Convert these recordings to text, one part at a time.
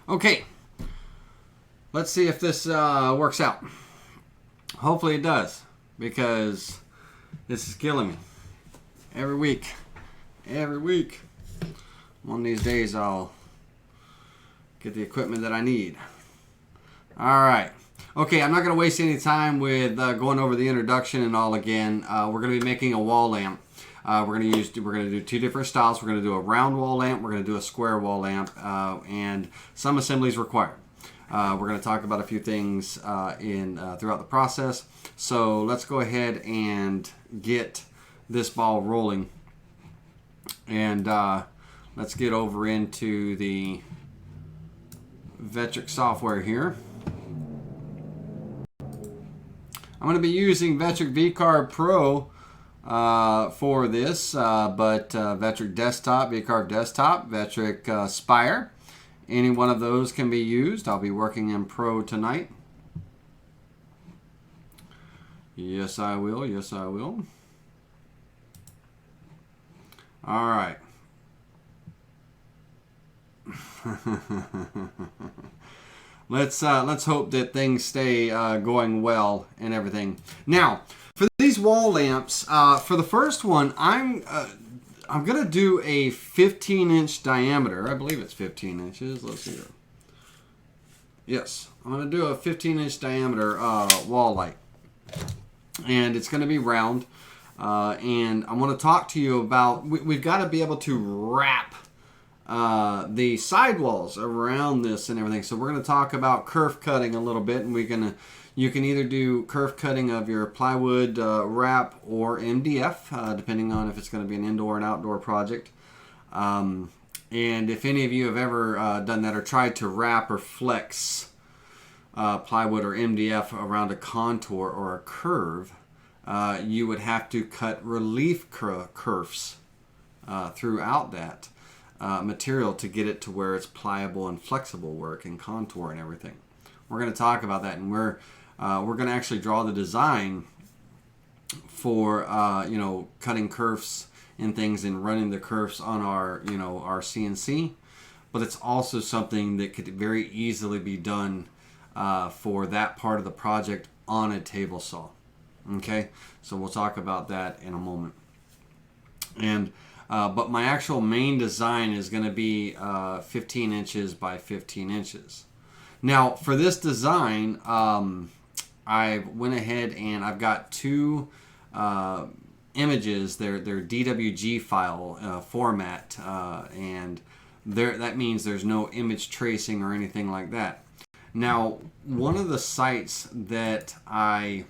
Okay, let's see if this works out. Hopefully it does, because this is killing me. Every week. One of these days I'll get the equipment that I need. Alright. Okay, I'm not going to waste any time with going over the introduction and all again. We're going to be making a wall lamp. We're going to do two different styles. We're going to do a round wall lamp. We're going to do a square wall lamp, and some assemblies required. We're going to talk about a few things throughout the process. So let's go ahead and get this ball rolling, and let's get over into the Vectric software here. I'm going to be using Vectric VCarve Pro for this, but Vectric Desktop, VCarve Desktop, Vectric Spire, any one of those can be used. I'll be working in Pro tonight. Yes, I will. Yes, I will. All right. Let's hope that things stay going well and everything. Now, for these wall lamps, for the first one, I'm gonna do a 15-inch diameter. I believe it's 15 inches. Let's see here. Yes, I'm gonna do a 15-inch diameter wall light, and it's gonna be round. And I want to talk to you about we've got to be able to wrap the sidewalls around this and everything. So we're going to talk about kerf cutting a little bit, and you can either do kerf cutting of your plywood wrap or MDF, depending on if it's going to be an indoor and outdoor project. And if any of you have ever done that or tried to wrap or flex plywood or MDF around a contour or a curve, you would have to cut relief kerfs throughout that material to get it to where it's pliable and flexible work and contour and everything. We're going to talk about that, and we're going to actually draw the design for cutting kerfs and things and running the kerfs on our our CNC. But it's also something that could very easily be done for that part of the project on a table saw. Okay, so we'll talk about that in a moment. And but my actual main design is going to be 15 inches by 15 inches. Now, for this design, I went ahead and I've got two images. They're DWG file format, and that means there's no image tracing or anything like that. Now, one of the sites that I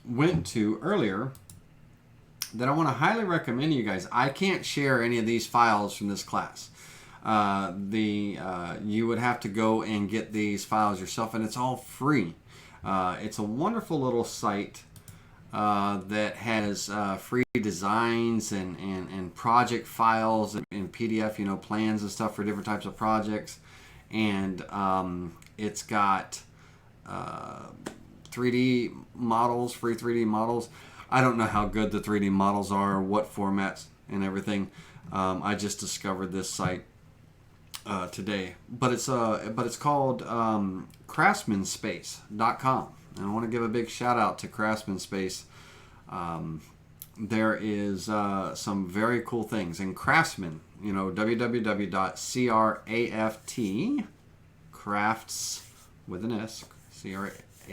went to earlier that I want to highly recommend to you guys. I can't share any of these files from this class. You would have to go and get these files yourself, and it's all free. It's a wonderful little site that has free designs and project files and PDF, plans and stuff for different types of projects, and it's got 3D models, free 3D models. I don't know how good the 3D models are, or what formats and everything. I just discovered this site today, but it's called craftsmanspace.com, and I want to give a big shout out to Craftsmanspace. There is some very cool things, and Craftsman, www.craftsman crafts with an S,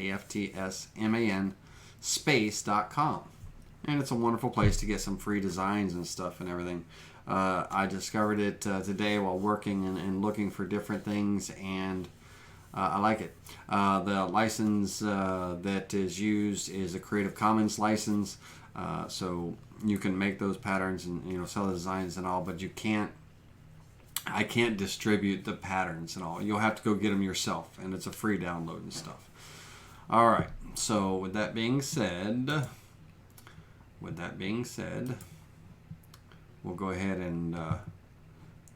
craftsman space.com, and it's a wonderful place to get some free designs and stuff and everything. I discovered it today while working and looking for different things, and I like it. The license that is used is a Creative Commons license, so you can make those patterns and sell the designs and all, but I can't distribute the patterns and all. You'll have to go get them yourself, and it's a free download and stuff. All right. So with that being said, we'll go ahead and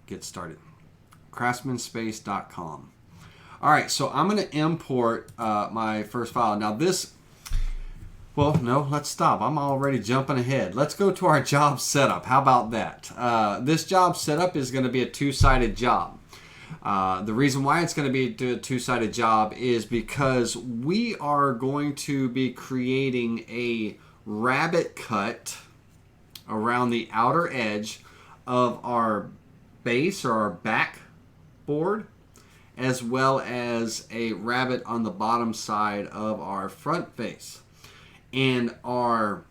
get started. Craftsmanspace.com. All right, so I'm going to import my first file. Now well, no, let's stop. I'm already jumping ahead. Let's go to our job setup. How about that? This job setup is going to be a two-sided job. The reason why it's going to be a two-sided job is because we are going to be creating a rabbet cut around the outer edge of our base or our backboard, as well as a rabbet on the bottom side of our front face. And our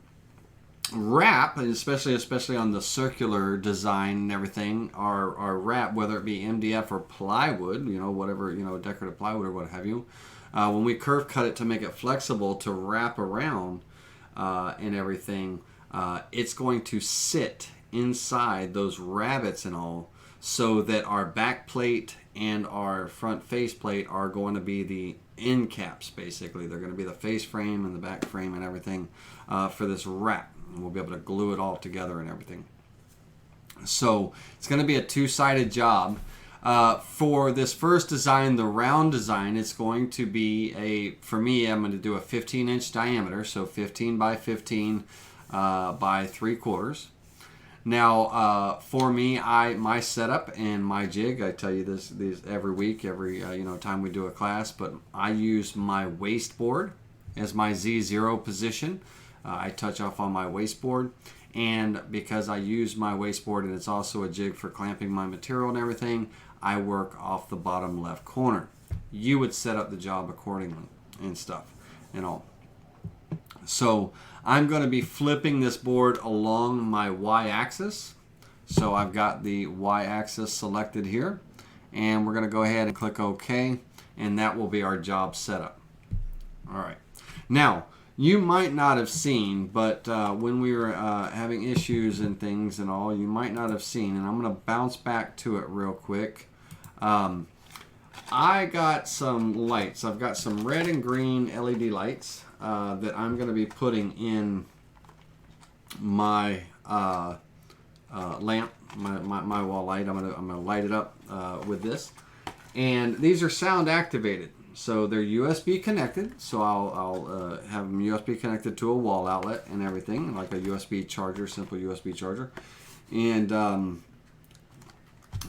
wrap, and especially on the circular design and everything, our wrap, whether it be MDF or plywood, whatever, decorative plywood or what have you, when we curve cut it to make it flexible to wrap around and everything, it's going to sit inside those rabbets and all, so that our back plate and our front face plate are going to be the end caps. Basically, they're going to be the face frame and the back frame and everything for this wrap. And we'll be able to glue it all together and everything. So it's going to be a two-sided job. For this first design, the round design, it's going to be for me, I'm going to do a 15-inch diameter, so 15 by 15 by 3/4. Now, for me, my setup and my jig, I tell you these every week, every time we do a class, but I use my wasteboard as my Z0 position. I touch off on my wasteboard, and because I use my wasteboard and it's also a jig for clamping my material and everything, I work off the bottom left corner. You would set up the job accordingly and stuff and all. So I'm going to be flipping this board along my y-axis. So I've got the y-axis selected here, and we're going to go ahead and click OK, and that will be our job setup. All right. Now, you might not have seen, but when we were having issues and things and all, you might not have seen, and I'm going to bounce back to it real quick. I got some lights. I've got some red and green LED lights that I'm going to be putting in my lamp, my wall light. I'm gonna light it up with this, and these are sound activated, so they're USB connected. So I'll have them USB connected to a wall outlet and everything, like a USB charger, simple USB charger, and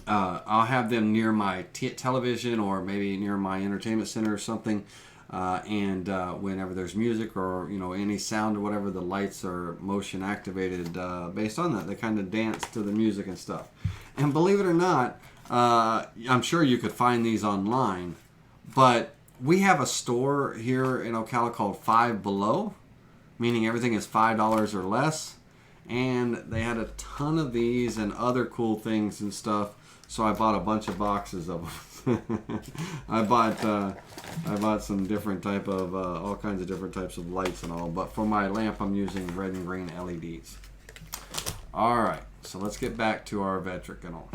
I'll have them near my television or maybe near my entertainment center or something. And whenever there's music or any sound or whatever, the lights are motion activated based on that. They kind of dance to the music and stuff. And believe it or not, I'm sure you could find these online, but we have a store here in Ocala called Five Below, meaning everything is $5 or less. And they had a ton of these and other cool things and stuff. So I bought a bunch of boxes of them. I bought some different type of all kinds of different types of lights and all, but for my lamp I'm using red and green LEDs. All right, so let's get back to our Vectric and all.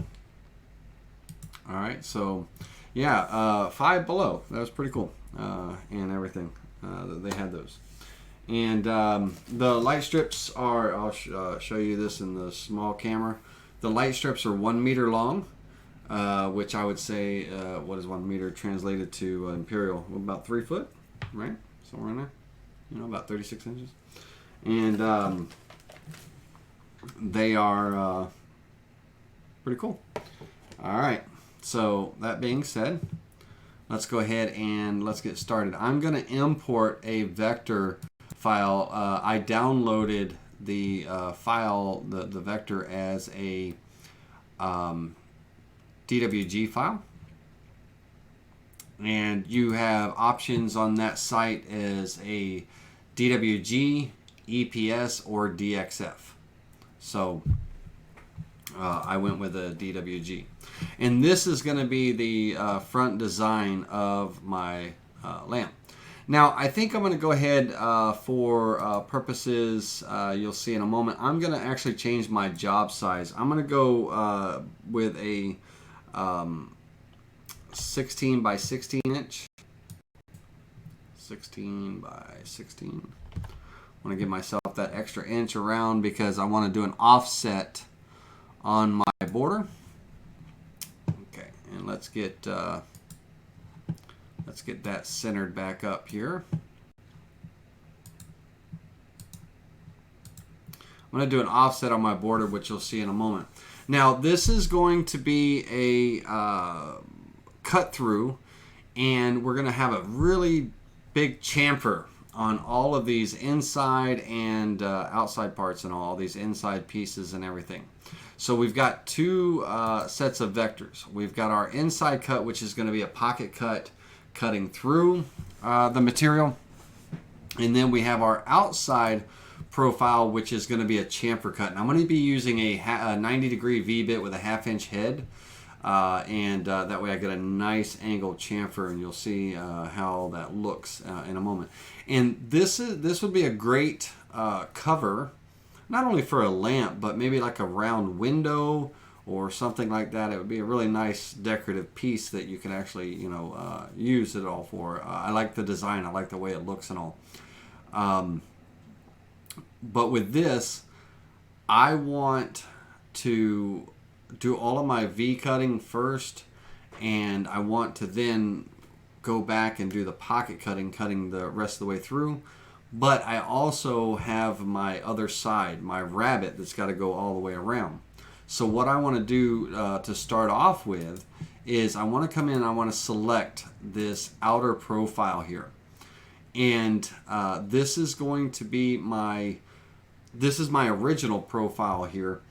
All right, so yeah, Five Below, that was pretty cool, and everything. They had those, and the light strips are. I'll show you this in the small camera. The light strips are 1 meter long. Which I would say, what is 1 meter translated to imperial? About 3 foot, right? Somewhere in there, about 36 inches. And they are pretty cool. All right, so that being said, let's go ahead and let's get started. I'm going to import a vector file. I downloaded the file, the vector, as a DWG file, and you have options on that site as a DWG, EPS, or DXF. So I went with a DWG, and this is going to be the front design of my lamp. Now I think I'm going to go ahead for purposes you'll see in a moment. I'm going to actually change my job size. I'm going to go with a 16 by 16 inch. 16 by 16. I want to give myself that extra inch around because I want to do an offset on my border. Okay, and let's get that centered back up here. I'm going to do an offset on my border, which you'll see in a moment. Now, this is going to be a cut through, and we're going to have a really big chamfer on all of these inside and outside parts and all these inside pieces and everything. So we've got two sets of vectors. We've got our inside cut, which is going to be a pocket cut cutting through the material. And then we have our outside profile, which is going to be a chamfer cut. And I'm going to be using a 90-degree V-bit with a 1/2-inch head. That way I get a nice angled chamfer, and you'll see how that looks in a moment. And this would be a great cover, not only for a lamp, but maybe like a round window or something like that. It would be a really nice decorative piece that you can actually, use it all for. I like the design. I like the way it looks and all. But with this, I want to do all of my V cutting first, and I want to then go back and do the pocket cutting the rest of the way through. But I also have my other side, my rabbet, that's got to go all the way around. So what I want to do to start off with is I want to come in and I want to select this outer profile here. And this is going to be this is my original profile here.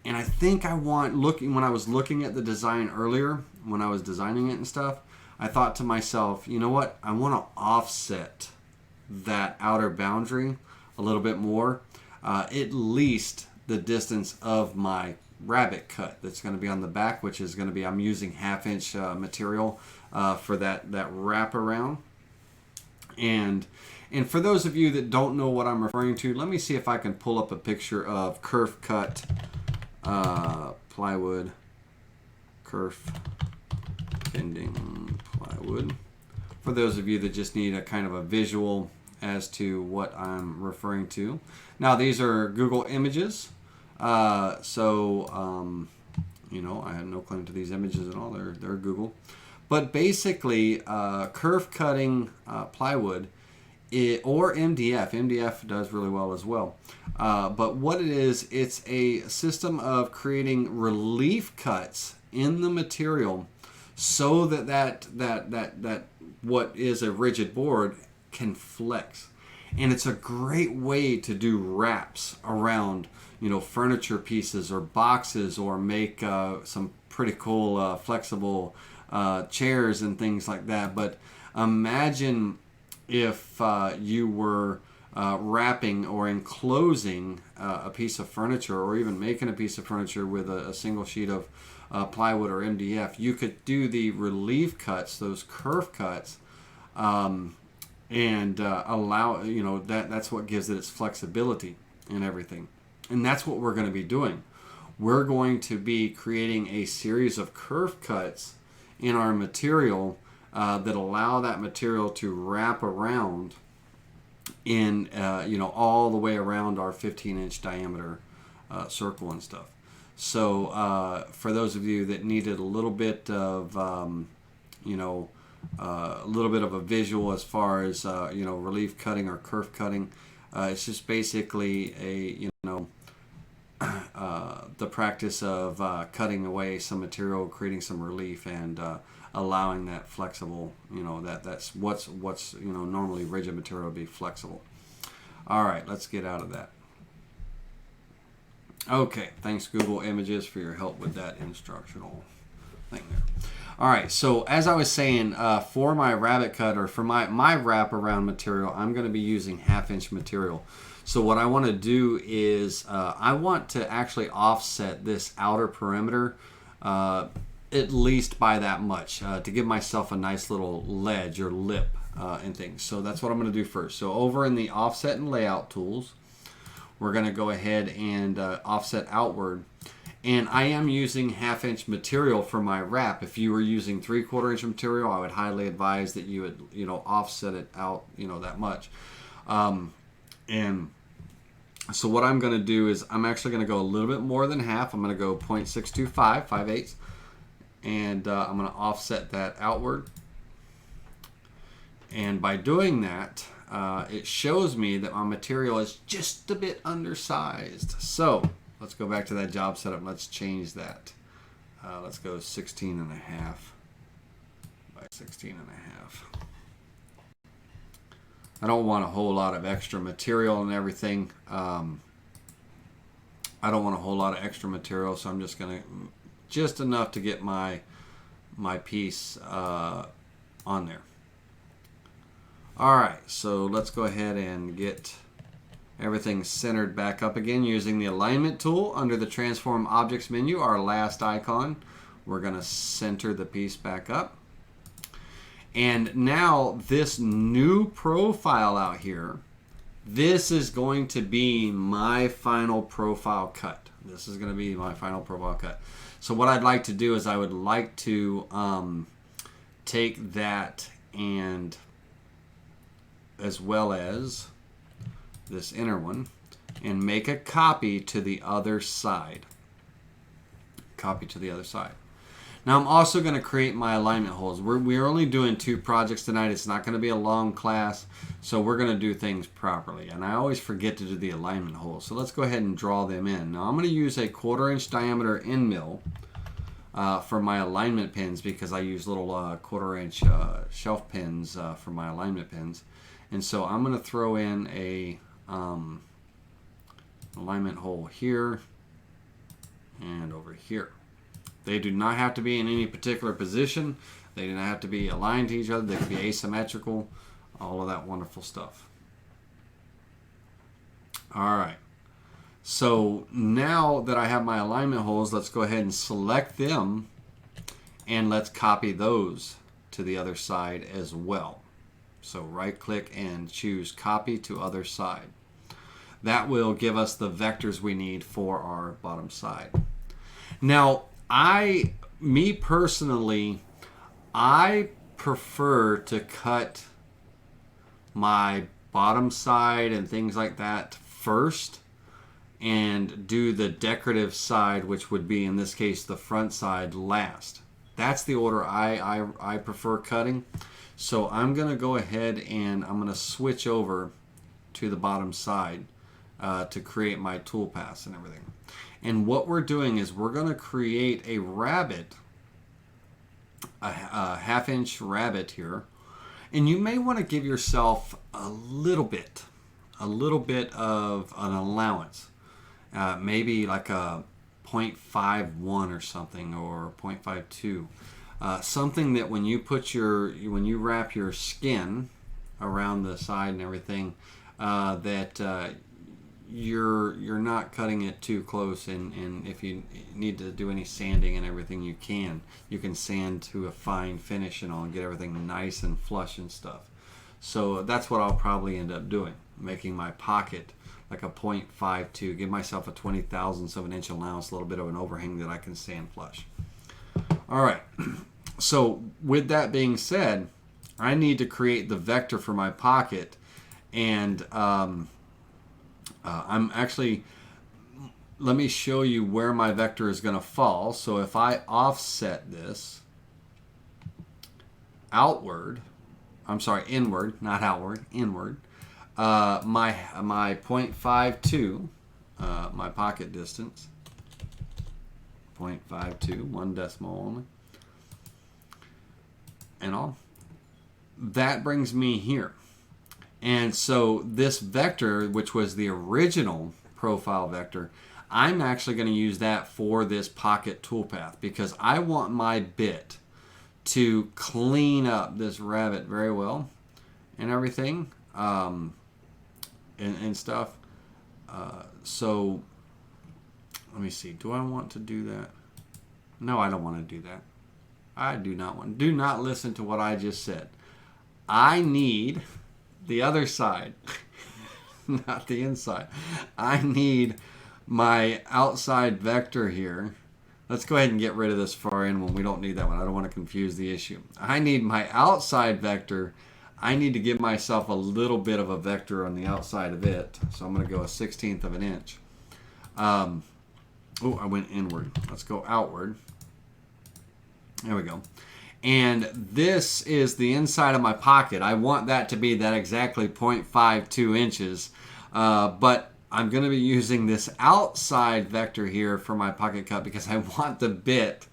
And I think when I was looking at the design earlier, when I was designing it and stuff, I thought to myself, you know what? I want to offset that outer boundary a little bit more, at least the distance of my rabbet cut that's going to be on the back, which is going to be, I'm using 1/2-inch material for that wrap around. And for those of you that don't know what I'm referring to, let me see if I can pull up a picture of Kerf Cut Plywood, Kerf Cutting Plywood. For those of you that just need a kind of a visual as to what I'm referring to. Now these are Google images, I have no claim to these images at all. They're Google. But basically, Kerf Cutting Plywood, or MDF. MDF does really well as well. But what it is, it's a system of creating relief cuts in the material so that what is a rigid board can flex. And it's a great way to do wraps around, furniture pieces or boxes, or make some pretty cool flexible chairs and things like that. But imagine if you were wrapping or enclosing a piece of furniture, or even making a piece of furniture with a single sheet of plywood or MDF. You could do the relief cuts, those kerf cuts, and allow, that's what gives it its flexibility and everything. And that's what we're going to be doing. We're going to be creating a series of kerf cuts in our material that allow that material to wrap around in, all the way around our 15-inch diameter circle and stuff. So for those of you that needed a little bit of, a little bit of a visual as far as, relief cutting or kerf cutting, it's just basically the practice of cutting away some material, creating some relief, and allowing that flexible, that's what's normally rigid material to be flexible. All right, let's get out of that. Okay, thanks Google Images for your help with that instructional thing there. All right, so as I was saying, for my rabbet cut, or for my wrap around material, I'm going to be using 1/2-inch material. So what I want to do is I want to actually offset this outer perimeter at least by that much to give myself a nice little ledge or lip and things. So that's what I'm going to do first. So over in the offset and layout tools, we're going to go ahead and offset outward. And I am using 1/2-inch material for my wrap. If you were using 3/4-inch material, I would highly advise that you would, offset it out, that much. And so what I'm going to do is I'm actually going to go a little bit more than half. I'm going to go 0.625, 5/8. And I'm going to offset that outward. And by doing that, it shows me that my material is just a bit undersized. So let's go back to that job setup. Let's change that. Let's go 16.5. 16 and a half. I don't want a whole lot of extra material and everything. I don't want a whole lot of extra material, so I'm just going to, just enough to get my piece on there. All right, so let's go ahead and get everything centered back up again using the alignment tool under the transform objects menu, our last icon. We're going to center the piece back up. And now this new profile out here, this is going to be my final profile cut. This is going to be my final profile cut. So what I'd like to do is I would like to take that, and as well as this inner one, and make a copy to the other side. Copy to the other side. Now I'm also going to create my alignment holes. We're only doing 2 projects tonight. It's not going to be a long class, so we're going to do things properly. And I always forget to do the alignment holes. So let's go ahead and draw them in. Now I'm going to use a 1/4 inch diameter end mill for my alignment pins, because I use little 1/4 inch shelf pins for my alignment pins. And so I'm going to throw in a alignment hole here and over here. They do not have to be in any particular position. They do not have to be aligned to each other. They can be asymmetrical, all of that wonderful stuff. All right. So now that I have my alignment holes, let's go ahead and select them, and let's copy those to the other side as well. So right click and choose copy to other side. That will give us the vectors we need for our bottom side. Now, me personally, I prefer to cut my bottom side and things like that first, and do the decorative side, which would be in this case the front side, last. That's the order I prefer cutting. So I'm going to go ahead and I'm going to switch over to the bottom side to create my toolpaths and everything. And what we're doing is we're going to create a rabbet, a 1/2 inch rabbet here. And you may want to give yourself a little bit of an allowance. Maybe like a 0.51 or something, or 0.52. Something that when you wrap your skin around the side and everything, that you're not cutting it too close, and if you need to do any sanding and everything, you can sand to a fine finish and all, and get everything nice and flush and stuff. So that's what I'll probably end up doing, making my pocket like a 0.52, give myself a 20,000ths of an inch allowance, a little bit of an overhang that I can sand flush. All right, so with that being said, I need to create the vector for my pocket, and I'm actually, let me show you where my vector is going to fall. So if I offset this outward, I'm sorry, inward, not outward, inward, my 0.52, my pocket distance, 0.52, 1 decimal only, and all, that brings me here. And so this vector, which was the original profile vector, I'm actually going to use that for this pocket toolpath, because I want my bit to clean up this rabbet very well and everything, and stuff. So let me see. Do I want to do that? No, I don't want to do that. I do not want. Do not listen to what I just said. I need the other side, not the inside. I need my outside vector here. Let's go ahead and get rid of this far in one. We don't need that one. I don't want to confuse the issue. I need my outside vector. I need to give myself a little bit of a vector on the outside of it. So I'm going to go 1/16 of an inch. Oh, I went inward. Let's go outward. There we go. And this is the inside of my pocket. I want that to be that exactly 0.52 inches. But I'm going to be using this outside vector here for my pocket cut, because I want the bit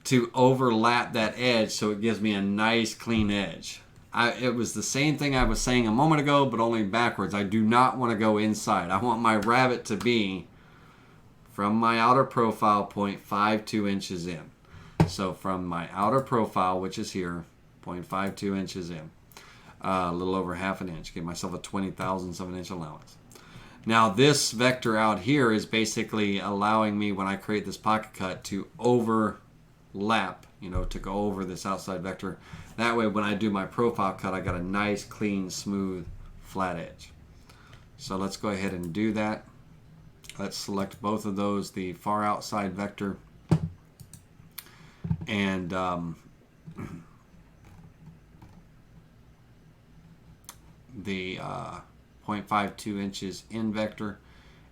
to overlap that edge so it gives me a nice clean edge. It was the same thing I was saying a moment ago, but only backwards. I do not want to go inside. I want my rabbet to be from my outer profile point 5.2 inches in. So from my outer profile, which is here, 0.52 inches in, a little over half an inch. Give myself a 20,000ths of an inch allowance. Now this vector out here is basically allowing me, when I create this pocket cut, to overlap, to go over this outside vector. That way when I do my profile cut, I got a nice, clean, smooth, flat edge. So let's go ahead and do that. Let's select both of those, the far outside vector and the 0.52 inches in vector,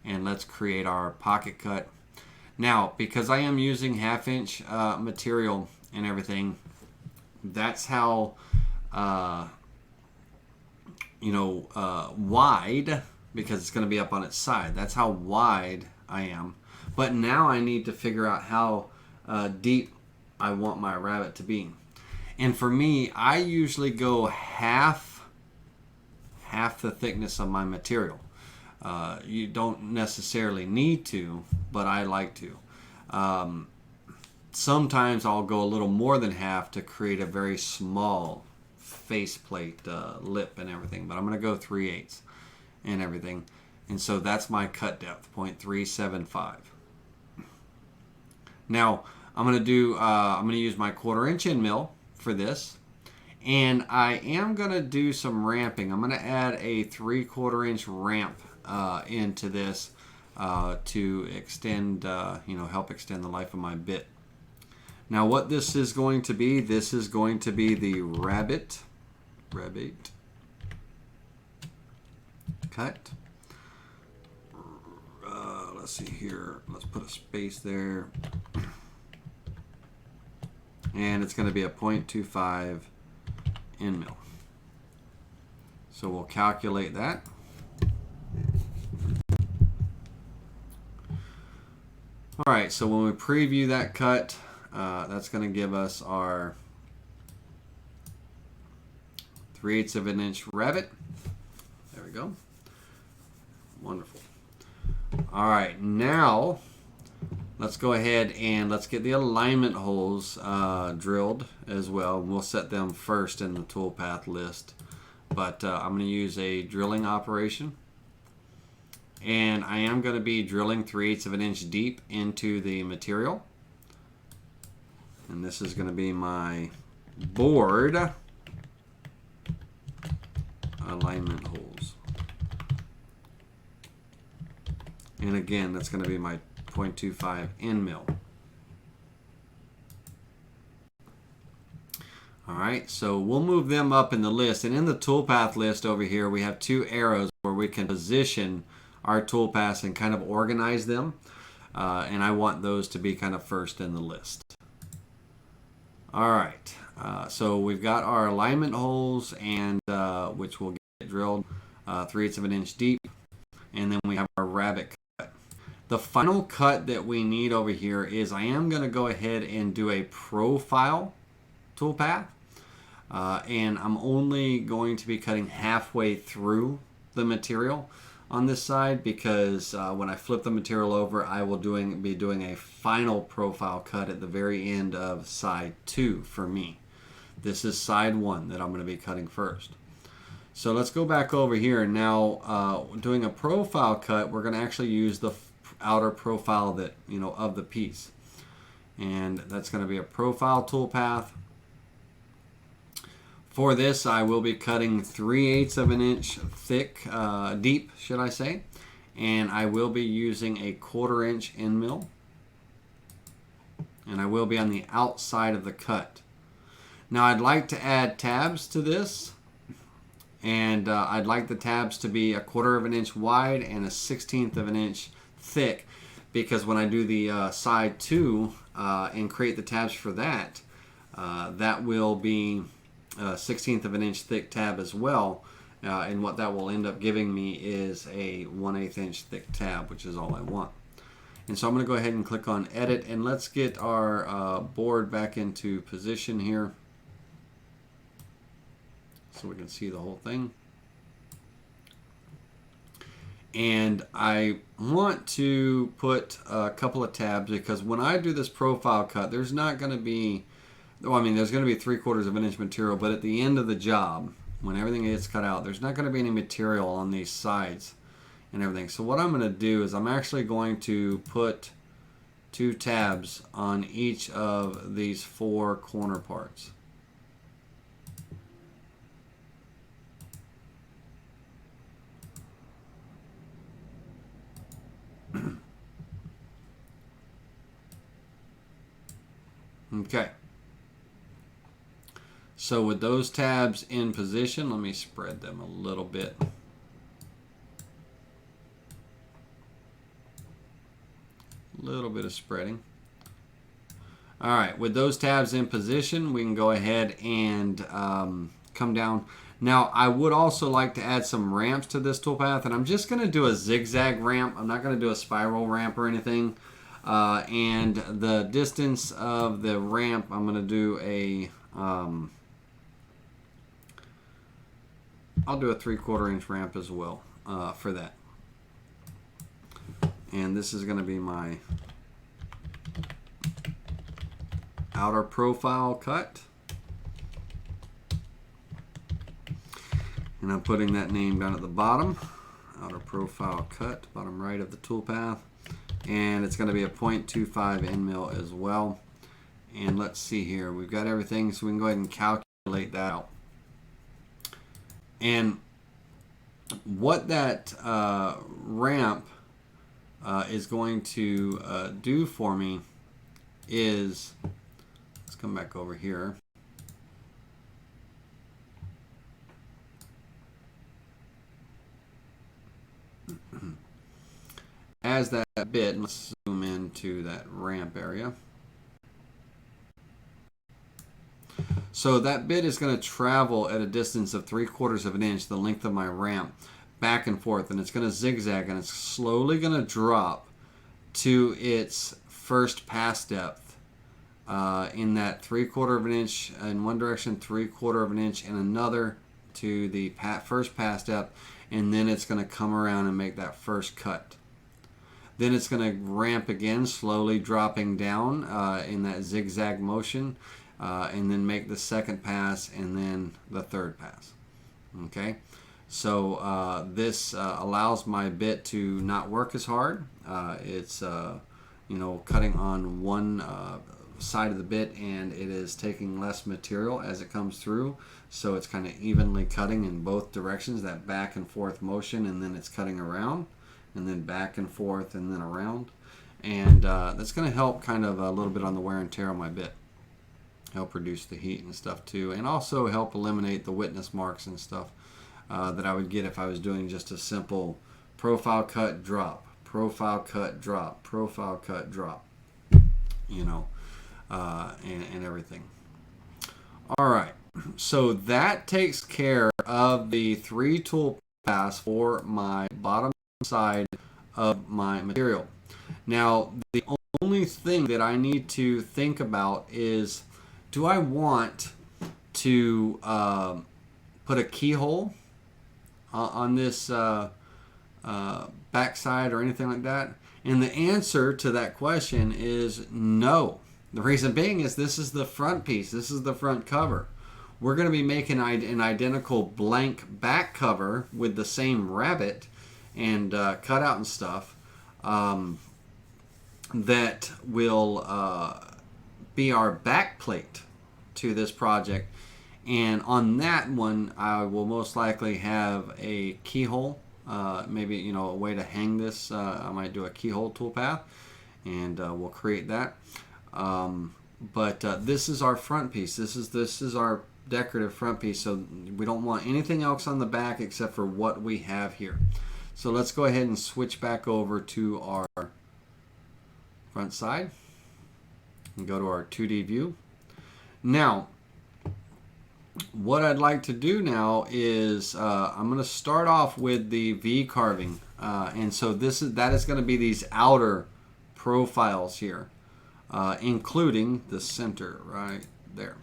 and let's create our pocket cut. Now, because I am using 1/2 inch material and everything, that's how wide, because it's going to be up on its side. That's how wide I am. But now I need to figure out how deep I want my rabbet to be. And for me, I usually go half the thickness of my material. You don't necessarily need to, but I like to. Sometimes I'll go a little more than half to create a very small faceplate lip and everything, but I'm going to go 3/8 and everything. And so that's my cut depth, 0.375. Now I'm going to use my 1/4 inch end mill for this, and I am going to do some ramping. I'm going to add a 3/4 inch ramp into this to extend, help extend the life of my bit. Now what this is going to be, this is going to be the rabbet cut. Let's see here. Let's put a space there. And it's going to be a 0.25 end mill. So we'll calculate that. All right, so when we preview that cut, that's going to give us our 3/8 of an inch rabbet. There we go. Wonderful. All right, now let's go ahead and let's get the alignment holes drilled as well. We'll set them first in the Toolpath list, but I'm going to use a drilling operation. And I am going to be drilling 3/8 of an inch deep into the material. And this is going to be my board alignment holes. And again, that's going to be my 0.25 end mill. All right, so we'll move them up in the list. And in the Toolpath list over here, we have 2 arrows where we can position our toolpaths and kind of organize them. And I want those to be kind of first in the list. All right, so we've got our alignment holes, and which will get drilled 3/8 of an inch deep. And then we have our rabbet cut. The final cut that we need over here is I am going to go ahead and do a profile toolpath. And I'm only going to be cutting halfway through the material on this side, because when I flip the material over, I will be doing a final profile cut at the very end of side 2 for me. This is side 1 that I'm going to be cutting first. So let's go back over here. Now doing a profile cut, we're going to actually use the outer profile that of the piece, and that's going to be a profile toolpath. For this, I will be cutting 3/8 of an inch thick, deep, should I say, and I will be using a 1/4 inch end mill, and I will be on the outside of the cut. Now I'd like to add tabs to this, and I'd like the tabs to be 1/4 of an inch wide and 1/16 of an inch thick, because when I do the side 2 and create the tabs for that, that will be 1/16 of an inch thick tab as well, and what that will end up giving me is a 1/8 inch thick tab, which is all I want. And so I'm going to go ahead and click on edit, and let's get our board back into position here so we can see the whole thing. And I want to put a couple of tabs because when I do this profile cut, there's not going to be, well, I mean, there's going to be 3/4 of an inch material, but at the end of the job, when everything gets cut out, there's not going to be any material on these sides and everything. So what I'm going to do is I'm actually going to put 2 tabs on each of these 4 corner parts. Okay. So with those tabs in position, let me spread them a little bit. A little bit of spreading. All right, with those tabs in position, we can go ahead and come down. Now, I would also like to add some ramps to this toolpath, and I'm just going to do a zigzag ramp. I'm not going to do a spiral ramp or anything. And the distance of the ramp, I'm going to do a, I'll do a 3/4 inch ramp as well for that. And this is going to be my outer profile cut. And I'm putting that name down at the bottom. Outer profile cut, bottom right of the toolpath. And it's going to be a 0.25 end mill as well. And let's see here. We've got everything, so we can go ahead and calculate that out. And what that ramp is going to do for me is, let's come back over here. As that bit, let's zoom into that ramp area. So that bit is going to travel at a distance of 3/4 of an inch, the length of my ramp, back and forth, and it's going to zigzag, and it's slowly going to drop to its first pass depth in that 3/4 of an inch in one direction, 3/4 of an inch in another to the first pass depth, and then it's going to come around and make that first cut. Then it's going to ramp again, slowly dropping down in that zigzag motion, and then make the second pass and then the third pass. Okay, so this allows my bit to not work as hard. It's cutting on one side of the bit, and it is taking less material as it comes through. So it's kind of evenly cutting in both directions, that back and forth motion, and then it's cutting around, and then back and forth, and then around. And that's going to help kind of a little bit on the wear and tear on my bit. Help reduce the heat and stuff too, and also help eliminate the witness marks and stuff that I would get if I was doing just a simple profile cut, drop, profile cut, drop, profile cut, drop, you know, and everything. All right, so that takes care of the 3 tool paths for my bottom side of my material. Now, the only thing that I need to think about is, do I want to put a keyhole on this backside or anything like that? And the answer to that question is no. The reason being is this is the front piece. This is the front cover. We're going to be making an identical blank back cover with the same rabbet and cutout and stuff that will be our back plate to this project. And on that one, I will most likely have a keyhole, maybe, you know, a way to hang this. I might do a keyhole toolpath, and we'll create that. But this is our front piece. This is our decorative front piece, so we don't want anything else on the back except for what we have here. So let's go ahead and switch back over to our front side and go to our 2D view. Now, what I'd like to do now is I'm going to start off with the V carving, and so that is going to be these outer profiles here, including the center right there.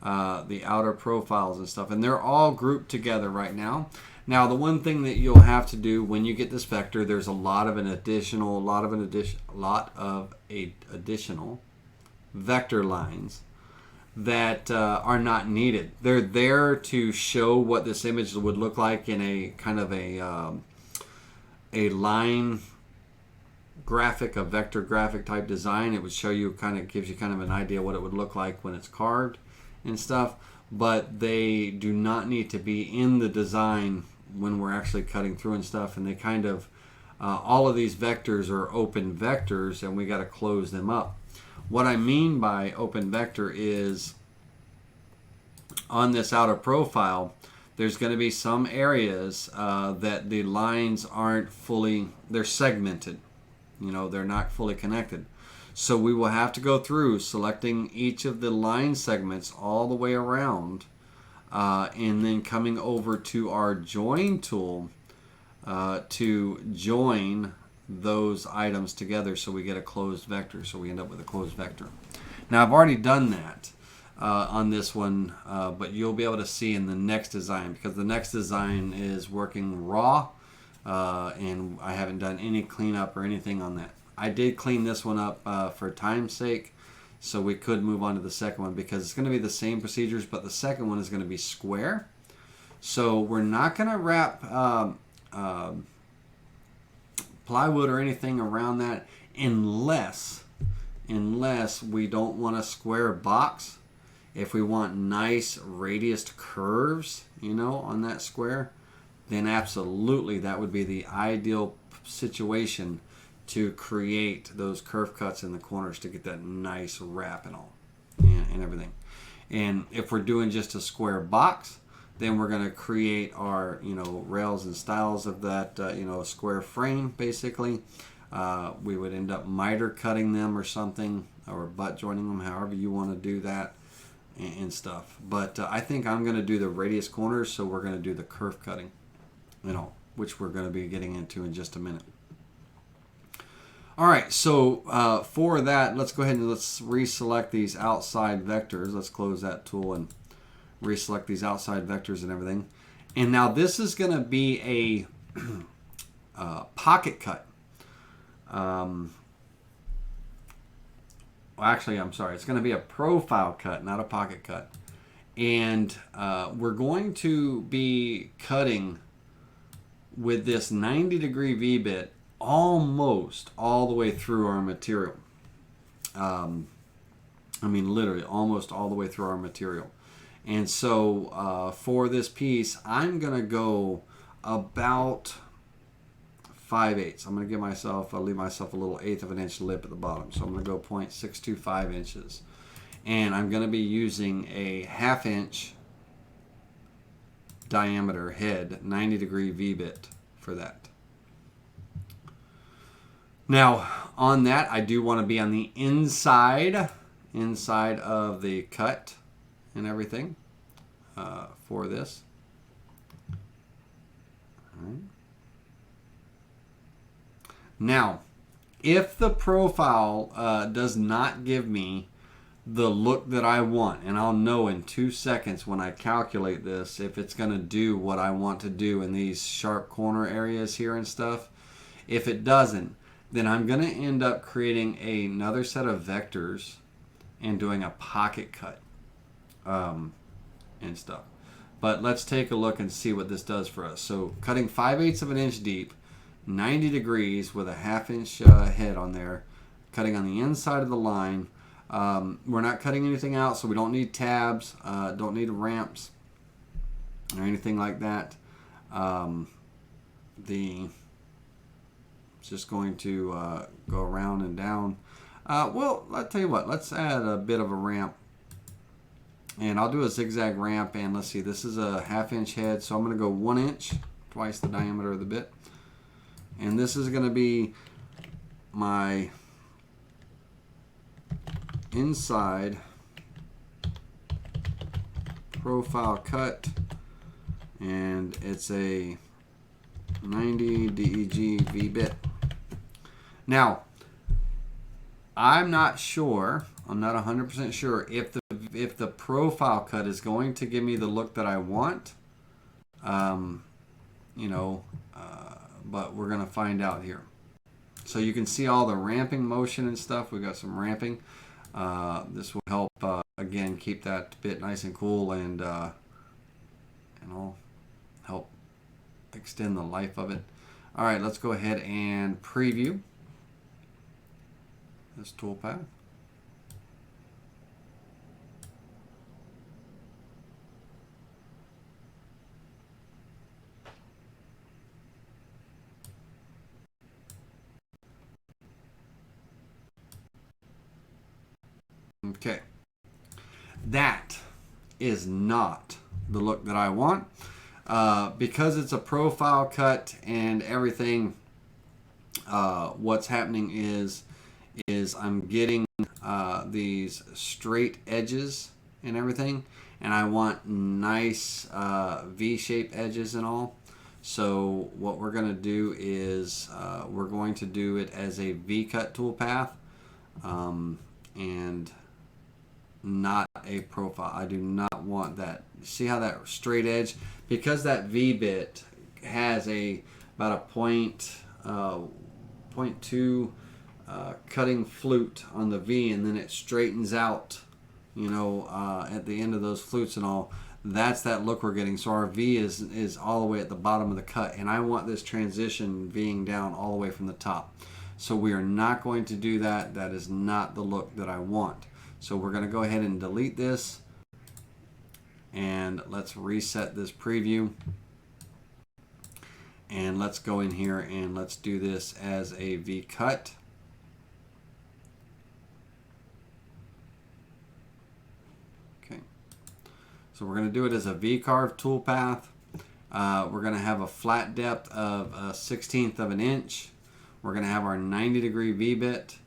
The outer profiles and stuff, and they're all grouped together right now. Now, the one thing that you'll have to do when you get this vector, there's a lot of additional vector lines that are not needed. They're there to show what this image would look like in a kind of a line graphic, a vector graphic type design. It would show you, gives you kind of an idea what it would look like when it's carved and stuff, but they do not need to be in the design when we're actually cutting through and stuff. And they kind of all of these vectors are open vectors, and we got to close them up. What I mean by open vector is on this outer profile, there's going to be some areas that the lines aren't fully, they're segmented. You know, they're not fully connected. So we will have to go through selecting each of the line segments all the way around, and then coming over to our join tool to join those items together so we get a closed vector. So we end up with a closed vector. Now, I've already done that on this one, but you'll be able to see in the next design, because the next design is working raw, and I haven't done any cleanup or anything on that. I did clean this one up for time's sake, so we could move on to the second one, because it's going to be the same procedures, but the second one is going to be square. So we're not going to wrap plywood or anything around that unless we don't want a square box. If we want nice radiused curves, you know, on that square, then absolutely that would be the ideal situation to create those curve cuts in the corners to get that nice wrap and all and everything. And if we're doing just a square box, then we're going to create our, you know, rails and stiles of that, you know, a square frame basically. We would end up miter cutting them or something, or butt joining them, however you want to do that and stuff. But I think I'm going to do the radius corners, so we're going to do the kerf cutting, you know, which we're going to be getting into in just a minute. All right, so for that, let's go ahead and let's reselect these outside vectors. Let's close that tool and reselect these outside vectors and everything. And now this is going to be a pocket cut. Well, actually, I'm sorry. It's going to be a profile cut, not a pocket cut. And we're going to be cutting with this 90-degree V-bit almost all the way through our material. I mean, literally almost all the way through our material. And so for this piece, I'm going to go about 5/8. I'm going to give myself, I'll leave myself a little 1/8 of an inch lip at the bottom. So I'm going to go 0.625 inches. And I'm going to be using a 1/2 inch diameter head, 90-degree V-bit for that. Now, on that, I do want to be on the inside of the cut and everything for this. All right. Now, if the profile does not give me the look that I want, and I'll know in 2 seconds when I calculate this if it's going to do what I want to do in these sharp corner areas here and stuff. If it doesn't, then I'm going to end up creating another set of vectors and doing a pocket cut and stuff. But let's take a look and see what this does for us. So cutting 5/8 of an inch deep, 90 degrees with a 1/2 inch head on there, cutting on the inside of the line. We're not cutting anything out, so we don't need tabs, don't need ramps or anything like that. It's just going to go around and down. Well, I'll tell you what, let's add a bit of a ramp. And I'll do a zigzag ramp, and let's see, this is a 1/2 inch head, so I'm going to go 1 inch, twice the diameter of the bit. And this is going to be my inside profile cut, and it's a 90 DEG V-bit. Now, I'm not sure. I'm not 100% sure if the profile cut is going to give me the look that I want. You know, but we're gonna find out here. So you can see all the ramping motion and stuff. We got some ramping. This will help again keep that bit nice and cool and help extend the life of it. All right, let's go ahead and preview this toolpath. Okay, that is not the look that I want. Because it's a profile cut and everything, what's happening is I'm getting these straight edges and everything, and I want nice V-shaped edges and all. So what we're going to do is we're going to do it as a V-cut toolpath, and not a profile. I do not want that. See how that straight edge, because that V bit has about a 0.2 cutting flute on the V, and then it straightens out, you know, at the end of those flutes and all. That's that look we're getting. So our V is all the way at the bottom of the cut, and I want this transition Ving down all the way from the top. So we are not going to do that. That is not the look that I want. So we're going to go ahead and delete this, and let's reset this preview, and let's go in here and let's do this as a V cut. Okay, so we're going to do it as a V carve toolpath. We're going to have a flat depth of 1/16 of an inch. We're going to have our 90-degree V bit,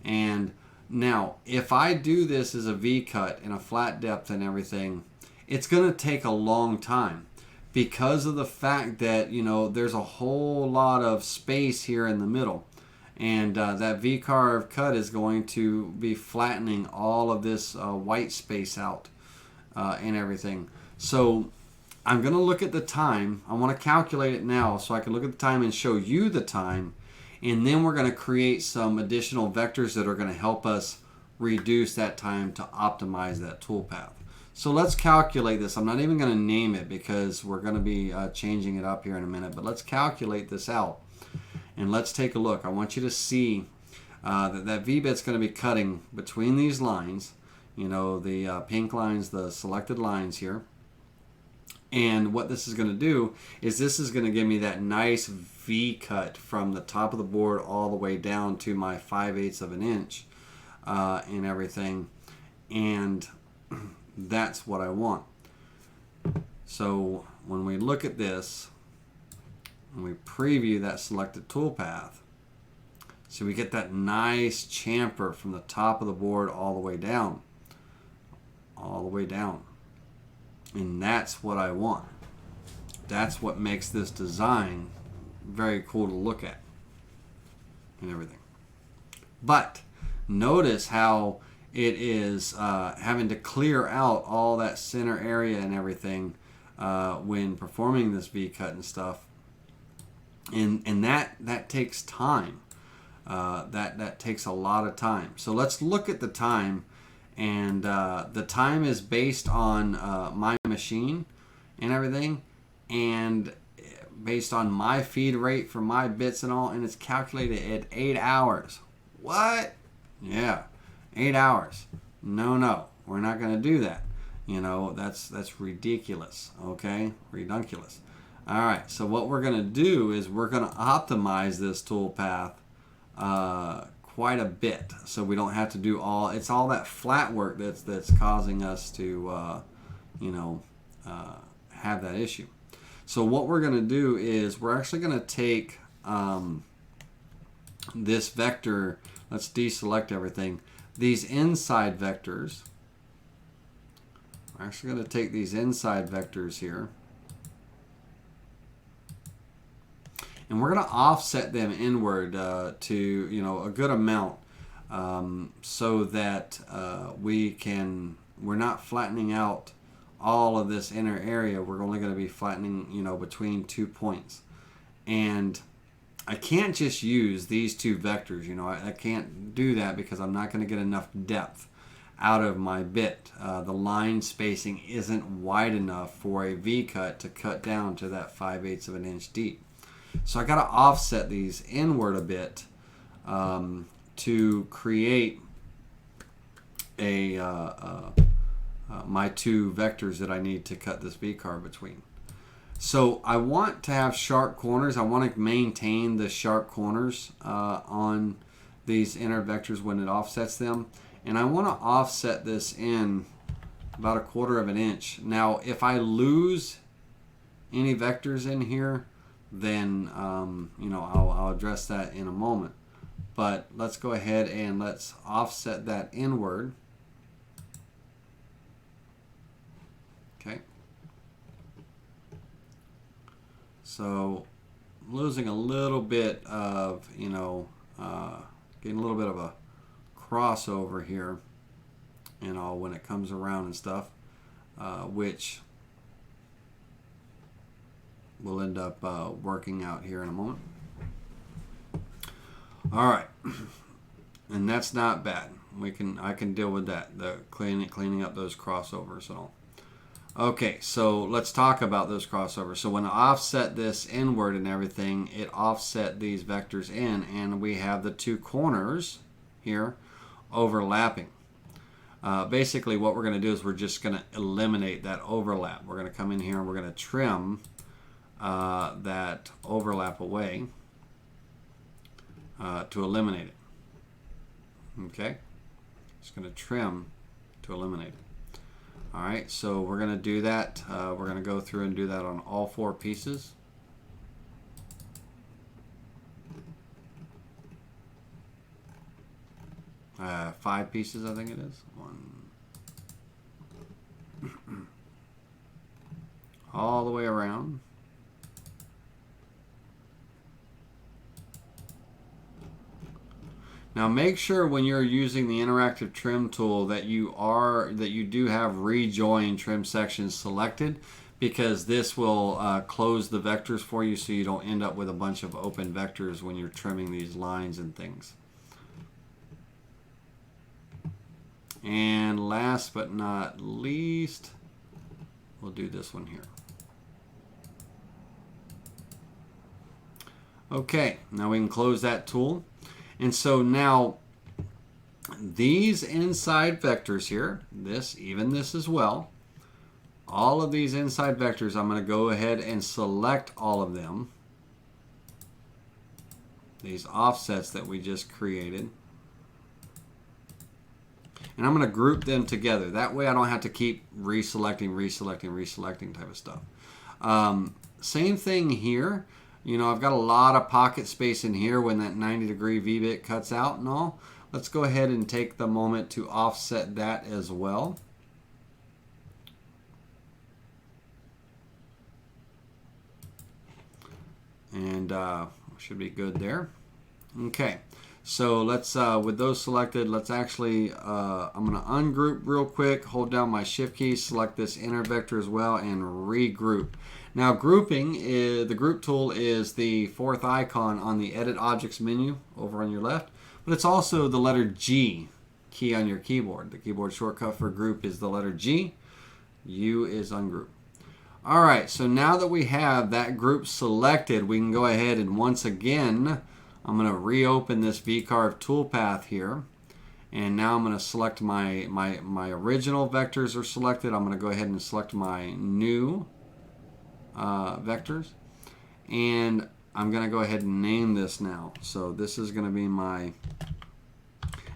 and now, if I do this as a V cut and a flat depth and everything, it's going to take a long time because of the fact that, you know, there's a whole lot of space here in the middle. And that V carve cut is going to be flattening all of this white space out and everything. So I'm going to look at the time. I want to calculate it now so I can look at the time and show you the time. And then we're going to create some additional vectors that are going to help us reduce that time to optimize that toolpath. So let's calculate this. I'm not even going to name it because we're going to be changing it up here in a minute. But let's calculate this out. And let's take a look. I want you to see that V-bit's going to be cutting between these lines. You know, the pink lines, the selected lines here. And what this is going to do is this is going to give me that nice V cut from the top of the board all the way down to my 5/8 of an inch and everything. And that's what I want. So when we look at this and we preview that selected toolpath, so we get that nice chamfer from the top of the board all the way down. All the way down. And that's what I want. That's what makes this design very cool to look at and everything. But notice how it is having to clear out all that center area and everything when performing this V-cut and stuff. And that takes time. That takes a lot of time. So let's look at the time. And the time is based on my machine and everything, and based on my feed rate for my bits and all, and it's calculated at 8 hours. What? Yeah, 8 hours. No, we're not going to do that. You know, that's ridiculous. Okay, redunculous. All right. So what we're going to do is we're going to optimize this toolpath quite a bit, so we don't have to do it's all that flat work that's causing us to have that issue. So what we're going to do is we're actually going to take this vector. Let's deselect everything. These inside vectors, we're actually going to take these inside vectors here, and we're going to offset them inward to, you know, a good amount. so that we're not flattening out all of this inner area. We're only going to be flattening, between 2 points. And I can't just use these 2 vectors. I can't do that because I'm not going to get enough depth out of my bit. The line spacing isn't wide enough for a V-cut to cut down to that 5/8 of an inch deep. So I got to offset these inward a bit to create my 2 vectors that I need to cut this V-carve between. So I want to have sharp corners. I want to maintain the sharp corners on these inner vectors when it offsets them. And I want to offset this in about 1/4 of an inch. Now, if I lose any vectors in here, then I'll address that in a moment. But let's go ahead and let's offset that inward. Okay. So losing a little bit of, getting a little bit of a crossover here, when it comes around and stuff, which will end up working out here in a moment. All right, and that's not bad. I can deal with that. The cleaning up those crossovers and all. Okay, so let's talk about those crossovers. So when I offset this inward and everything, it offset these vectors in, and we have the 2 corners here overlapping. Basically, what we're going to do is we're just going to eliminate that overlap. We're going to come in here and we're going to trim that overlap away to eliminate it. Okay, just going to trim to eliminate it. All right, so we're going to do that. We're going to go through and do that on all 4 pieces. Uh, 5 pieces, I think it is. 1. All the way around. Now make sure when you're using the interactive trim tool that you do have rejoin trim sections selected, because this will close the vectors for you so you don't end up with a bunch of open vectors when you're trimming these lines and things. And last but not least, we'll do this one here. Okay, now we can close that tool. And so now these inside vectors here, even this as well, all of these inside vectors, I'm going to go ahead and select all of them. These offsets that we just created. And I'm going to group them together. That way I don't have to keep reselecting type of stuff. Same thing here. I've got a lot of pocket space in here when that 90-degree V-bit cuts out and all. Let's go ahead and take the moment to offset that as well. And should be good there. Okay, so let's, with those selected, let's actually, I'm going to ungroup real quick, hold down my shift key, select this inner vector as well, and regroup. Now grouping, the group tool is the 4th icon on the edit objects menu over on your left, but it's also the letter G key on your keyboard. The keyboard shortcut for group is the letter G, U is ungroup. All right, so now that we have that group selected, we can go ahead and once again, I'm going to reopen this V-carve toolpath here. And now I'm going to select my original vectors are selected. I'm going to go ahead and select my new vectors, and I'm going to go ahead and name this now. So this is going to be my,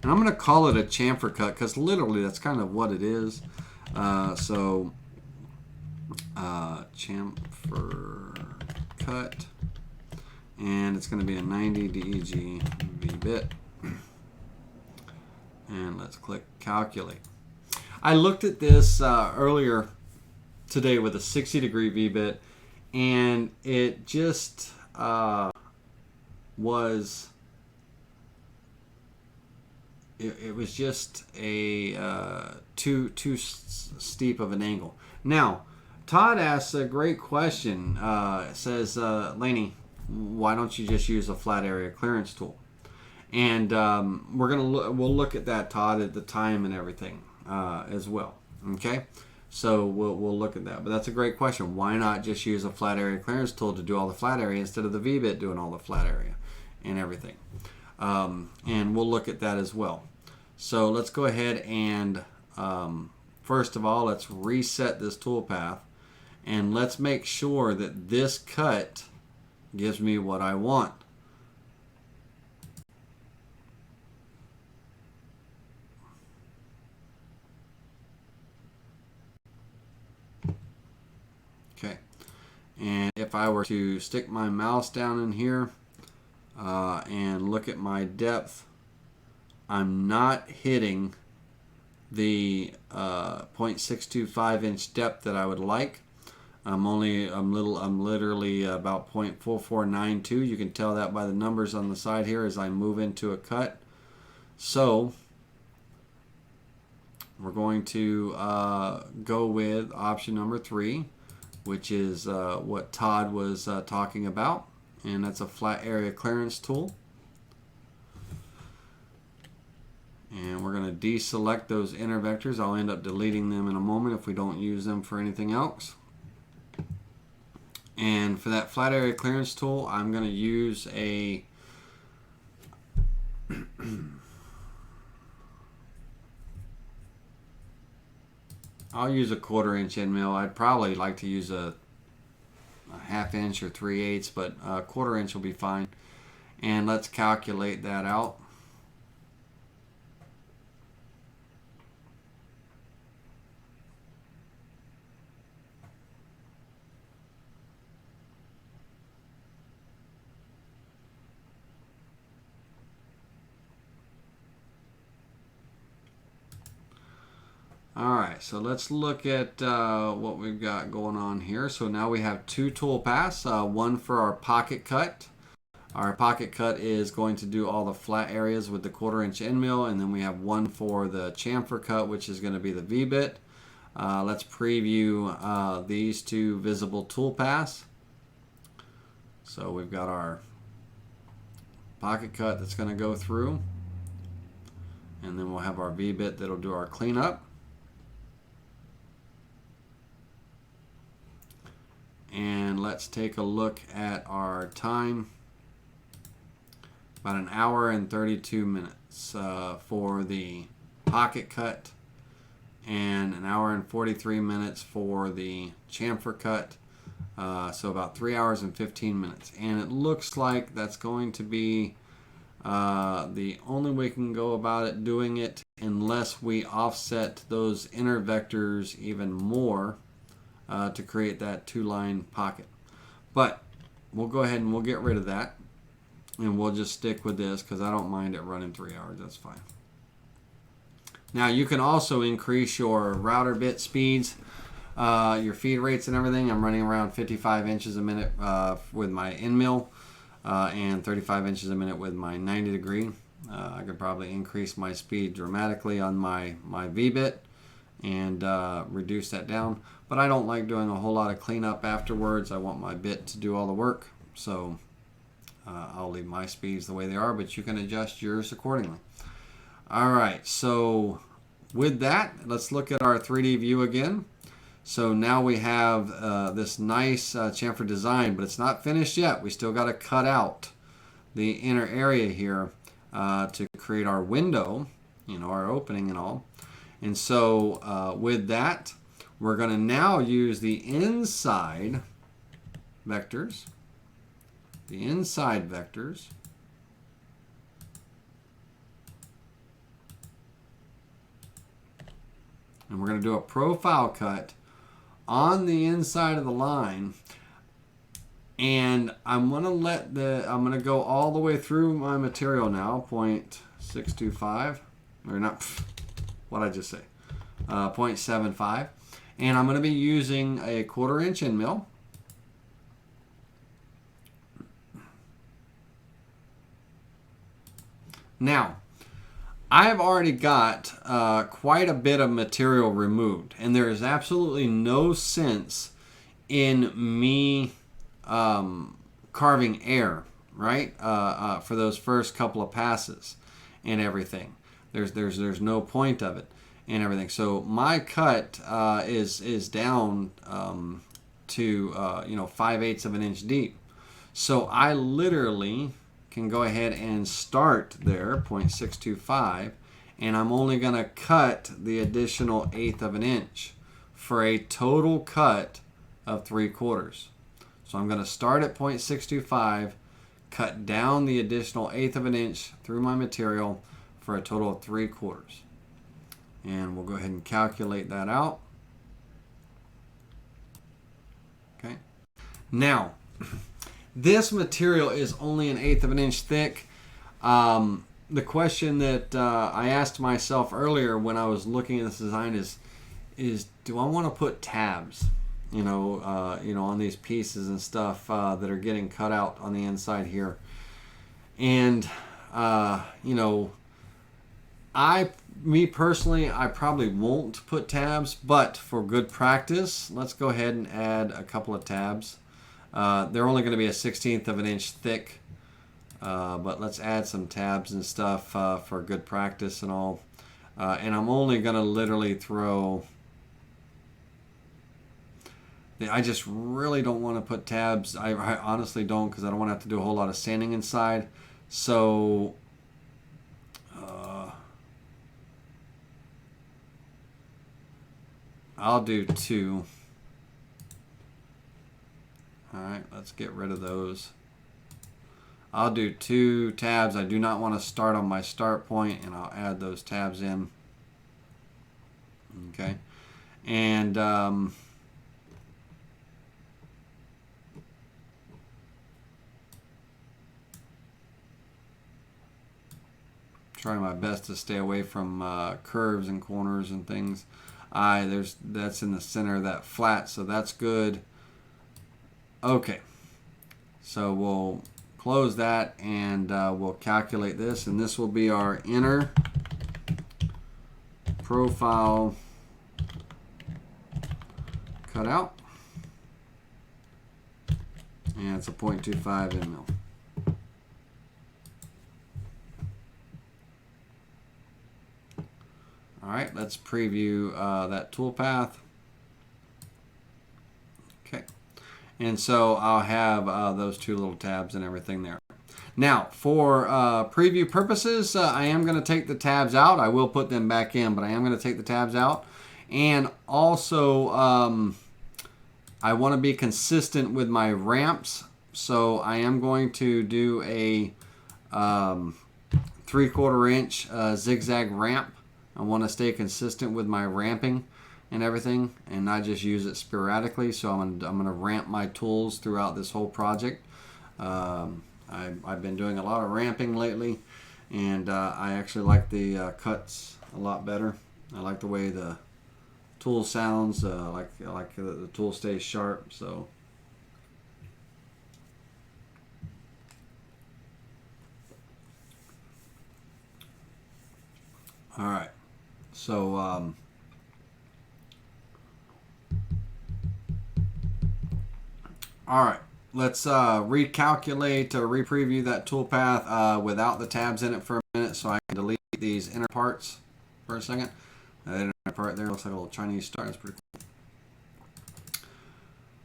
and I'm going to call it a chamfer cut because literally that's kind of what it is. Chamfer cut, and it's going to be a 90 DEG V-bit. And let's click calculate. I looked at this earlier today with a 60-degree V-bit, and it just was it was just a too steep of an angle. Now, Todd asks a great question. Says, Laney, why don't you just use a flat area clearance tool? And we'll look at that, Todd, at the time and everything as well. Okay, so we'll look at that. But that's a great question. Why not just use a flat area clearance tool to do all the flat area instead of the V-bit doing all the flat area and everything? And we'll look at that as well. So let's go ahead and first of all, let's reset this toolpath, and let's make sure that this cut gives me what I want. Okay, and if I were to stick my mouse down in here and look at my depth, I'm not hitting the 0.625 inch depth that I would like. I'm literally about 0.4492. You can tell that by the numbers on the side here as I move into a cut. So we're going to go with option number 3, which is what Todd was talking about, and that's a flat area clearance tool. And we're going to deselect those inner vectors. I'll end up deleting them in a moment if we don't use them for anything else. And for that flat area clearance tool, I'm going to use a I'll use a 1/4 inch end mill. I'd probably like to use a 1/2 inch or 3/8, but a 1/4 inch will be fine. And let's calculate that out. Alright, so let's look at what we've got going on here. So now we have 2 toolpaths, one for our pocket cut. Our pocket cut is going to do all the flat areas with the 1/4 inch end mill, and then we have one for the chamfer cut, which is going to be the V-bit. Let's preview these 2 visible toolpaths. So we've got our pocket cut that's going to go through, and then we'll have our V-bit that'll do our cleanup. And let's take a look at our time. About 1 hour and 32 minutes for the pocket cut, and 1 hour and 43 minutes for the chamfer cut. So about 3 hours and 15 minutes. And it looks like that's going to be the only way we can go about it doing it, unless we offset those inner vectors even more to create that 2-line pocket. But we'll go ahead and we'll get rid of that, and we'll just stick with this because I don't mind it running 3 hours. That's fine. Now you can also increase your router bit speeds, your feed rates and everything. I'm running around 55 inches a minute with my end mill and 35 inches a minute with my 90 degree. I could probably increase my speed dramatically on my V-bit and reduce that down. But I don't like doing a whole lot of cleanup afterwards. I want my bit to do all the work. So I'll leave my speeds the way they are, but you can adjust yours accordingly. All right, so with that, let's look at our 3D view again. So now we have this nice chamfer design, but it's not finished yet. We still got to cut out the inner area here to create our window, our opening and all. And so with that, we're going to now use the inside vectors. The inside vectors. And we're going to do a profile cut on the inside of the line. And I'm going to go all the way through my material now, 0.625, or not, what did I just say? 0.75. And I'm going to be using a 1/4 inch end mill. Now, I've already got quite a bit of material removed, and there is absolutely no sense in me carving air, right? For those first couple of passes and everything. There's no point of it and everything. So my cut is down to 5/8 of an inch deep. So I literally can go ahead and start there, 0.625, and I'm only going to cut the additional 1/8 of an inch for a total cut of 3/4. So I'm going to start at 0.625, cut down the additional 1/8 of an inch through my material for a total of 3/4. And we'll go ahead and calculate that out. Okay. Now, this material is only 1/8 of an inch thick. The question that I asked myself earlier when I was looking at this design is do I want to put tabs, on these pieces and stuff that are getting cut out on the inside here? And me personally, I probably won't put tabs, but for good practice, let's go ahead and add a couple of tabs. They're only going to be a 1/16 of an inch thick, but let's add some tabs and stuff for good practice and all. And I'm only going to literally throw... I just really don't want to put tabs. I honestly don't, because I don't want to have to do a whole lot of sanding inside. So I'll do 2. Alright, let's get rid of those. I'll do 2 tabs. I do not want to start on my start point, and I'll add those tabs in. Okay. And try my best to stay away from curves and corners and things. That's in the center of that flat, so that's good. Okay, so we'll close that and we'll calculate this, and this will be our inner profile cutout, and it's a 0.25 mil. All right, let's preview that toolpath. Okay, and so I'll have those 2 little tabs and everything there. Now, for preview purposes, I am going to take the tabs out. I will put them back in, but I am going to take the tabs out. And also, I want to be consistent with my ramps, so I am going to do a 3/4 inch zigzag ramp. I want to stay consistent with my ramping and everything, and not just use it sporadically. So I'm going to ramp my tools throughout this whole project. I've been doing a lot of ramping lately, and I actually like the cuts a lot better. I like the way the tool sounds. I like the tool stays sharp. So. All right. So, all right, let's recalculate or repreview that toolpath without the tabs in it for a minute, so I can delete these inner parts for a second. That inner part there looks like a little Chinese star. That's pretty cool.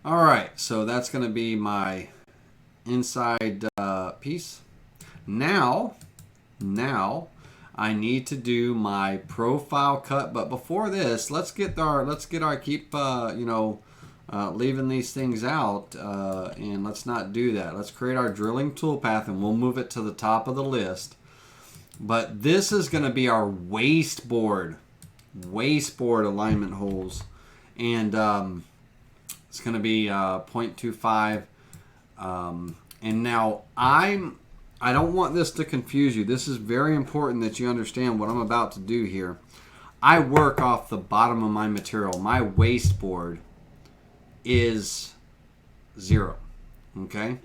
All right, so that's going to be my inside piece. Now, I need to do my profile cut, but before this, let's get our keep leaving these things out, and let's not do that. Let's create our drilling toolpath, and we'll move it to the top of the list. But this is going to be our waste board alignment holes, and it's going to be 0.25. And now I don't want this to confuse you. This is very important that you understand what I'm about to do here. I work off the bottom of my material. My waste board is 0. Okay?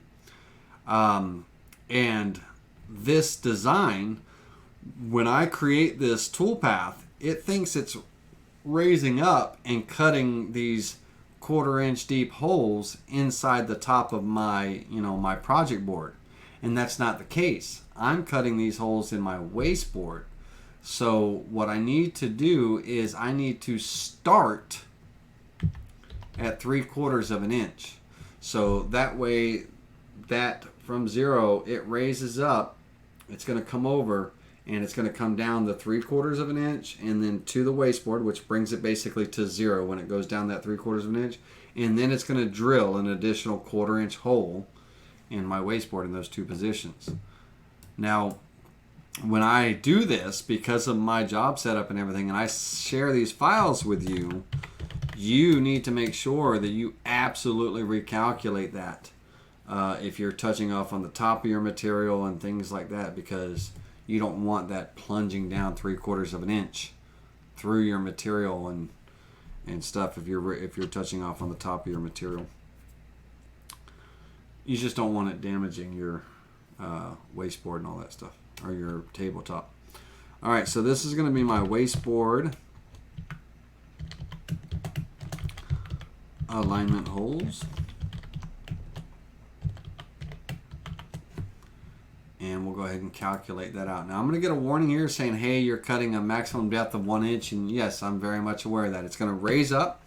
And this design when I create this toolpath, it thinks it's raising up and cutting these 1/4 inch deep holes inside the top of my, my project board. And that's not the case. I'm cutting these holes in my wasteboard. So what I need to do is I need to start at 3/4 of an inch. So that way, that from 0, it raises up, it's going to come over, and it's going to come down the 3/4 of an inch and then to the wasteboard, which brings it basically to 0 when it goes down that 3/4 of an inch. And then it's going to drill an additional 1/4 inch hole in my wasteboard in those two positions. Now, when I do this, because of my job setup and everything, and I share these files with you, you need to make sure that you absolutely recalculate that if you're touching off on the top of your material and things like that, because you don't want that plunging down 3/4 of an inch through your material and stuff if you're touching off on the top of your material. You just don't want it damaging your wasteboard and all that stuff, or your tabletop. All right, so this is going to be my wasteboard alignment holes. And we'll go ahead and calculate that out. Now I'm going to get a warning here saying, hey, you're cutting a maximum depth of 1 inch. And yes, I'm very much aware of that. It's going to raise up.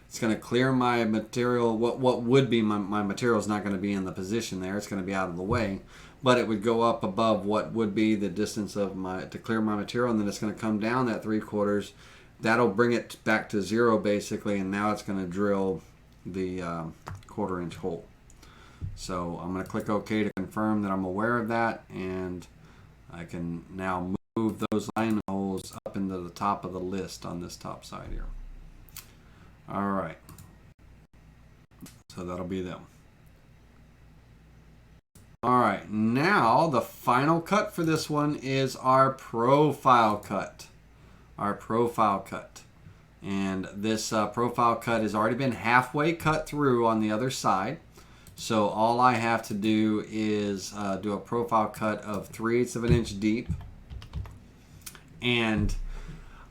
It's going to clear my material. What would be my material is not going to be in the position there. It's going to be out of the way. But it would go up above what would be the distance of to clear my material. And then it's going to come down that 3/4. That'll bring it back to 0 basically. And now it's going to drill the 1/4 inch hole. So I'm going to click OK to confirm that I'm aware of that, and I can now move those alignment holes up into the top of the list on this top side here. All right, so that'll be them. All right, now the final cut for this one is our profile cut. Our profile cut. And this profile cut has already been halfway cut through on the other side. So all I have to do is do a profile cut of 3/8 of an inch deep. And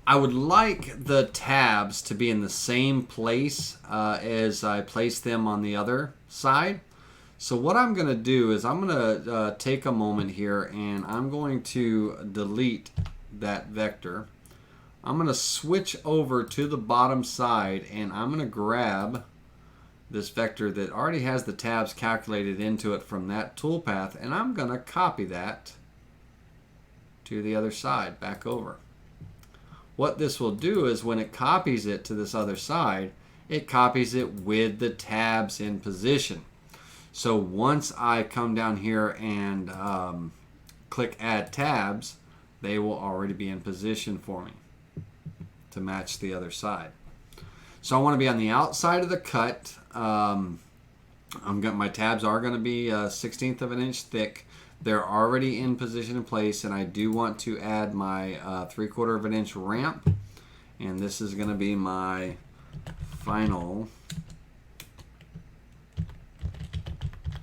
I would like the tabs to be in the same place as I place them on the other side. So what I'm going to do is I'm going to take a moment here and I'm going to delete that vector. I'm going to switch over to the bottom side and I'm going to grab this vector that already has the tabs calculated into it from that toolpath, and I'm going to copy that to the other side, back over. What this will do is when it copies it to this other side, it copies it with the tabs in position. So once I come down here and click Add Tabs, they will already be in position for me to match the other side. So I want to be on the outside of the cut. My tabs are going to be 1/16 of an inch thick. They're already in position in place, and I do want to add my 3/4 of an inch ramp. And this is going to be my final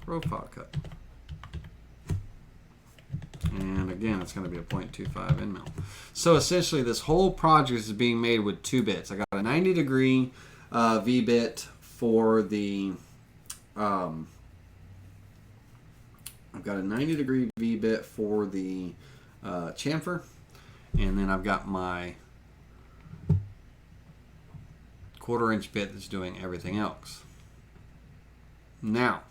profile cut. And again, it's going to be a 0.25 end mill. So essentially, this whole project is being made with 2 bits. I got a 90-degree V-bit for the I've got a 90-degree V-bit for the chamfer, and then I've got my 1/4 inch bit that's doing everything else. Now,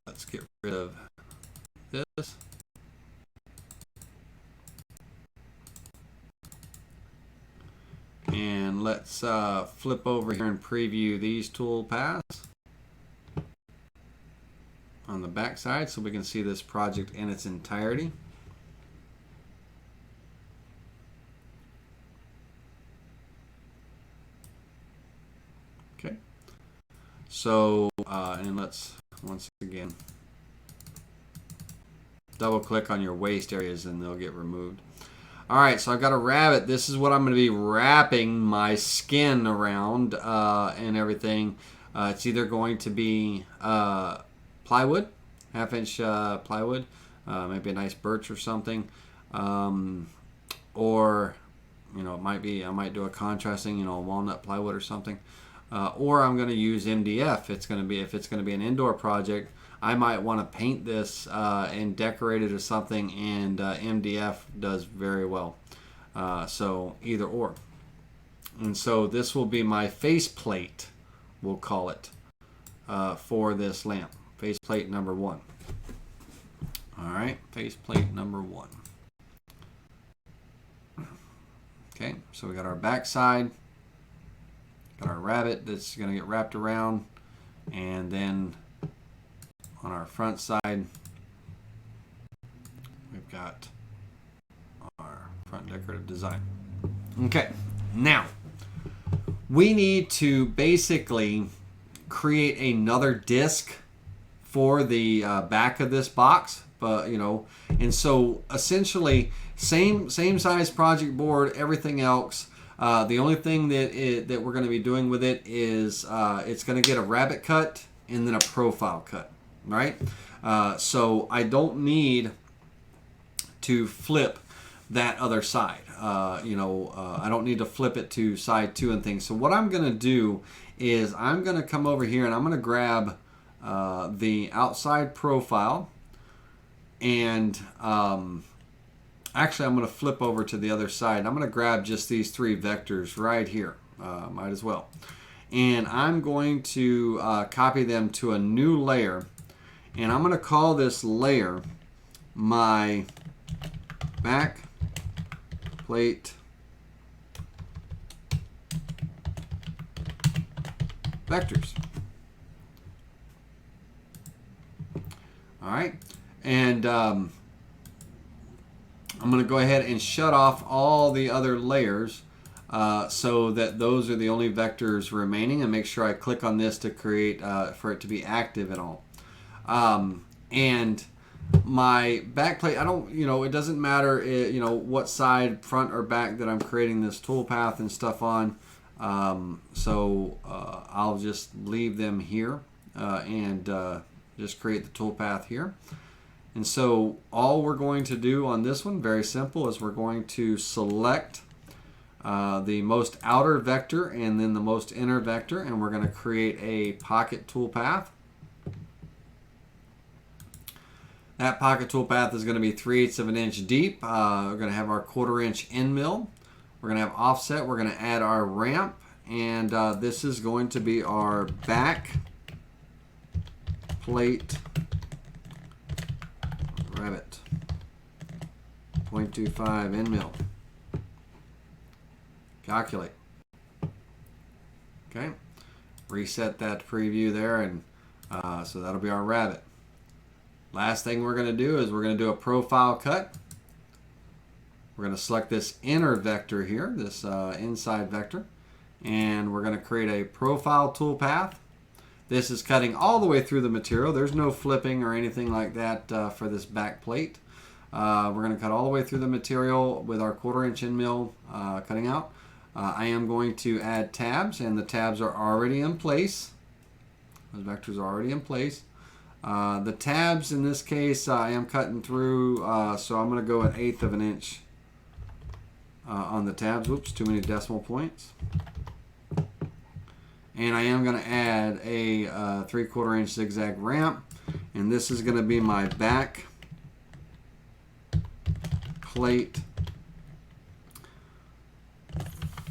let's get rid of this. And let's flip over here and preview these tool paths on the back side so we can see this project in its entirety. Okay. So, and let's once again double click on your waste areas and they'll get removed. Alright, so I've got a rabbit. This is what I'm going to be wrapping my skin around and everything. It's either going to be plywood, half-inch plywood, maybe a nice birch or something, or you know, it might be, I might do a contrasting, you know, walnut plywood or something, or I'm going to use MDF. It's going to be, if it's going to be an indoor project, I might want to paint this and decorate it or something, and MDF does very well. So either or. And so this will be my faceplate, we'll call it, for this lamp. Faceplate number 1. All right, faceplate number 1. Okay, so we got our back side, got our rabbit that's going to get wrapped around, and then on our front side, we've got our front decorative design. Okay, now we need to basically create another disc for the back of this box, but you know, and so essentially same size project board, everything else. The only thing that we're going to be doing with it is it's going to get a rabbet cut and then a profile cut, right? So I don't need to flip that other side. I don't need to flip it to side 2 and things. So what I'm going to do is I'm going to come over here and I'm going to grab the outside profile, and actually I'm going to flip over to the other side. I'm going to grab just these 3 vectors right here, might as well, and I'm going to copy them to a new layer, and I'm going to call this layer my back plate vectors. All right, and I'm going to go ahead and shut off all the other layers so that those are the only vectors remaining, and make sure I click on this to create for it to be active and all. And my back plate, I don't, you know, it doesn't matter, you know, what side, front or back, that I'm creating this toolpath and stuff on. So I'll just leave them here and just create the toolpath here. And so all we're going to do on this one, very simple, is we're going to select the most outer vector and then the most inner vector, and we're going to create a pocket toolpath. That pocket toolpath is going to be 3/8 of an inch deep. We're going to have our 1/4 inch end mill. We're going to have offset. We're going to add our ramp, and this is going to be our back plate rabbet 0.25 end mill. Calculate. Okay, reset that preview there, and so that'll be our rabbet. Last thing we're going to do is we're going to do a profile cut. We're going to select this inner vector here, this inside vector, and we're going to create a profile toolpath. This is cutting all the way through the material. There's no flipping or anything like that for this back plate. We're going to cut all the way through the material with our 1/4 inch end mill cutting out. I am going to add tabs, and the tabs are already in place. Those vectors are already in place. The tabs in this case I am cutting through, so I'm going to go 1/8 of an inch on the tabs. Whoops, too many decimal points. And I am going to add a 3/4 inch zigzag ramp, and this is going to be my back plate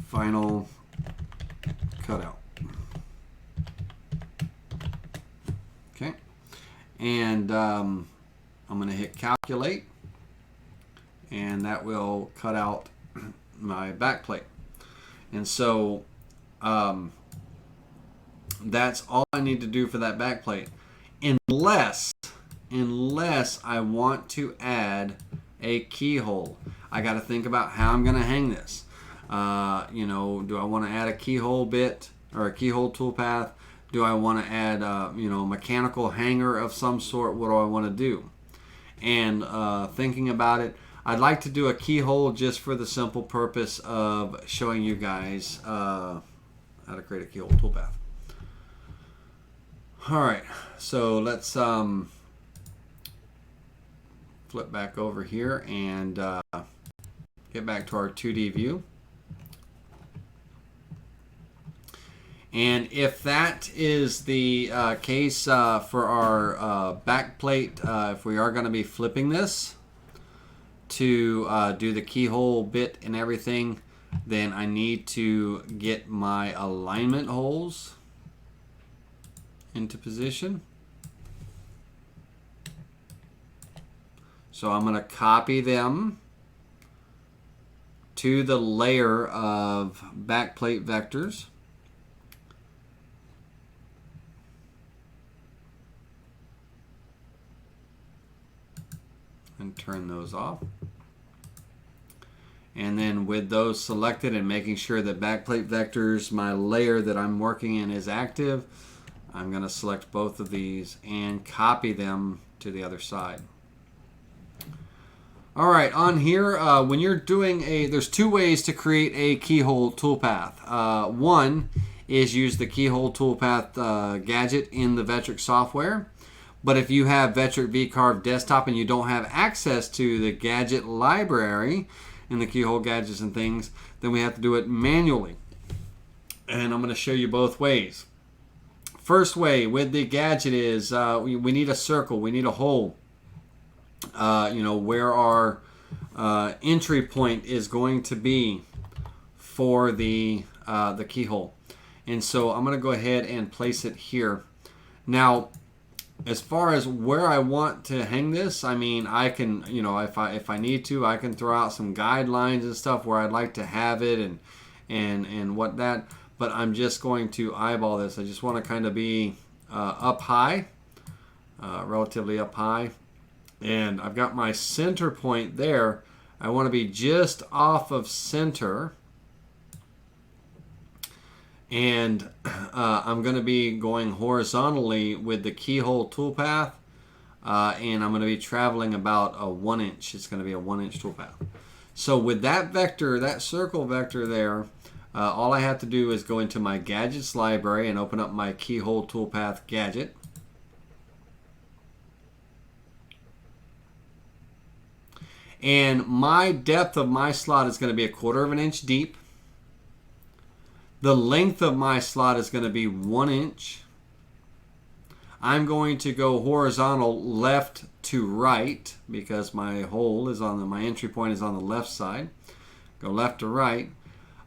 final cutout. Okay, and I'm going to hit calculate, and that will cut out my back plate. And so that's all I need to do for that back plate, unless I want to add a keyhole. I got to think about how I'm going to hang this. You know, do I want to add a keyhole bit or a keyhole toolpath? Do I want to add you know, mechanical hanger of some sort? What do I want to do? And thinking about it, I'd like to do a keyhole just for the simple purpose of showing you guys how to create a keyhole toolpath. All right, so let's flip back over here and get back to our 2D view. And if that is the case for our back plate, if we are going to be flipping this to do the keyhole bit and everything, then I need to get my alignment holes into position. So I'm going to copy them to the layer of backplate vectors. And turn those off. And then with those selected and making sure that backplate vectors, my layer that I'm working in, is active, I'm going to select both of these and copy them to the other side. All right, on here, when you're doing there's two ways to create a keyhole toolpath. One is use the keyhole toolpath gadget in the Vectric software. But if you have Vectric VCarve desktop and you don't have access to the gadget library and the keyhole gadgets and things, then we have to do it manually. And I'm going to show you both ways. First way with the gadget is we need a circle, we need a hole. Where our entry point is going to be for the keyhole. And so I'm going to go ahead and place it here. Now, as far as where I want to hang this, I mean, I can, if I need to, I can throw out some guidelines and stuff where I'd like to have it and what that. But I'm just going to eyeball this. I just want to kind of be up high, relatively up high. And I've got my center point there. I want to be just off of center. And I'm going to be going horizontally with the keyhole toolpath. And I'm going to be traveling about a 1 inch. It's going to be a 1 inch toolpath. So with that vector, that circle vector there, all I have to do is go into my gadgets library and open up my keyhole toolpath gadget. And my depth of my slot is going to be 1/4 inch deep. The length of my slot is going to be 1 inch. I'm going to go horizontal left to right because my hole is on my entry point is on the left side. Go left to right.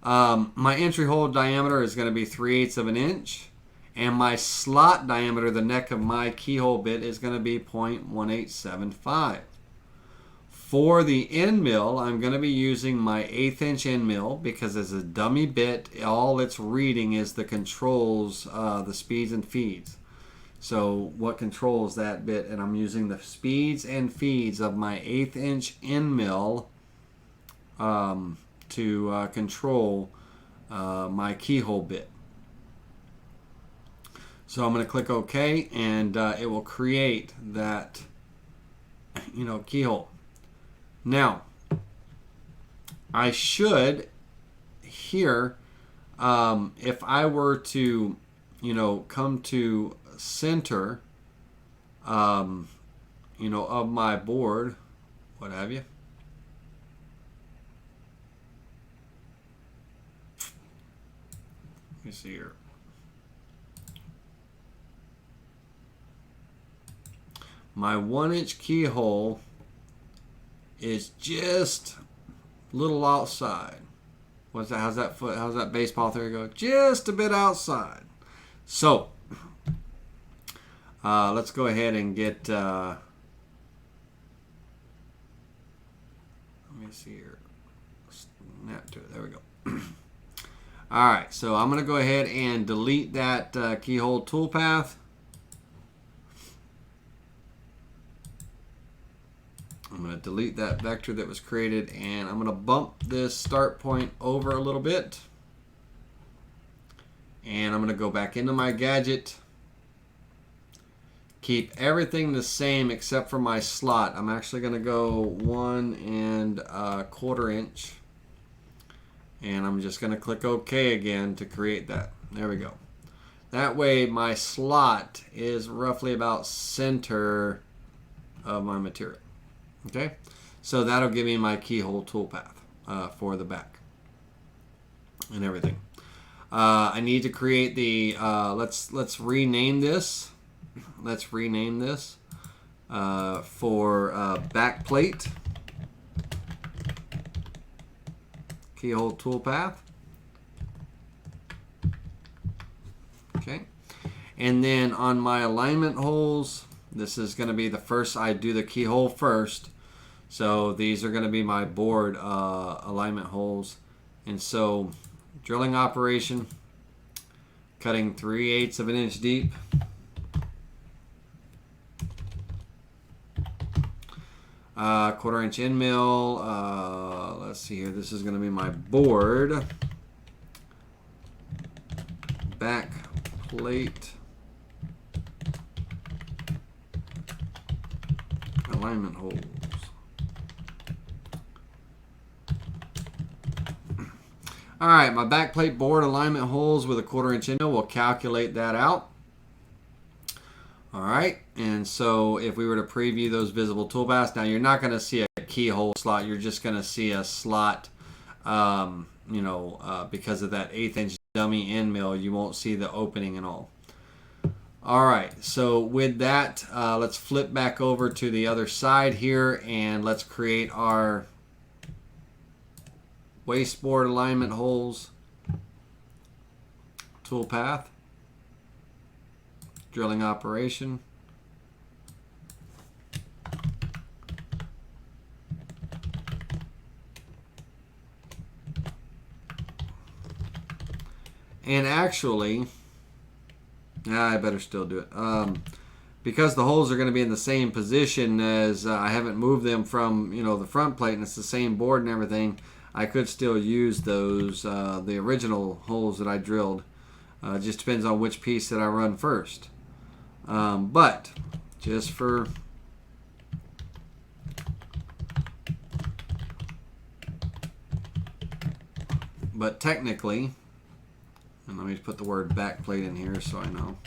My entry hole diameter is going to be 3/8 of an inch. And my slot diameter, the neck of my keyhole bit, is going to be 0.1875. For the end mill, I'm going to be using my 1/8 inch end mill because as a dummy bit, all it's reading is the controls, the speeds and feeds. So what controls that bit? And I'm using the speeds and feeds of my 1/8 inch end mill to control my keyhole bit. So I'm going to click OK, and it will create that, keyhole. Now, I should here, if I were to, come to center, of my board, what have you. Let me see here. My 1 inch keyhole is just a little outside. What's that? How's that baseball theory go? Just a bit outside. So let's go ahead and get. Let me see here. Snap to it. There we go. All right. So I'm going to go ahead and delete that keyhole toolpath. I'm going to delete that vector that was created, and I'm going to bump this start point over a little bit. And I'm going to go back into my gadget. Keep everything the same except for my slot. I'm actually going to go 1 1/4 inch. And I'm just going to click OK again to create that. There we go. That way my slot is roughly about center of my material. Okay, so that'll give me my keyhole toolpath for the back and everything. I need to create the let's rename this. Let's rename this for back plate keyhole toolpath. Okay, and then on my alignment holes, this is going to be the first. I do the keyhole first, so these are going to be my board alignment holes, and so drilling operation, cutting 3/8 of an inch deep. Quarter inch end mill. Let's see here. This is going to be my board back plate alignment holes. All right, my back plate board alignment holes with a 1/4 inch end mill. We'll calculate that out. All right, and so if we were to preview those visible toolpaths, now you're not going to see a keyhole slot. You're just going to see a slot, because of that 1/8 inch dummy end mill. You won't see the opening and all. All right, so with that, let's flip back over to the other side here, and let's create our wasteboard alignment holes toolpath. Drilling operation. And actually, I better still do it. Because the holes are going to be in the same position as I haven't moved them from the front plate, and it's the same board and everything, I could still use those, the original holes that I drilled. It just depends on which piece that I run first. But just for technically, and let me put the word back plate in here so I know.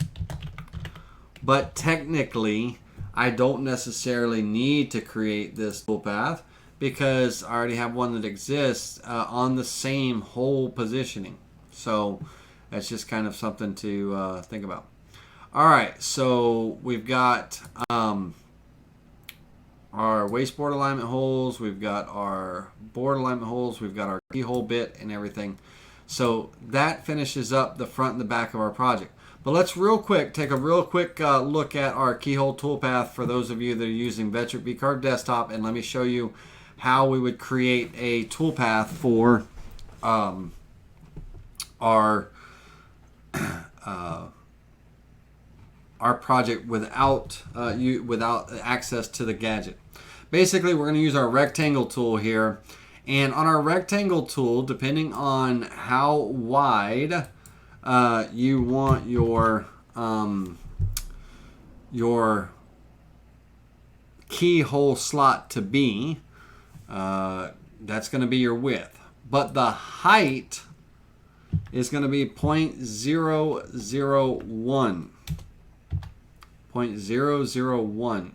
But technically, I don't necessarily need to create this toolpath because I already have one that exists on the same hole positioning. So that's just kind of something to think about. All right, so we've got our wasteboard alignment holes, we've got our board alignment holes, we've got our keyhole bit and everything. So that finishes up the front and the back of our project. But let's take a real quick look at our keyhole toolpath for those of you that are using Vectric V-Carve Desktop, and let me show you how we would create a toolpath for our project without access to the gadget. Basically, we're going to use our rectangle tool here, and on our rectangle tool, depending on how wide you want your keyhole slot to be, that's going to be your width. But the height is going to be 0.001. 0.001.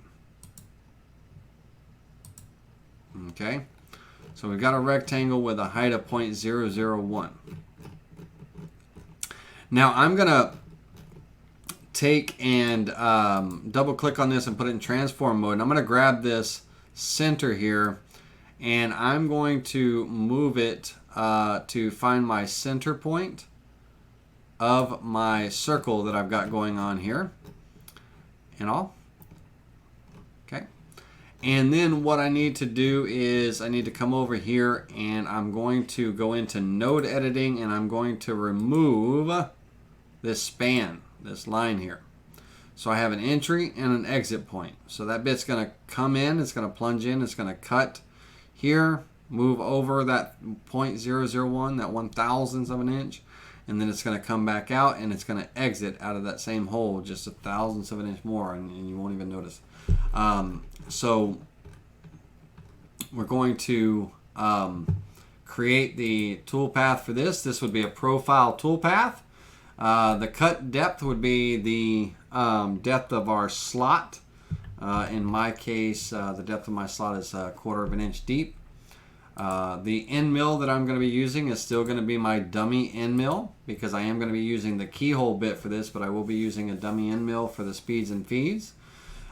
Okay, so we've got a rectangle with a height of 0.001. Now I'm gonna take and double click on this and put it in transform mode, and I'm gonna grab this center here, and I'm going to move it to find my center point of my circle that I've got going on here and all. Okay, and then what I need to do is I need to come over here, and I'm going to go into node editing, and I'm going to remove this span, this line here. So I have an entry and an exit point. So that bit's going to come in, it's going to plunge in, it's going to cut here, move over that 0.001, that 1/1000th of an inch, and then it's going to come back out, and it's going to exit out of that same hole just 1/1000th of an inch more, and you won't even notice. So we're going to create the toolpath for this. This would be a profile toolpath. The cut depth would be the depth of our slot In my case, the depth of my slot is 1/4 of an inch deep. The end mill that I'm going to be using is still going to be my dummy end mill, because I am going to be using the keyhole bit for this, but I will be using a dummy end mill for the speeds and feeds.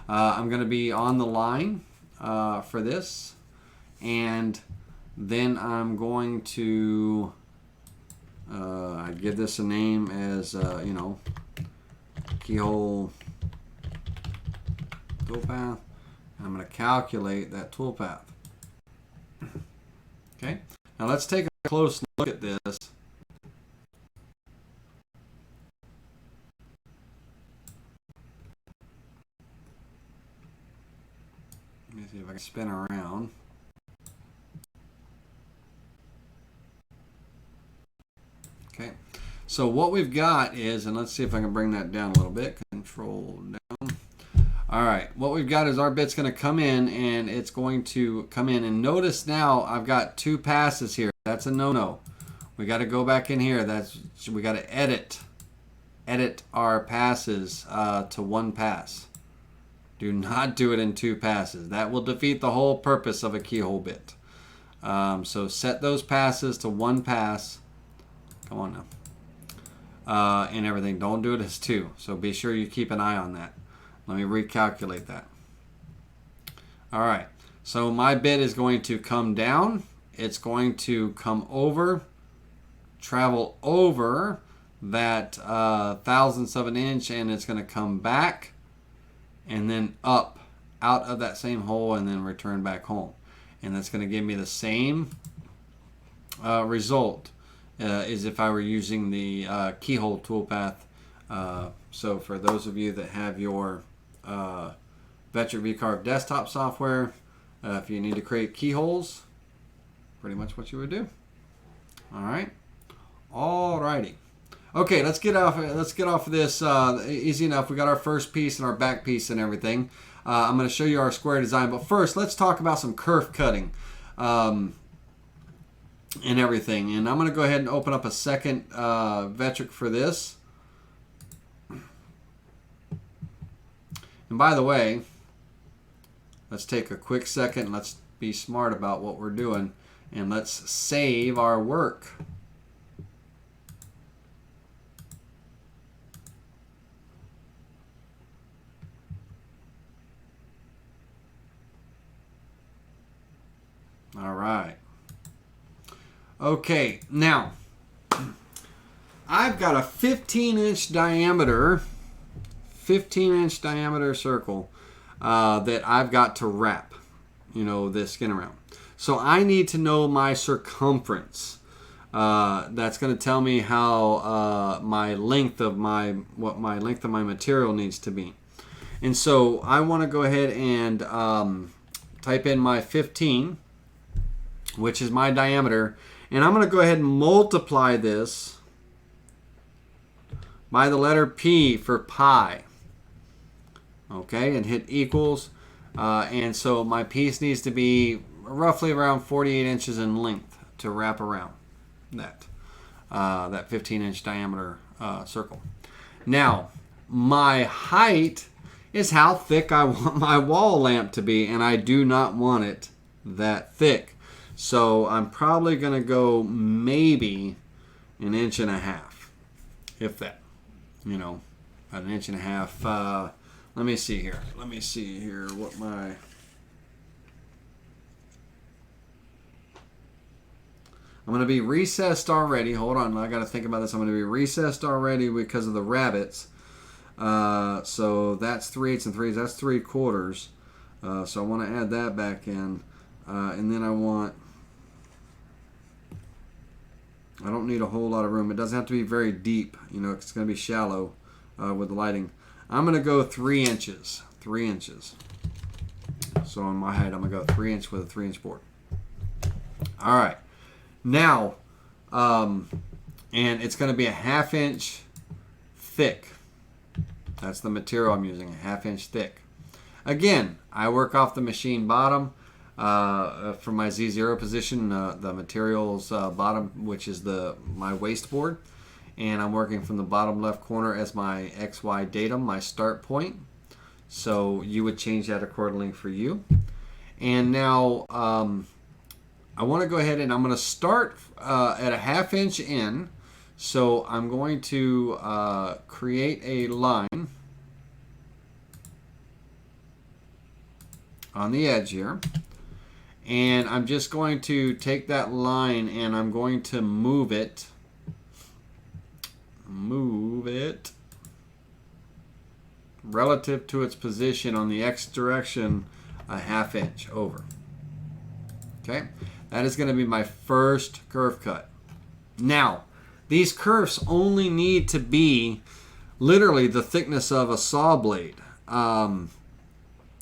I'm going to be on the line for this, and then I'm going to I give this a name as Keyhole Toolpath. I'm going to calculate that toolpath. Okay, now let's take a close look at this. Let me see if I can spin around. Okay, so what we've got is, and let's see if I can bring that down a little bit. Control down. All right, what we've got is our bit's going to come in, and it's going to come in. And notice now I've got 2 passes here. That's a no-no. We got to go back in here. We got to edit our passes to 1 pass. Do not do it in 2 passes. That will defeat the whole purpose of a keyhole bit. So set those passes to 1 pass. Come on now. And everything. Don't do it as 2. So be sure you keep an eye on that. Let me recalculate that. All right. So my bit is going to come down. It's going to come over, travel over that thousandths of an inch, and it's going to come back and then up out of that same hole and then return back home. And that's going to give me the same result as if I were using the keyhole toolpath. So for those of you that have your Vectric V-Carve desktop software, if you need to create keyholes, pretty much what you would do. All right, alrighty. Okay, let's get off of this. Easy enough. We got our first piece and our back piece and everything. I'm going to show you our square design, but first let's talk about some kerf cutting and everything. And I'm going to go ahead and open up a second Vectric for this. And by the way, let's take a quick second. Let's be smart about what we're doing, and let's save our work. All right. Okay, now I've got a 15-inch diameter. 15-inch diameter circle that I've got to wrap, this skin around. So I need to know my circumference. That's going to tell me how my length of my material needs to be. And so I want to go ahead and type in my 15, which is my diameter, and I'm going to go ahead and multiply this by the letter P for pi. Okay, and hit equals, and so my piece needs to be roughly around 48 inches in length to wrap around that 15-inch diameter circle. Now, my height is how thick I want my wall lamp to be, and I do not want it that thick. So I'm probably going to go maybe 1.5 inches, if that, about 1.5 inches. Let me see here. What my... I'm going to be recessed already. Hold on. I got to think about this. I'm going to be recessed already because of the rabbits. So that's 3/8 and 3/8. That's 3/4. So I want to add that back in. And then I don't need a whole lot of room. It doesn't have to be very deep. It's going to be shallow with the lighting. I'm going to go 3 inches. 3 inches. So on my height, I'm going to go 3 inch with a 3-inch board. All right. Now, and it's going to be a 1/2 inch thick. That's the material I'm using, a 1/2 inch thick. Again, I work off the machine bottom for my Z0 position, the materials bottom, which is my waste board. And I'm working from the bottom left corner as my XY datum, my start point. So you would change that accordingly for you. And now I want to go ahead and I'm going to start at a 1/2 inch in. So I'm going to create a line on the edge here. And I'm just going to take that line and I'm going to move it relative to its position on the X direction a 1/2 inch over. Okay, that is going to be my first kerf cut. Now, these kerfs only need to be literally the thickness of a saw blade,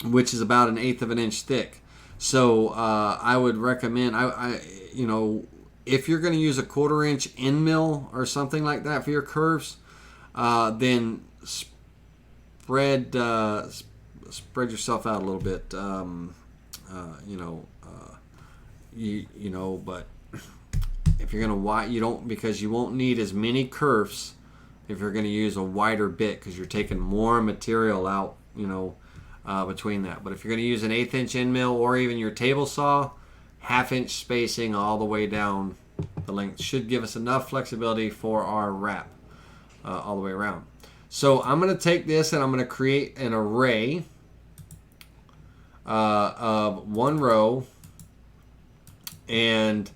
which is about 1/8 of an inch thick. So I would recommend, you know, if you're going to use a 1/4 inch end mill or something like that for your kerfs, then spread yourself out a little bit. But if you're gonna because you won't need as many kerfs if you're going to use a wider bit, because you're taking more material out, between that. But if you're going to use an 1/8 inch end mill or even your table saw, 1/2 inch spacing all the way down the length should give us enough flexibility for our wrap all the way around. So I'm going to take this and I'm going to create an array of one row. And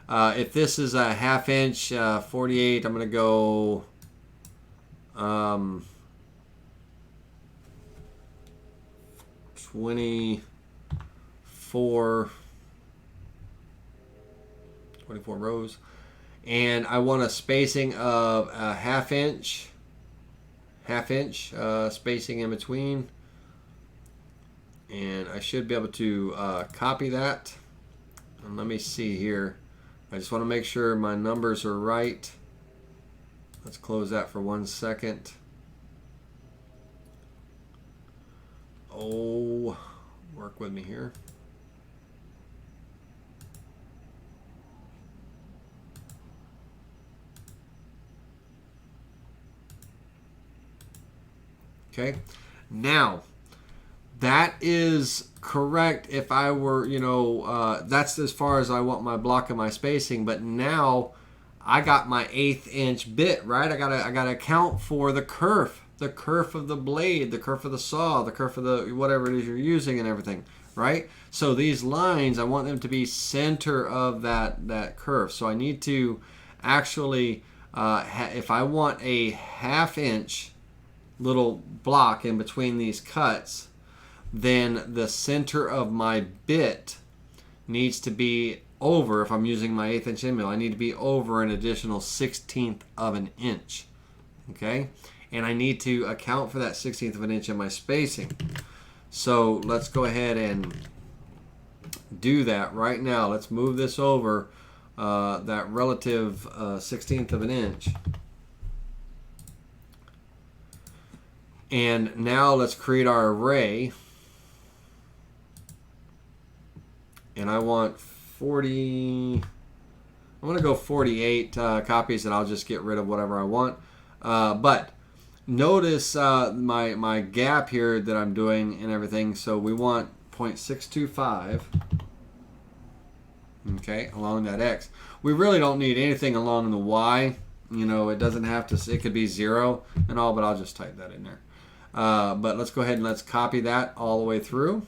if this is a 1/2 inch 48, I'm going to go 24 rows, and I want a spacing of a 1/2 inch spacing in between, and I should be able to copy that. And let me see here, I just want to make sure my numbers are right. Let's close that for 1 second. Oh, work with me here. Okay, now that is correct. If I were, that's as far as I want my block and my spacing. But now I got my 1/8 inch bit, right? I gotta account for the kerf of the blade, the kerf of the saw, the kerf of the whatever it is you're using, and everything, right? So these lines, I want them to be center of that kerf. So I need to actually, if I want a 1/2 inch little block in between these cuts, then the center of my bit needs to be over. If I'm using my 1/8 inch end mill, I need to be over an additional 1/16 of an inch. Okay, and I need to account for that 1/16 of an inch in my spacing. So let's go ahead and do that right now. Let's move this over that relative 1/16 of an inch. And now let's create our array. And I want 40, I'm going to go 48 copies, and I'll just get rid of whatever I want. But notice my gap here that I'm doing and everything. So we want 0.625, okay, along that X. We really don't need anything along the Y. It doesn't have to, it could be 0 and all, but I'll just type that in there. But let's go ahead and let's copy that all the way through.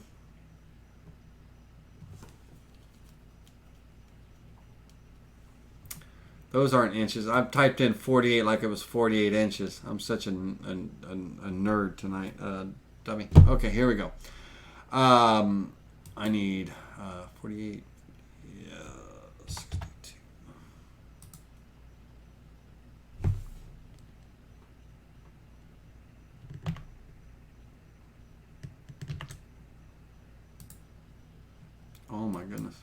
Those aren't inches. I've typed in 48 like it was 48 inches. I'm such a nerd tonight, dummy. Okay, here we go. I need 48. Yeah, 62. Oh my goodness.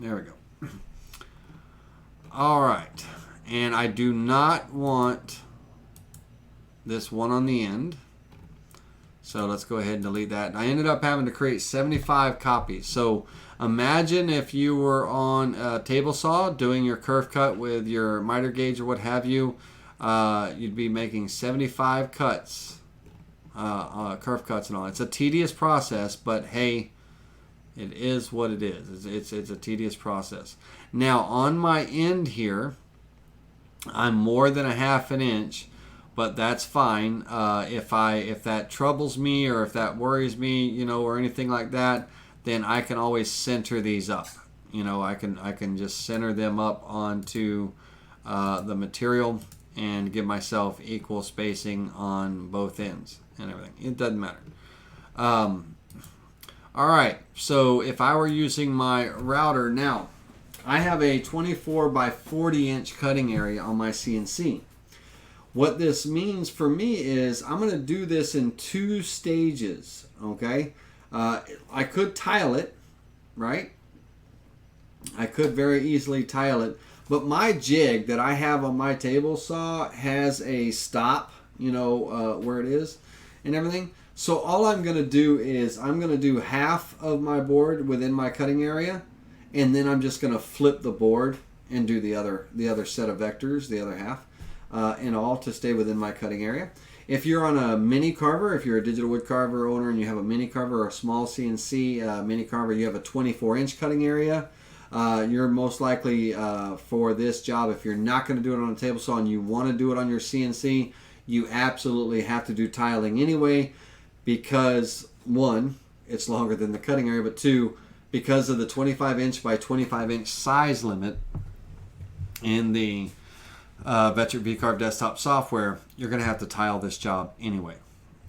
There we go. All right, and I do not want this one on the end, so let's go ahead and delete that. I ended up having to create 75 copies. So imagine if you were on a table saw doing your kerf cut with your miter gauge or what have you. you'd be making 75 cuts, kerf cuts and all. It's a tedious process, but hey, it is what it is. It's a tedious process. Now on my end here, I'm more than a half an inch, but that's fine. If that troubles me or if that worries me, you know, or anything like that, then I can always center these up. You know, I can just center them up onto the material and give myself equal spacing on both ends and everything. It doesn't matter. All right, so if I were using my router now, I have a 24 by 40 inch cutting area on my CNC. What this means for me is I'm going to do this in 2 stages, okay? I could tile it, right? I could very easily tile it, but my jig that I have on my table saw has a stop, you know, where it is and everything. So all I'm going to do is I'm going to do half of my board within my cutting area, and then I'm just going to flip the board and do the other set of vectors, the other half, and all to stay within my cutting area. If you're on a mini carver, if you're a digital wood carver owner and you have a mini carver or a small CNC mini carver, you have a 24-inch cutting area. You're most likely for this job, if you're not going to do it on a table saw and you want to do it on your CNC, you absolutely have to do tiling anyway, because 1, it's longer than the cutting area, but 2, because of the 25-inch by 25-inch size limit in the Vectric VCarve desktop software, you're going to have to tile this job anyway.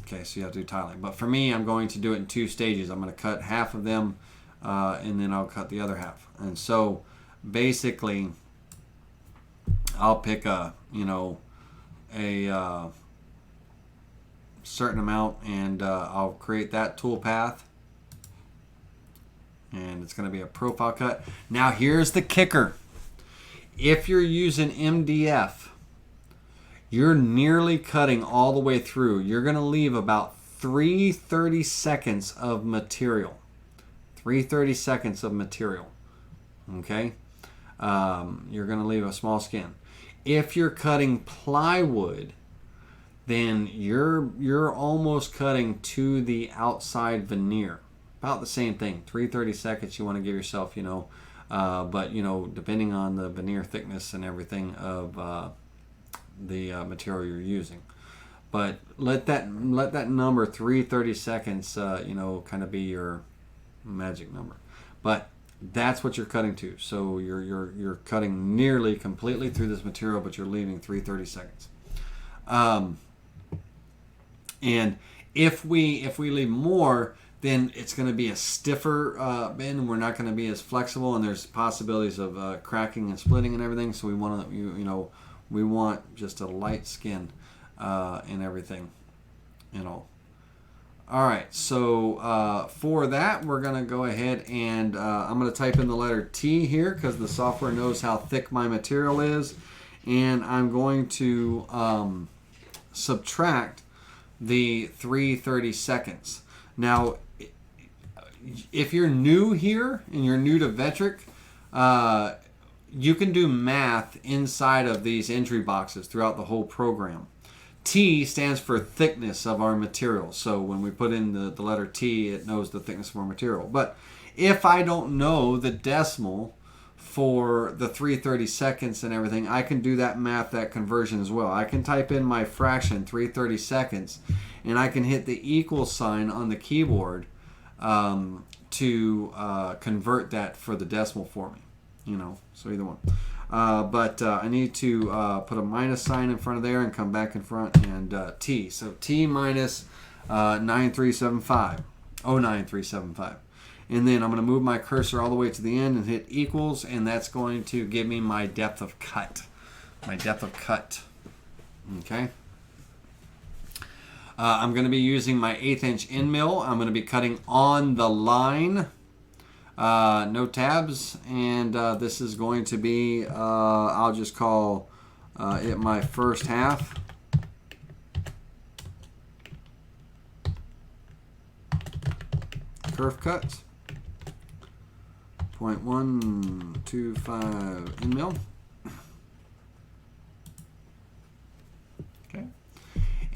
Okay, so you have to do tiling. But for me, I'm going to do it in 2 stages. I'm going to cut half of them, and then I'll cut the other half. And so basically, I'll pick a certain amount, and I'll create that toolpath, and it's going to be a profile cut. Now here's the kicker. If you're using MDF, you're nearly cutting all the way through. You're going to leave about 3/30 seconds of material. 3/30 seconds of material. Okay? You're going to leave a small skin. If you're cutting plywood, then you're almost cutting to the outside veneer. About the same thing. 3/30 seconds you want to give yourself, you know, but you know, depending on the veneer thickness and everything of the material you're using. But let that number 3/30 seconds, you know, kind of be your magic number. But that's what you're cutting to. So you're cutting nearly completely through this material, but you're leaving 3/30 seconds. And if we leave more, then it's going to be a stiffer bend. We're not going to be as flexible, and there's possibilities of cracking and splitting and everything. So we want to, we want just a light skin and everything, you know. All right, so for that, we're going to go ahead and I'm going to type in the letter T here because the software knows how thick my material is, and I'm going to subtract the 3/30 seconds. Now, if you're new here and you're new to Vectric, you can do math inside of these entry boxes throughout the whole program. T stands for thickness of our material. So when we put in the letter T, it knows the thickness of our material. But if I don't know the decimal for the 3/30 seconds and everything, I can do that math, that conversion as well. I can type in my fraction, 3/30 seconds, and I can hit the equal sign on the keyboard to convert that for the decimal for me. You know, so either one. But I need to put a minus sign in front of there and come back in front and T. So T minus 9375, 09375. And then I'm going to move my cursor all the way to the end and hit equals, and that's going to give me my depth of cut. My depth of cut. Okay. I'm going to be using my 1/8 inch end mill. I'm going to be cutting on the line. No tabs, and this is going to be, I'll just call it my first half. Kerf cut. 0.125 end mill.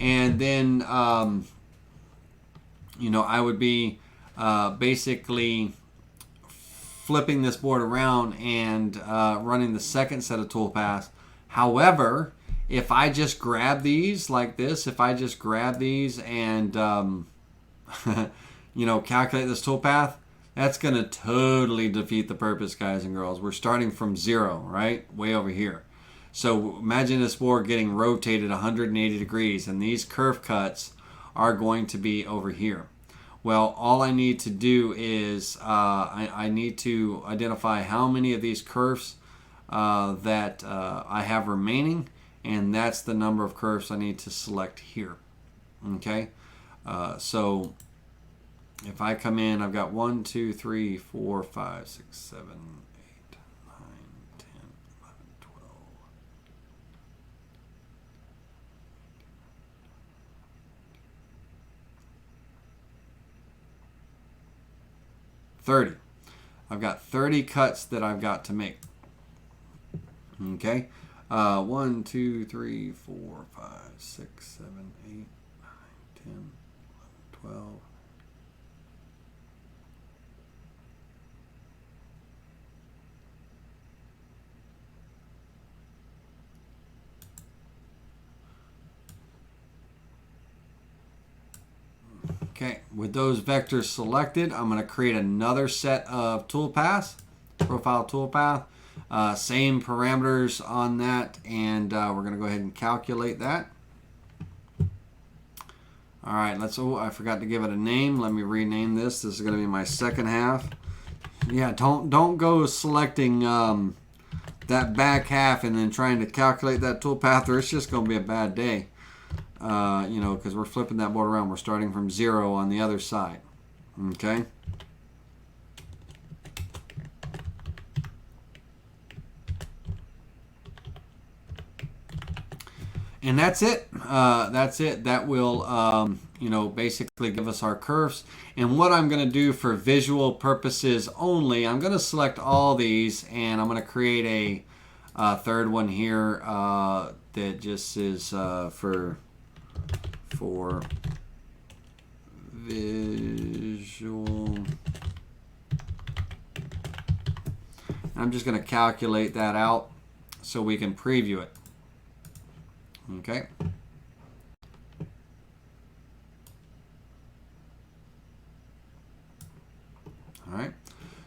and then you know, I would be basically flipping this board around and running the second set of toolpaths. However, if I just grab these like this, if I just grab these and you know, calculate this toolpath, that's going to totally defeat the purpose, guys and girls. We're starting from 0, right? Way over here. So imagine this board getting rotated 180 degrees, and these kerf cuts are going to be over here. Well, all I need to do is I need to identify how many of these kerfs that I have remaining, and that's the number of kerfs I need to select here. Okay, so if I come in, I've got 1, 2, 3, 4, 5, 6, 7, 8, 9, 10, 11, 12. 30. I've got 30 cuts that I've got to make. Okay. 1, 2, 3, 4, 5, 6, 7, 8, 9, 10, 11, 12. Okay, with those vectors selected, I'm going to create another set of toolpaths, profile toolpath. Same parameters on that, and we're going to go ahead and calculate that. All right, oh, I forgot to give it a name. Let me rename this. This is going to be my second half. Yeah, don't go selecting that back half and then trying to calculate that toolpath, or it's just going to be a bad day. You know, because we're flipping that board around. We're starting from 0 on the other side. Okay. And that's it. That's it. That will, you know, basically give us our curves. And what I'm going to do for visual purposes only, I'm going to select all these, and I'm going to create a third one here that just is for visual. I'm just going to calculate that out so we can preview it. Okay. All right.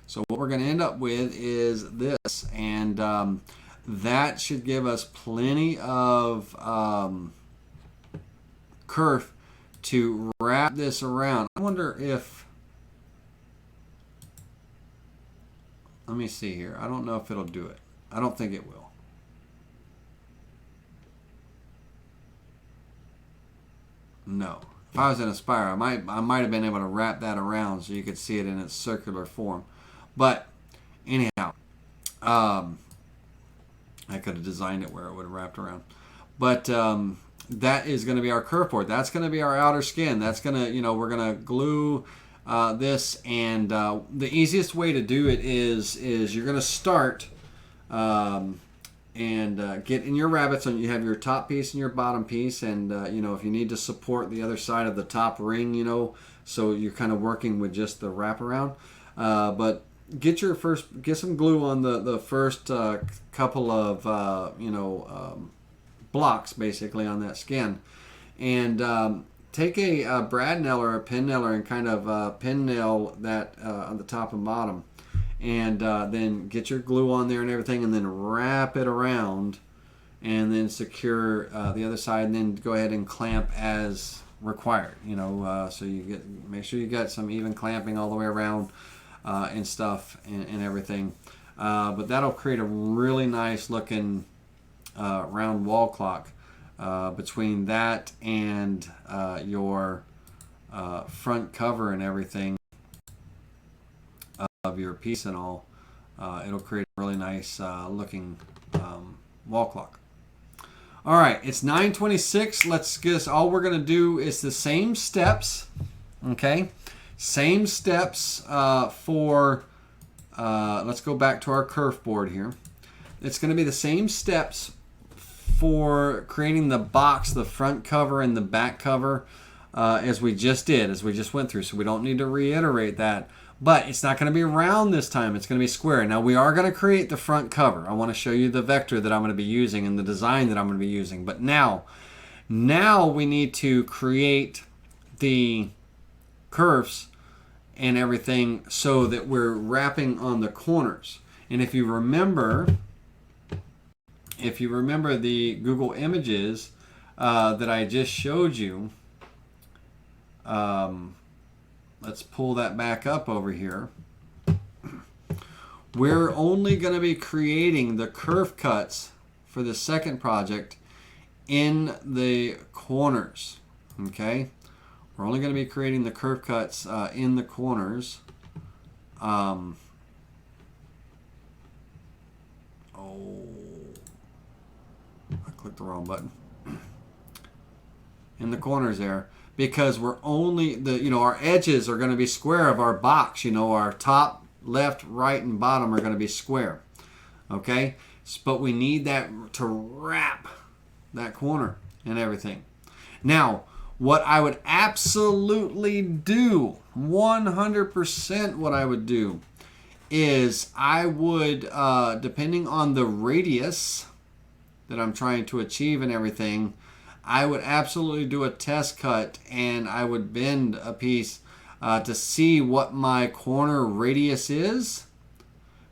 So what we're going to end up with is this, and that should give us plenty of kerf to wrap this around. I wonder if, let me see here. I don't know if it'll do it. I don't think it will. No. If I was in Aspire, I might have been able to wrap that around so you could see it in its circular form. But anyhow, I could have designed it where it would have wrapped around. But that is going to be our kerf board. That's going to be our outer skin. That's going to, you know, we're going to glue this, and the easiest way to do it is you're going to start and get in your rabbets, and you have your top piece and your bottom piece, and you know, if you need to support the other side of the top ring, you know, so you're kind of working with just the wraparound. But get some glue on the first couple of you know, blocks basically on that skin, and take a brad nail or a pin nailer and kind of pin nail that on the top and bottom, and then get your glue on there and everything, and then wrap it around, and then secure the other side, and then go ahead and clamp as required, you know, so you make sure you got some even clamping all the way around and stuff and everything, but that'll create a really nice looking round wall clock between that and your front cover and everything of your piece and all. It'll create a really nice looking wall clock. All right, it's 9:26. Let's get all we're going to do is the same steps. Okay, same steps for let's go back to our kerf board here. It's going to be the same steps for creating the box, the front cover and the back cover, as we just went through. So we don't need to reiterate that. But it's not going to be round this time. It's going to be square. Now we are going to create the front cover. I want to show you the vector that I'm going to be using and the design that I'm going to be using. But now we need to create the kerfs and everything so that we're wrapping on the corners. And if you remember the Google images that I just showed you, let's pull that back up over here. We're only going to be creating the kerf cuts for the second project in the corners. Okay? We're only going to be creating the kerf cuts in the corners. Oh, I clicked the wrong button. In the corners there. Because we're only, our edges are going to be square of our box. Our top, left, right, and bottom are going to be square. Okay? But we need that to wrap that corner and everything. Now, what I would absolutely do, 100% what I would do, is I would, depending on the radius that I'm trying to achieve and everything, I would absolutely do a test cut, and I would bend a piece to see what my corner radius is,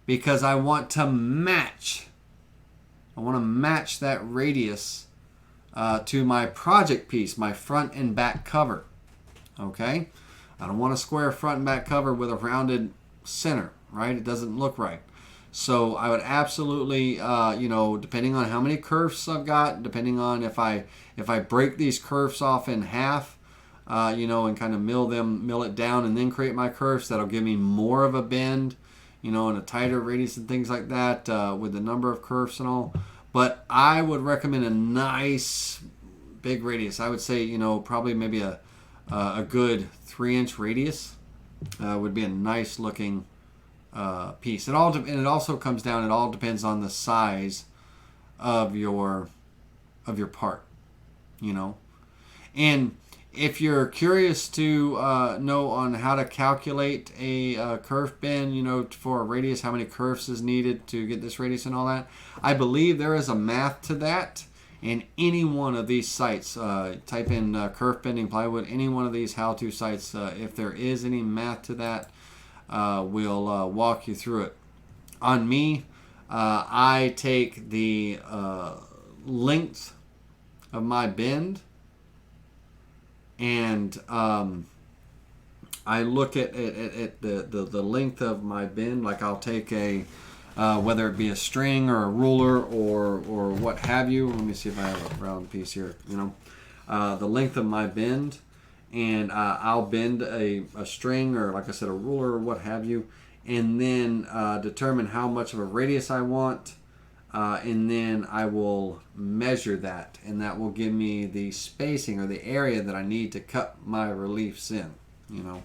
because I want to match that radius to my project piece, my front and back cover. Okay? I don't want a square front and back cover with a rounded center, right? It doesn't look right. So I would absolutely, depending on how many kerfs I've got, depending on if I break these kerfs off in half, and kind of mill it down and then create my kerfs, that'll give me more of a bend, and a tighter radius and things like that with the number of kerfs and all. But I would recommend a nice big radius. I would say, probably maybe a good 3-inch radius would be a nice looking piece. It also comes down. It all depends on the size of your part, And if you're curious to know on how to calculate a kerf bend, for a radius, how many kerfs is needed to get this radius and all that, I believe there is a math to that. In any one of these sites, type in kerf bending plywood. Any one of these how-to sites, if there is any math to that. We'll walk you through it. On me, I take the length of my bend, and I look at the length of my bend. Like I'll take whether it be a string or a ruler or what have you. Let me see if I have a round piece here. The length of my bend. And I'll bend a string or, like I said, a ruler or what have you, and then determine how much of a radius I want, and then I will measure that, and that will give me the spacing or the area that I need to cut my reliefs in, and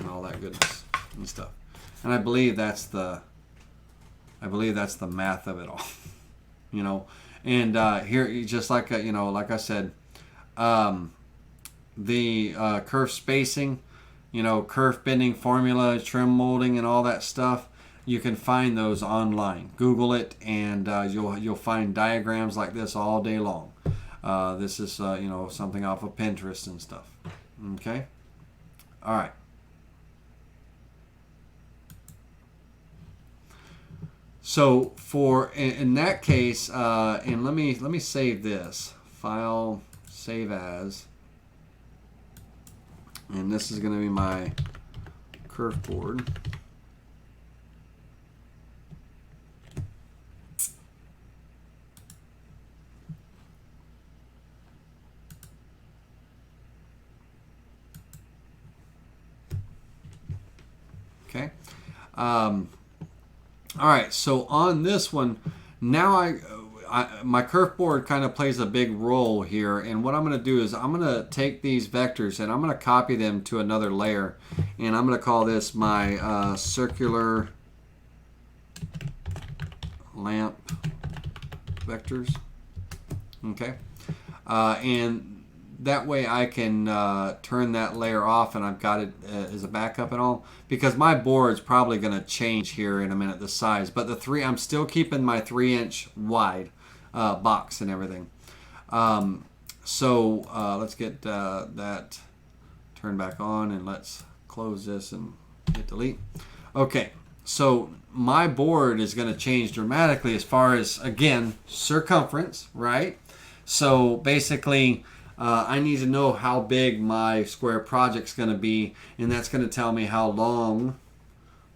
all that goodness and stuff. And I believe that's the math of it all, And here, just like like I said. The kerf spacing, kerf bending formula, trim molding, and all that stuff. You can find those online. Google it, and you'll find diagrams like this all day long. This is something off of Pinterest and stuff. Okay, all right. So in that case, and let me save this file, save as. And this is going to be my kerf board. Okay. All right. So on this one, now my kerf board kind of plays a big role here, and what I'm going to do is I'm going to take these vectors and I'm going to copy them to another layer, and I'm going to call this my circular lamp vectors. Okay, and that way I can turn that layer off, and I've got it as a backup and all, because my board's probably going to change here in a minute, the size. But I'm still keeping my 3-inch wide box and everything. So let's get that turned back on, and let's close this and hit delete. Okay, so my board is going to change dramatically as far as, again, circumference, right? So basically, I need to know how big my square project's going to be, and that's going to tell me how long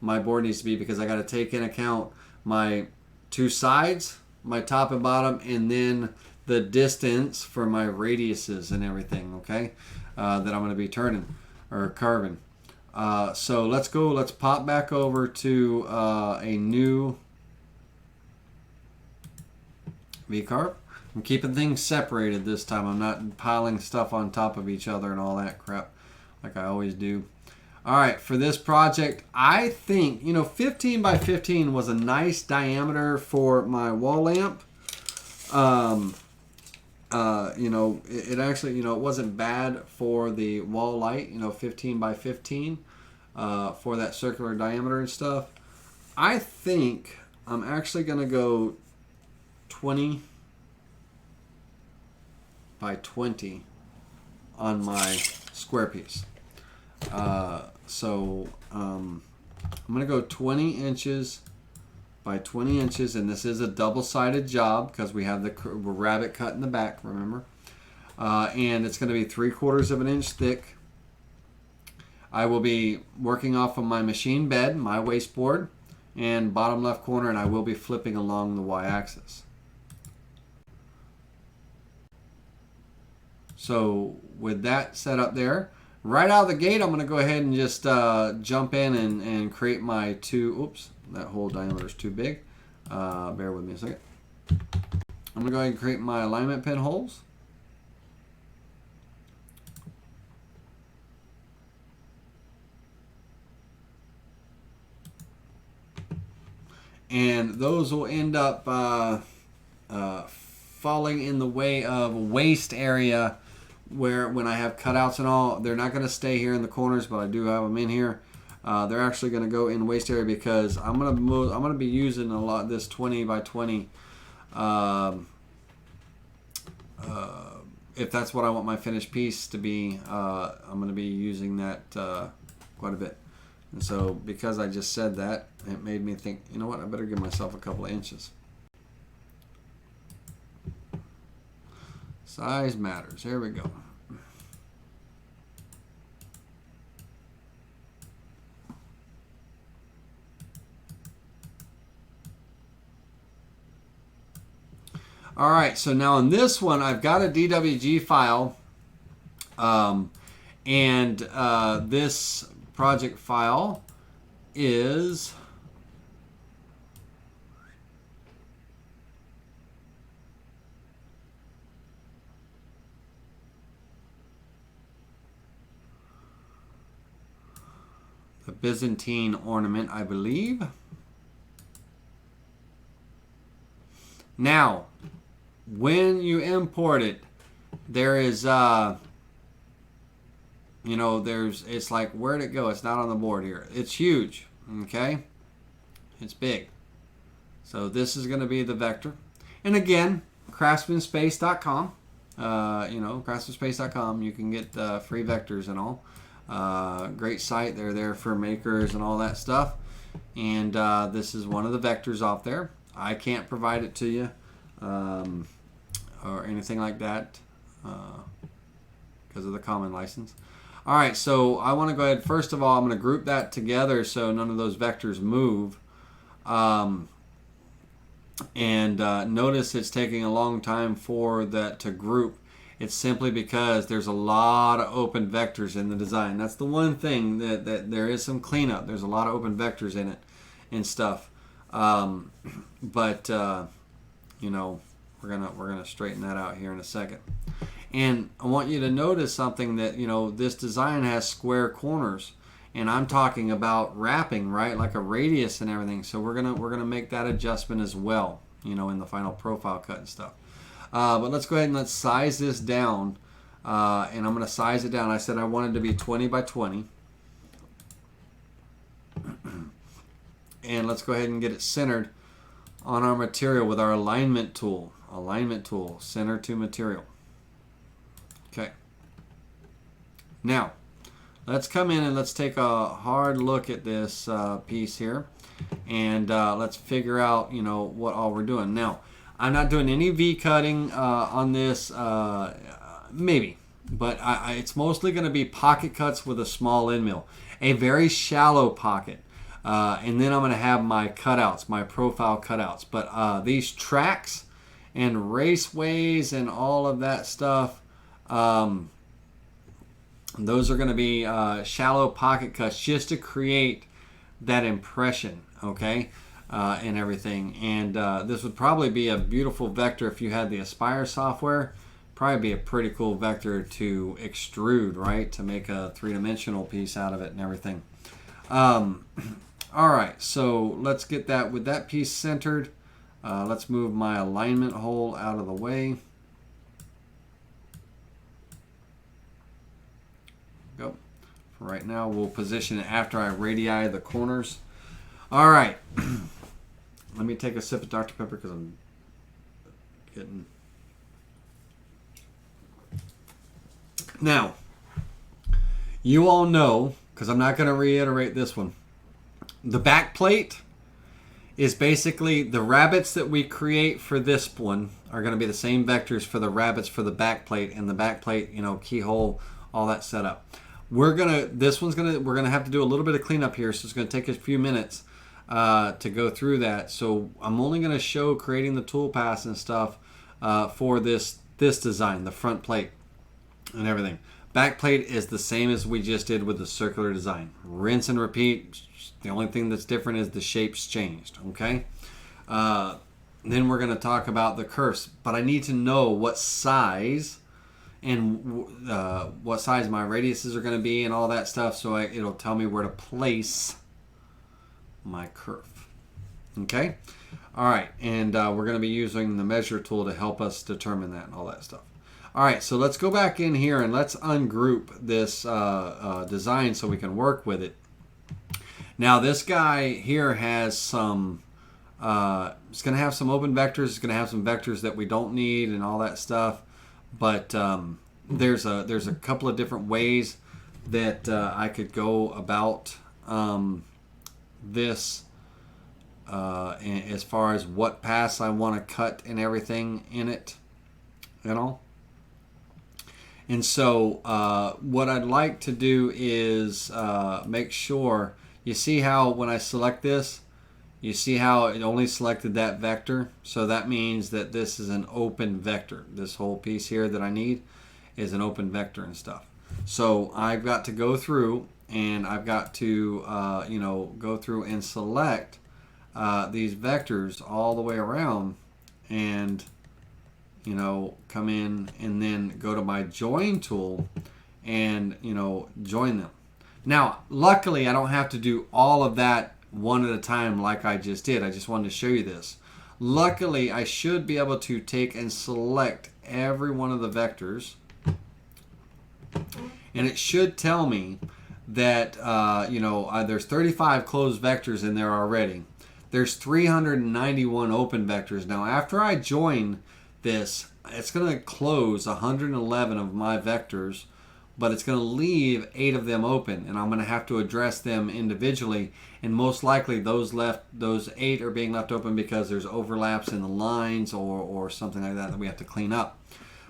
my board needs to be, because I got to take into account my 2 sides, my top and bottom, and then the distance for my radiuses and everything, okay, that I'm going to be turning or carving. So let's pop back over to a new V-carve. I'm keeping things separated this time. I'm not piling stuff on top of each other and all that crap like I always do. All right, for this project, I think, 15 by 15 was a nice diameter for my wall lamp. It actually, it wasn't bad for the wall light, 15 by 15 for that circular diameter and stuff. I think I'm actually going to go 20 by 20 on my square piece. So I'm going to go 20 inches by 20 inches, and this is a double-sided job because we have the rabbit cut in the back, remember? And it's going to be 3/4 of an inch thick. I will be working off of my machine bed, my wasteboard, and bottom left corner, and I will be flipping along the y-axis. So with that set up there, right out of the gate, I'm going to go ahead and just jump in and create my 2, oops, that whole diameter is too big. Bear with me a second. I'm going to go ahead and create my alignment pin holes. And those will end up falling in the way of a waste area, where when I have cutouts and all, they're not going to stay here in the corners, but I do have them in here. They're actually going to go in the waste area because I'm going to be using a lot this 20 by 20. If that's what I want my finished piece to be, I'm going to be using that quite a bit. And so because I just said that, it made me think, you know what, I better give myself a couple of inches. Size matters. Here we go. All right, so now in this one, I've got a DWG file, and this project file is the Byzantine ornament, I believe. Now, when you import it, there is, it's like, where'd it go? It's not on the board here. It's huge, okay? It's big. So this is going to be the vector. And again, craftsmanspace.com, craftsmanspace.com, you can get free vectors and all. Great site. They're there for makers and all that stuff. And this is one of the vectors off there. I can't provide it to you or anything like that because of the common license. All right, so I want to go ahead. First of all, I'm going to group that together so none of those vectors move. Notice it's taking a long time for that to group. It's simply because there's a lot of open vectors in the design. That's the one thing that there is some cleanup. There's a lot of open vectors in it and stuff. We're gonna straighten that out here in a second. And I want you to notice something that, this design has square corners, and I'm talking about wrapping, right, like a radius and everything. So we're gonna make that adjustment as well, in the final profile cut and stuff. But let's go ahead and let's size this down. And I'm going to size it down. I said I wanted to be 20 by 20. And let's go ahead and get it centered on our material with our alignment tool. Alignment tool, center to material. Okay. Now, let's come in and let's take a hard look at this piece here. And let's figure out, you know, what all we're doing. Now, I'm not doing any V cutting on this, maybe. But it's mostly going to be pocket cuts with a small end mill. A very shallow pocket. And then I'm going to have my cutouts, my profile cutouts. But these tracks and raceways and all of that stuff, those are going to be shallow pocket cuts just to create that impression, okay, and everything. And this would probably be a beautiful vector if you had the Aspire software. Probably be a pretty cool vector to extrude, right, to make a three-dimensional piece out of it and everything. All right, so let's get that with that piece centered. Let's move my alignment hole out of the way. Go. For right now, we'll position it after I radii the corners. All right. Let me take a sip of Dr. Pepper because I'm getting... Now, you all know, because I'm not going to reiterate this one, the back plate is basically the rabbits that we create for this one are going to be the same vectors for the rabbits for the back plate, and the back plate, you know, keyhole, all that setup. We're gonna have to do a little bit of cleanup here, so it's going to take a few minutes to go through that. So I'm only going to show creating the toolpaths and stuff for this design, the front plate and everything. Back plate is the same as we just did with the circular design. Rinse and repeat. The only thing that's different is the shape's changed, okay? Then we're going to talk about the kerfs, but I need to know what size and what size my radiuses are going to be and all that stuff, so it'll tell me where to place my kerf. Okay? All right, and we're going to be using the measure tool to help us determine that and all that stuff. All right, so let's go back in here and let's ungroup this design so we can work with it. Now, this guy here has some, it's going to have some open vectors. It's going to have some vectors that we don't need and all that stuff. But there's a couple of different ways that I could go about this as far as what paths I want to cut and everything in it and all. And so what I'd like to do is make sure, you see how when I select this, you see how it only selected that vector? So that means that this is an open vector. This whole piece here that I need is an open vector and stuff. So I've got to go through and I've got to go through and select these vectors all the way around and come in and then go to my join tool and join them. Now, luckily, I don't have to do all of that one at a time like I just did. I just wanted to show you this. Luckily, I should be able to take and select every one of the vectors. And it should tell me that, there's 35 closed vectors in there already. There's 391 open vectors. Now, after I join this, it's going to close 111 of my vectors, but it's going to leave 8 of them open, and I'm going to have to address them individually. And most likely those 8 are being left open because there's overlaps in the lines or something like that we have to clean up.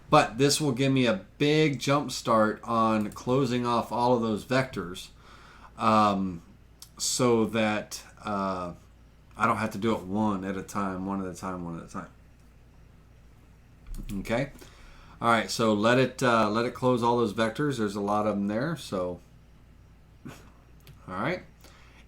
But this will give me a big jump start on closing off all of those vectors, so that I don't have to do it one at a time. Okay. All right, so let it close all those vectors. There's a lot of them there, so all right.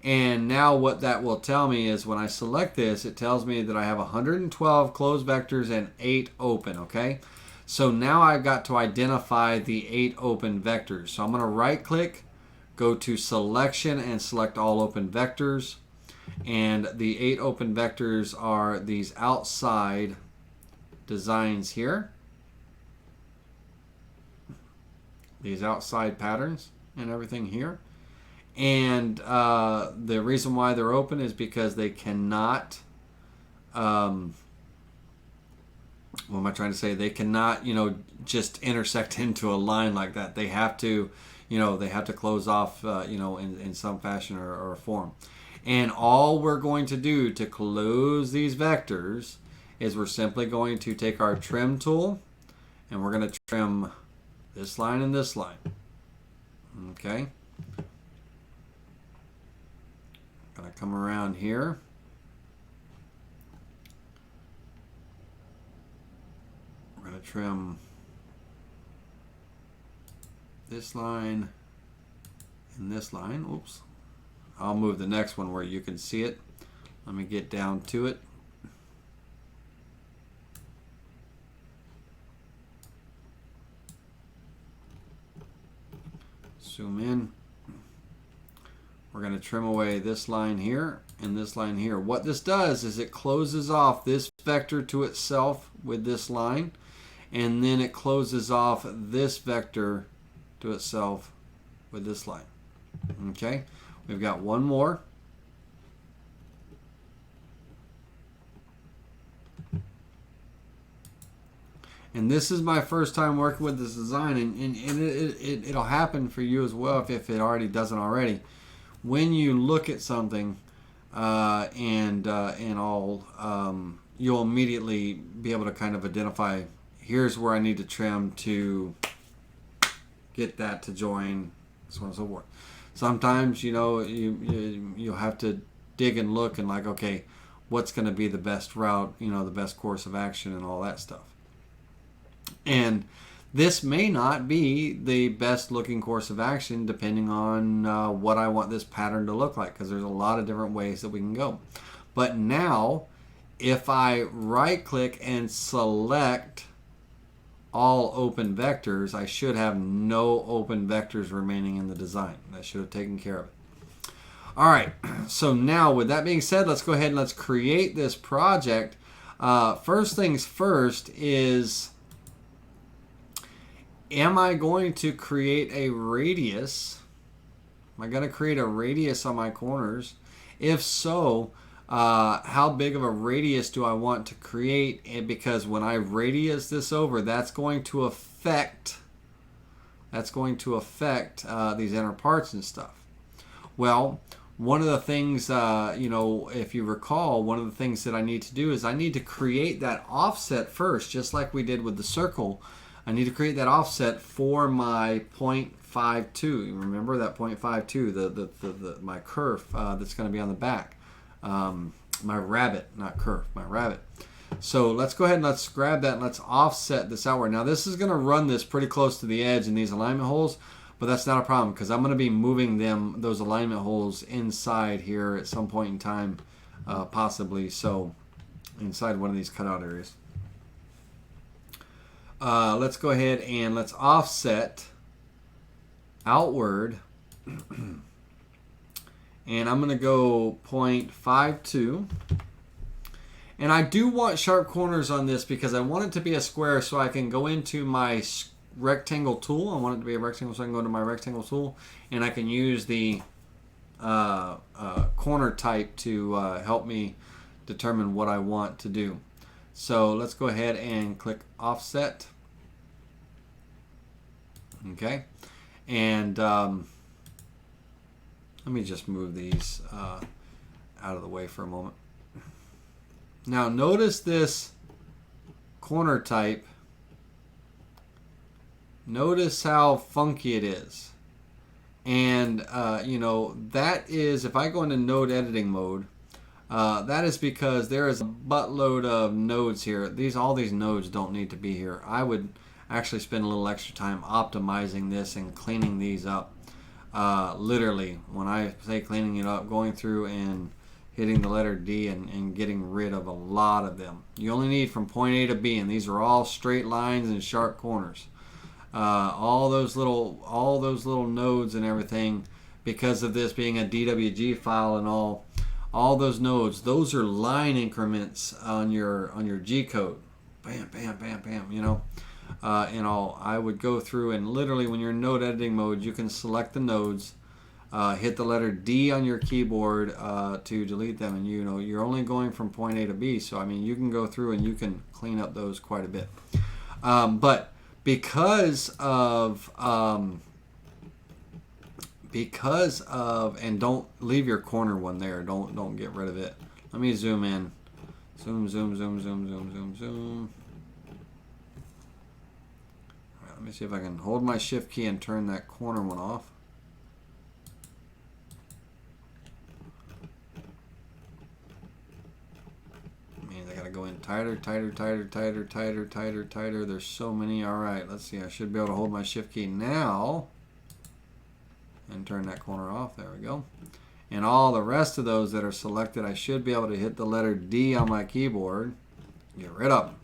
And now what that will tell me is when I select this, it tells me that I have 112 closed vectors and 8 open, okay? So now I've got to identify the 8 open vectors. So I'm going to right click, go to selection and select all open vectors. And the 8 open vectors are these outside designs here. These outside patterns and everything here. And the reason why they're open is because they cannot, what am I trying to say? They cannot, just intersect into a line like that. They have to, they have to close off, in some fashion or form. And all we're going to do to close these vectors is we're simply going to take our trim tool and we're going to trim this line and this line. Okay. Gonna come around here. We're gonna trim this line and this line. Oops. I'll move the next one where you can see it. Let me get down to it. Zoom in. We're going to trim away this line here and this line here. What this does is it closes off this vector to itself with this line, and then it closes off this vector to itself with this line. Okay, we've got one more. And this is my first time working with this design, and it'll happen for you as well if it already doesn't already. When you look at something you'll immediately be able to kind of identify, here's where I need to trim to get that to join, so on and so forth. Sometimes, you'll have to dig and look and like, okay, what's going to be the best route, the best course of action and all that stuff. And this may not be the best looking course of action depending on what I want this pattern to look like, because there's a lot of different ways that we can go. But now, if I right click and select all open vectors, I should have no open vectors remaining in the design. That should have taken care of it. All right, so now with that being said, let's go ahead and let's create this project. First things first is, am I going to create a radius? Am I going to create a radius on my corners? If so, how big of a radius do I want to create? And because when I radius this over, that's going to affect these inner parts and stuff. Well, one of the things, if you recall, one of the things that I need to do is I need to create that offset first, just like we did with the circle. I need to create that offset for my 0.52. You remember that 0.52, my kerf that's going to be on the back. My rabbit, not kerf, my rabbit. So let's go ahead and let's grab that and let's offset this outward. Now this is going to run this pretty close to the edge in these alignment holes, but that's not a problem because I'm going to be moving those alignment holes inside here at some point in time, possibly. So inside one of these cutout areas. Let's go ahead and let's offset outward. And I'm going to go 0.52. And I do want sharp corners on this because I want it to be a square so I can go into my rectangle tool. I want it to be a rectangle so I can go into my rectangle tool and I can use the corner type to help me determine what I want to do. So let's go ahead and click offset. Okay. And let me just move these out of the way for a moment. Now notice this corner type. Notice how funky it is. And that is, if I go into node editing mode, that is because there is a buttload of nodes here. All these nodes don't need to be here. I would actually spend a little extra time optimizing this and cleaning these up. Literally, when I say cleaning it up, going through and hitting the letter D and getting rid of a lot of them. You only need from point A to B, and these are all straight lines and sharp corners. All those little nodes and everything, because of this being a DWG file and all those nodes, those are line increments on your G code. bam, bam, bam, bam, you know. And I would go through and literally when you're in node editing mode, you can select the nodes, hit the letter D on your keyboard to delete them, and you know you're only going from point A to B. So I mean, you can go through and you can clean up those quite a bit. But because of and don't leave your corner one there. Don't get rid of it. Let me zoom in. Zoom, zoom, zoom, zoom, zoom, zoom, zoom. All right, let me see if I can hold my shift key and turn that corner one off. I gotta go in tighter, tighter, tighter, tighter, tighter, tighter, tighter. There's so many. All right, let's see. I should be able to hold my shift key now and turn that corner off. There we go. And all the rest of those that are selected, I should be able to hit the letter D on my keyboard. Get rid of them.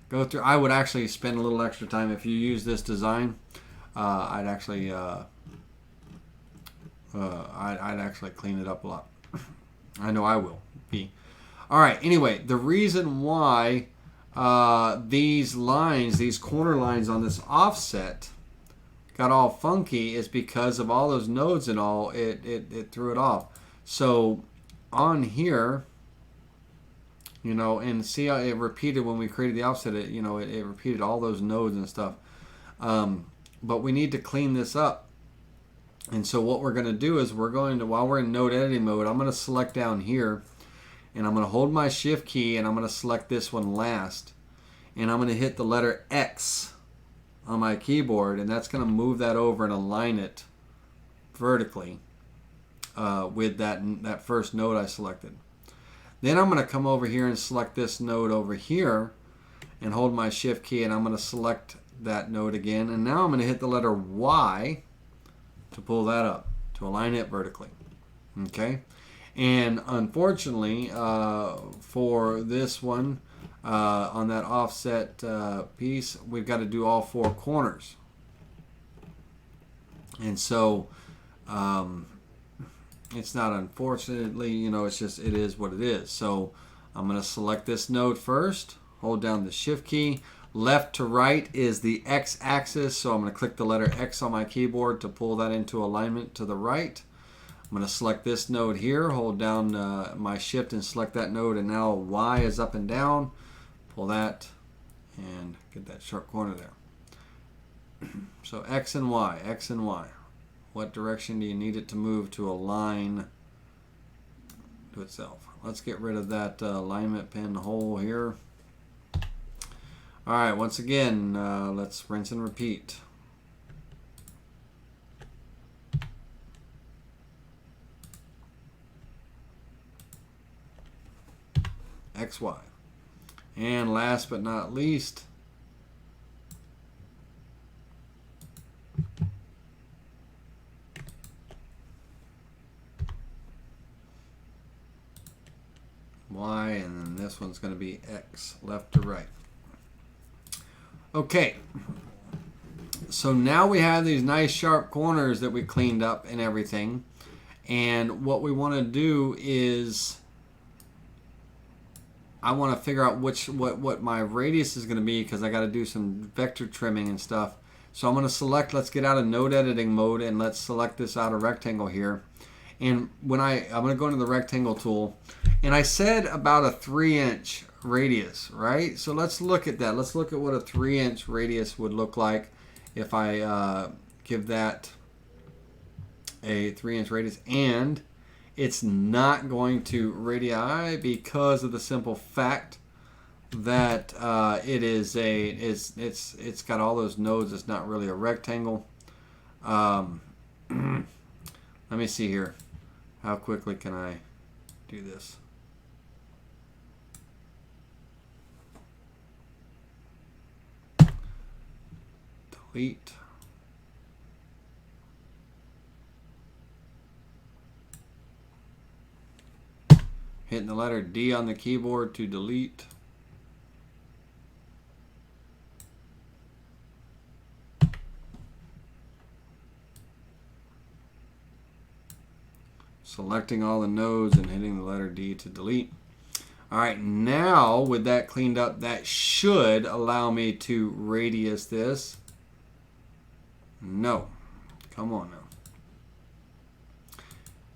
Go through. I would actually spend a little extra time if you use this design. I'd actually clean it up a lot. I know I will be. All right, anyway, the reason why these lines, these corner lines on this offset got all funky is because of all those nodes and all, it threw it off. So on here, you know, and see how it repeated when we created the offset, it repeated all those nodes and stuff. But we need to clean this up. And so what we're going to do is we're going to, while we're in node editing mode, I'm going to select down here. And I'm going to hold my shift key and I'm going to select this one last. And I'm going to hit the letter X on my keyboard, and that's going to move that over and align it vertically with that first node I selected. Then I'm going to come over here and select this node over here and hold my shift key, and I'm going to select that node again. And now I'm going to hit the letter Y to pull that up, to align it vertically. Okay? And unfortunately, for this one, on that offset piece, we've got to do all four corners. And so, it's not unfortunately, you know, it's just, it is what it is. So I'm going to select this node first, hold down the shift key. Left to right is the X axis, so I'm going to click the letter X on my keyboard to pull that into alignment to the right. I'm going to select this node here, hold down my shift and select that node, and now Y is up and down. Pull that and get that sharp corner there. So X and Y, X and Y. What direction do you need it to move to align to itself? Let's get rid of that alignment pin hole here. All right, once again, let's rinse and repeat. X, Y. And last but not least, Y, and then this one's going to be X, left to right. Okay, so now we have these nice sharp corners that we cleaned up and everything, and what we want to do is I want to figure out what my radius is going to be, because I got to do some vector trimming and stuff. So I'm going to select, let's get out of node editing mode, and let's select this outer rectangle here. And when I'm going to go into the rectangle tool, and I said about a 3-inch radius, right? So let's look at that. Let's look at what a 3-inch radius would look like if I give that a 3-inch radius. And it's not going to radii because of the simple fact that it's got all those nodes. It's not really a rectangle. Let me see here. How quickly can I do this? Delete. Hitting the letter D on the keyboard to delete. Selecting all the nodes and hitting the letter D to delete. All right, now with that cleaned up, that should allow me to radius this. No, come on now.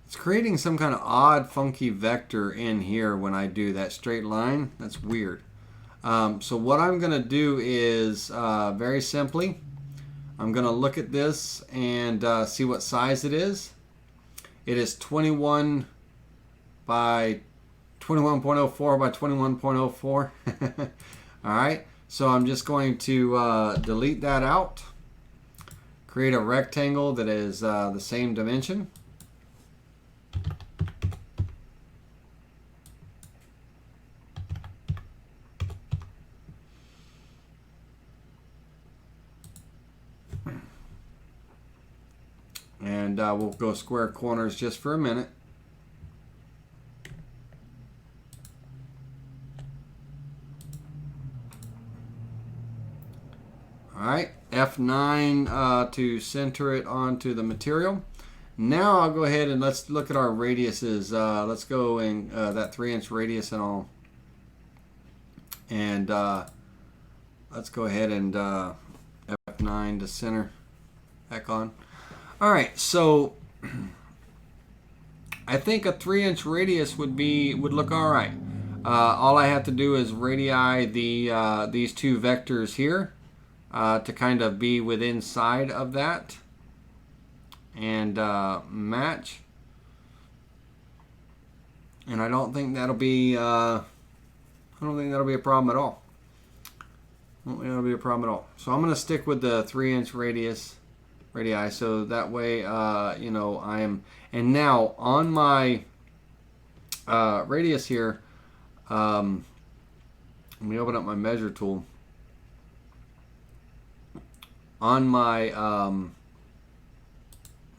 It's creating some kind of odd, funky vector in here when I do that straight line. That's weird. So what I'm going to do is very simply, I'm going to look at this and see what size it is. It is 21 by 21.04 by 21.04. All right, so I'm just going to delete that out, create a rectangle that is the same dimension. And we'll go square corners just for a minute. All right, F9 to center it onto the material. Now I'll go ahead and let's look at our radiuses. Let's go in that 3-inch radius and all. And let's go ahead and F9 to center back on. All right, so I think a 3-inch radius would look all right. All I have to do is radii these two vectors here to kind of be within inside of that and match. And I don't think that'll be a problem at all. I don't think that'll be a problem at all. So I'm going to stick with the 3-inch radii, so that way, you know, I am. And now on my radius here, let me open up my measure tool. On my, I'm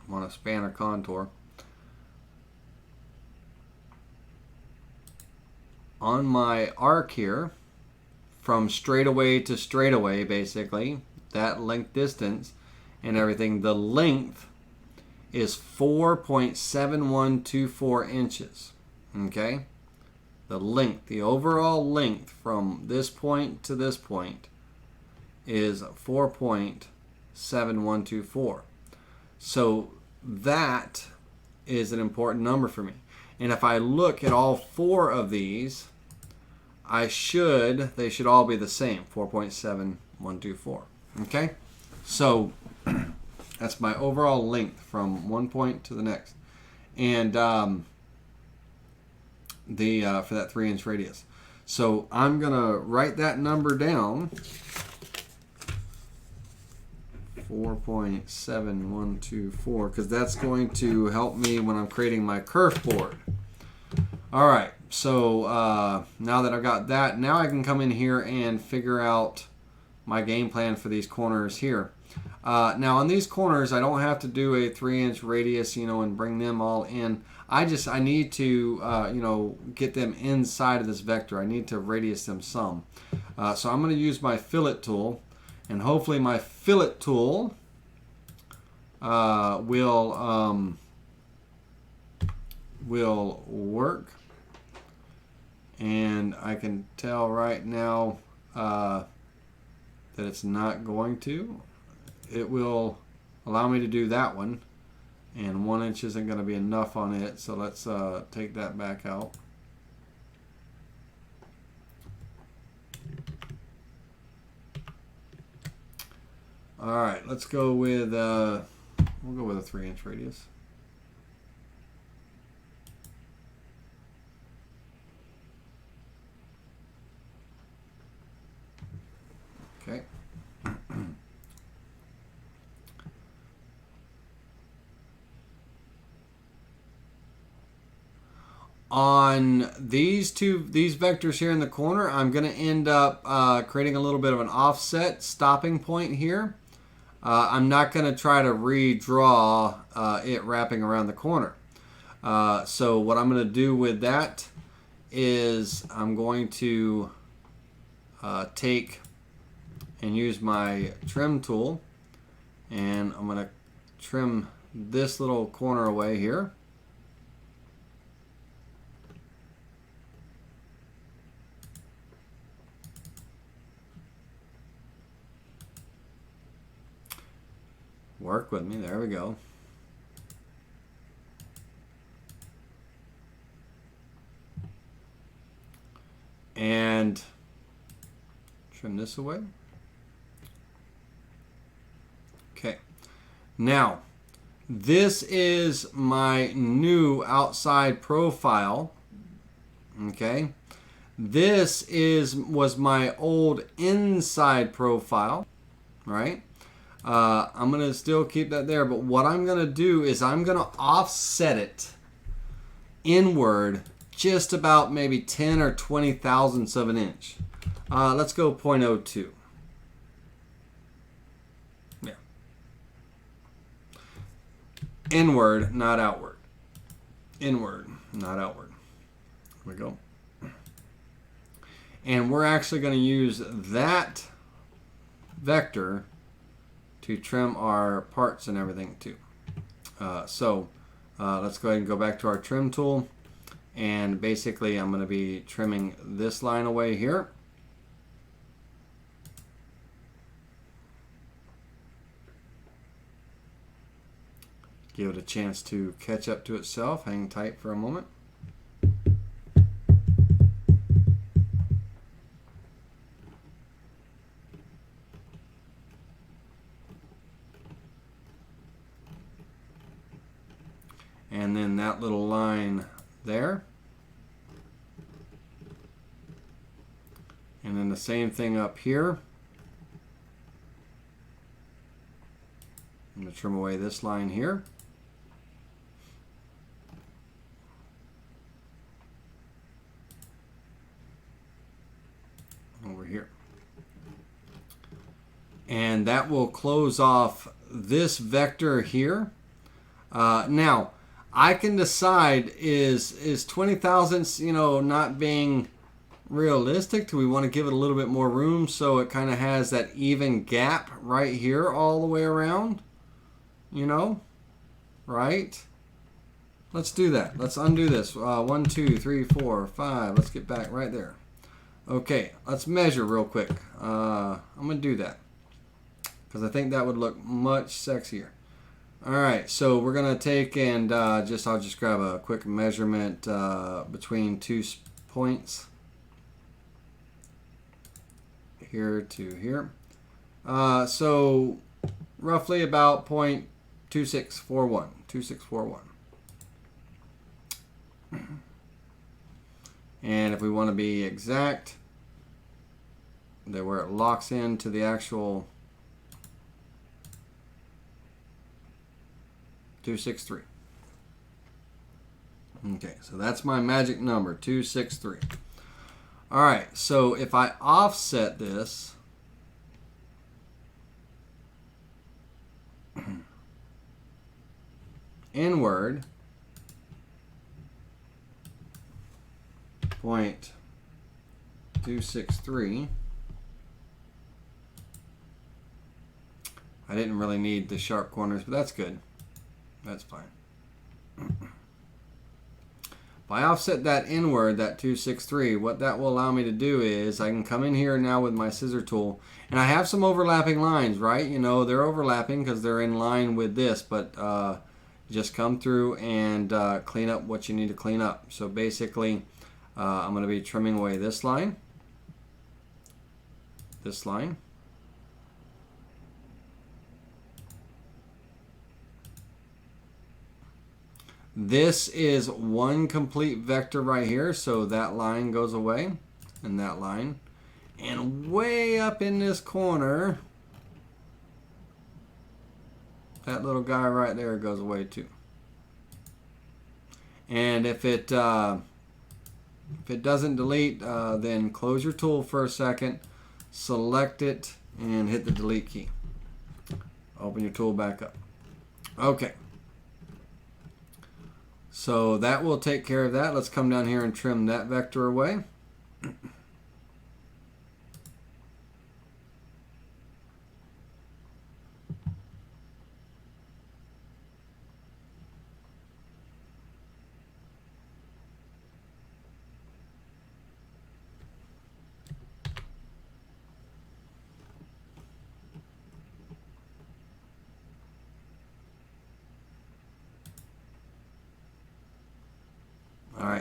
on a span or contour. On my arc here, from straightaway to straightaway, basically, that length distance and everything, the length is 4.7124 inches. Okay? The length, the overall length from this point to this point is 4.7124. So that is an important number for me. And if I look at all four of these, they should all be the same, 4.7124. Okay? So that's my overall length from one point to the next. And for that 3-inch radius. So I'm going to write that number down. 4.7124, because that's going to help me when I'm creating my kerf board. All right, so now that I've got that, now I can come in here and figure out my game plan for these corners here. Now on these corners, I don't have to do a 3-inch radius, you know, and bring them all in. I need to, you know, get them inside of this vector. I need to radius them some. So I'm going to use my Filat Tool. And hopefully my Filat Tool will work. And I can tell right now that it's not going to. It will allow me to do that one. And 1 inch isn't going to be enough on it. So let's take that back out. All right, let's go with, we'll go with a 3-inch radius. Okay. On these vectors here in the corner, I'm going to end up creating a little bit of an offset stopping point here. I'm not going to try to redraw it wrapping around the corner. So what I'm going to do with that is I'm going to take and use my trim tool, and I'm going to trim this little corner away here. Work with me. There we go. And trim this away. Okay. Now, this is my new outside profile. Okay. This was my old inside profile, right? I'm going to still keep that there, but what I'm going to do is I'm going to offset it inward just about maybe 10 or 20 thousandths of an inch. Let's go 0.02. Yeah. Inward, not outward. Inward, not outward. Here we go. And we're actually going to use that vector to trim our parts and everything too. Let's go ahead and go back to our trim tool. And basically I'm going to be trimming this line away here. Give it a chance to catch up to itself. Hang tight for a moment. And then that little line there. And then the same thing up here. I'm going to trim away this line here. Over here. And that will close off this vector here. Now, I can decide, is 20 thousandths, not being realistic? Do we want to give it a little bit more room so it kind of has that even gap right here all the way around? Right? Let's do that. Let's undo this. 1, 2, 3, 4, 5. Let's get back right there. Okay, let's measure real quick. I'm going to do that because I think that would look much sexier. All right, so we're going to take and I'll just grab a quick measurement between 2 points. Here to here. So roughly about 0.2641. 2641. And if we want to be exact, that where it locks into the actual 263. Okay, so that's my magic number, 263. All right, so if I offset this, inward, 0.263. I didn't really need the sharp corners, but that's good. That's fine. If I offset that inward, that 263, what that will allow me to do is I can come in here now with my scissor tool, and I have some overlapping lines, right? They're overlapping because they're in line with this, but just come through and clean up what you need to clean up. So basically, I'm going to be trimming away this line, this line. This is one complete vector right here, so that line goes away, and that line. And way up in this corner, that little guy right there goes away too. And if it doesn't delete, then close your tool for a second, select it, and hit the delete key. Open your tool back up. Okay. So that will take care of that. Let's come down here and trim that vector away.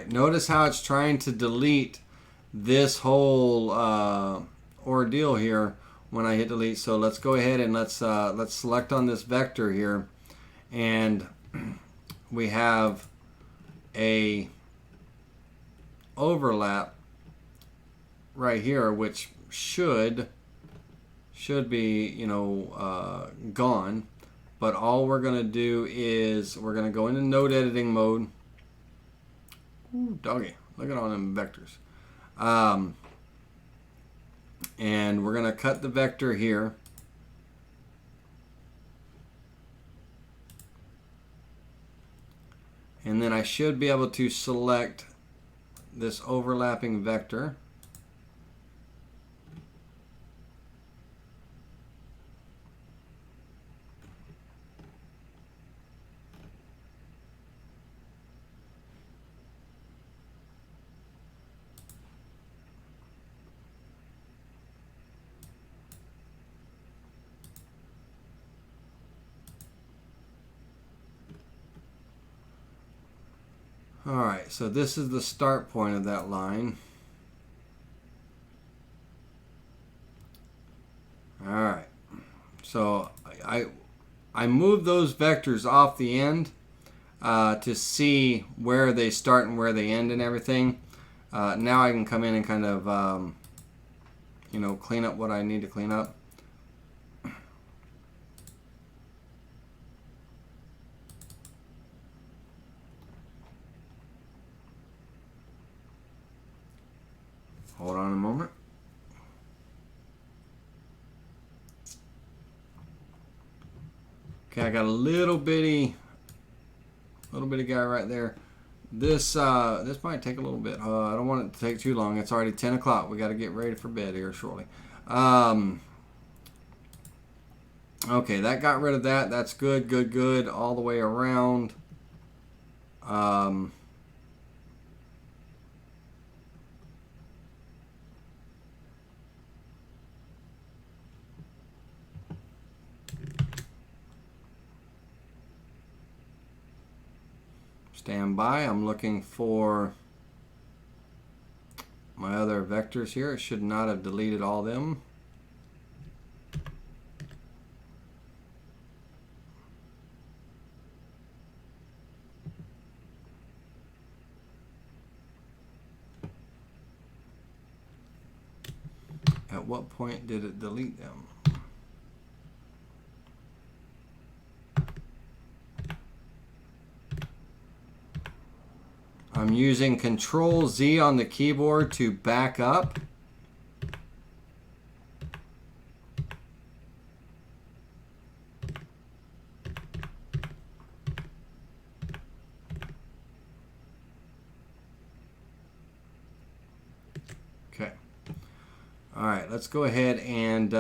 right, notice how it's trying to delete this whole ordeal here when I hit delete. So let's go ahead and let's select on this vector here, and we have a overlap right here, which should be, you know, gone. But all we're going to do is we're going to go into node editing mode. Ooh, doggy, look at all them vectors. And we're going to cut the vector here. And then I should be able to select this overlapping vector. Alright, so this is the start point of that line. Alright, so I moved those vectors off the end to see where they start and where they end and everything. Now I can come in and kind of you know, clean up what I need to clean up. Hold on a moment. Okay, I got a little bitty guy right there. This might take a little bit. I don't want it to take too long. It's already 10 o'clock. We got to get ready for bed here shortly. Okay, that got rid of that. That's good, good, good all the way around. Stand by. I'm looking for my other vectors here. It should not have deleted all of them. At what point did it delete them? I'm using Control Z on the keyboard to back up. Okay. All right, let's go ahead and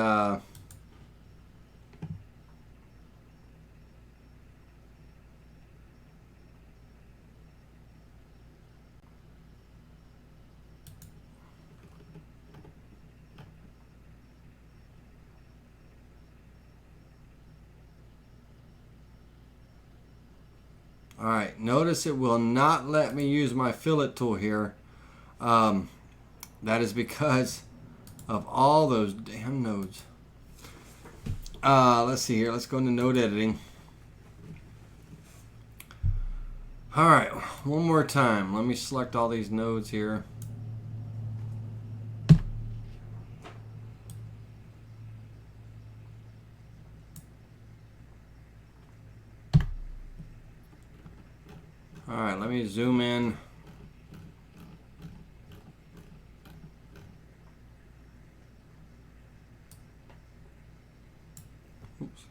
Alright, notice it will not let me use my Filat Tool here. That is because of all those damn nodes. Let's see here. Let's go into node editing. Alright, one more time. Let me select all these nodes here. Alright, let me zoom in. Oops.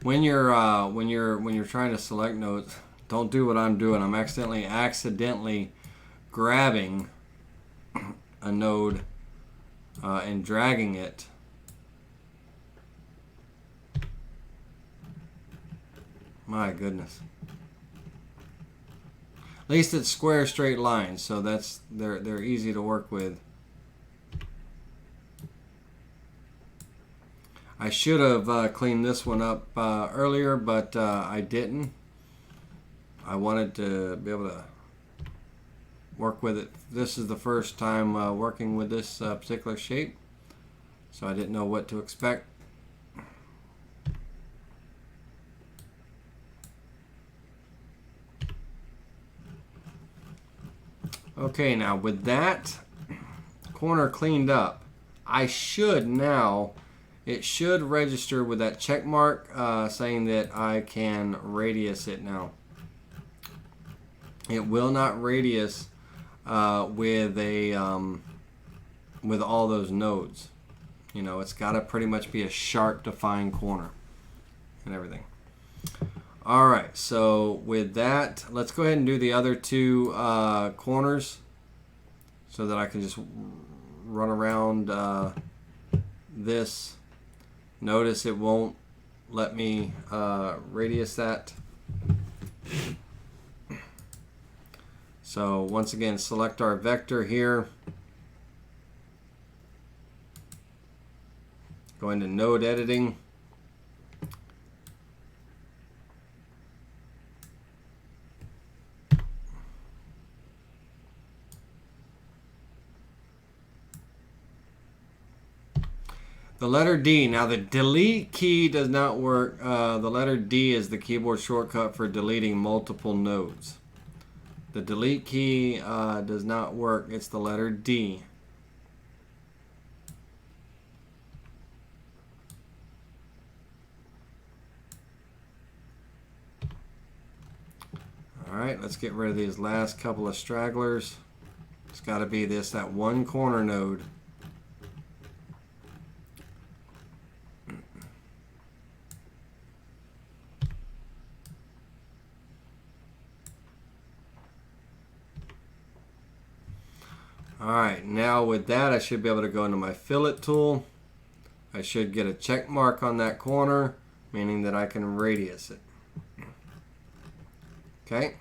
When you're trying to select nodes, don't do what I'm doing. I'm accidentally grabbing a node and dragging it. My goodness. At least it's square straight lines, so that's they're easy to work with. I should have cleaned this one up earlier, but I didn't. I wanted to be able to work with it. This is the first time working with this particular shape, so I didn't know what to expect. Okay, now with that corner cleaned up, I should now, it should register with that check mark saying that I can radius it now. It will not radius with all those nodes. You know, it's got to pretty much be a sharp defined corner and everything. All right, so with that, let's go ahead and do the other two corners so that I can just run around this. Notice it won't let me radius that. So once again, select our vector here. Go into node editing. The letter D. Now the delete key does not work. The letter D is the keyboard shortcut for deleting multiple nodes. The delete key does not work. It's the letter D. All right, let's get rid of these last couple of stragglers. It's got to be that one corner node. All right, now with that, I should be able to go into my Filat Tool. I should get a check mark on that corner, meaning that I can radius it. Okay.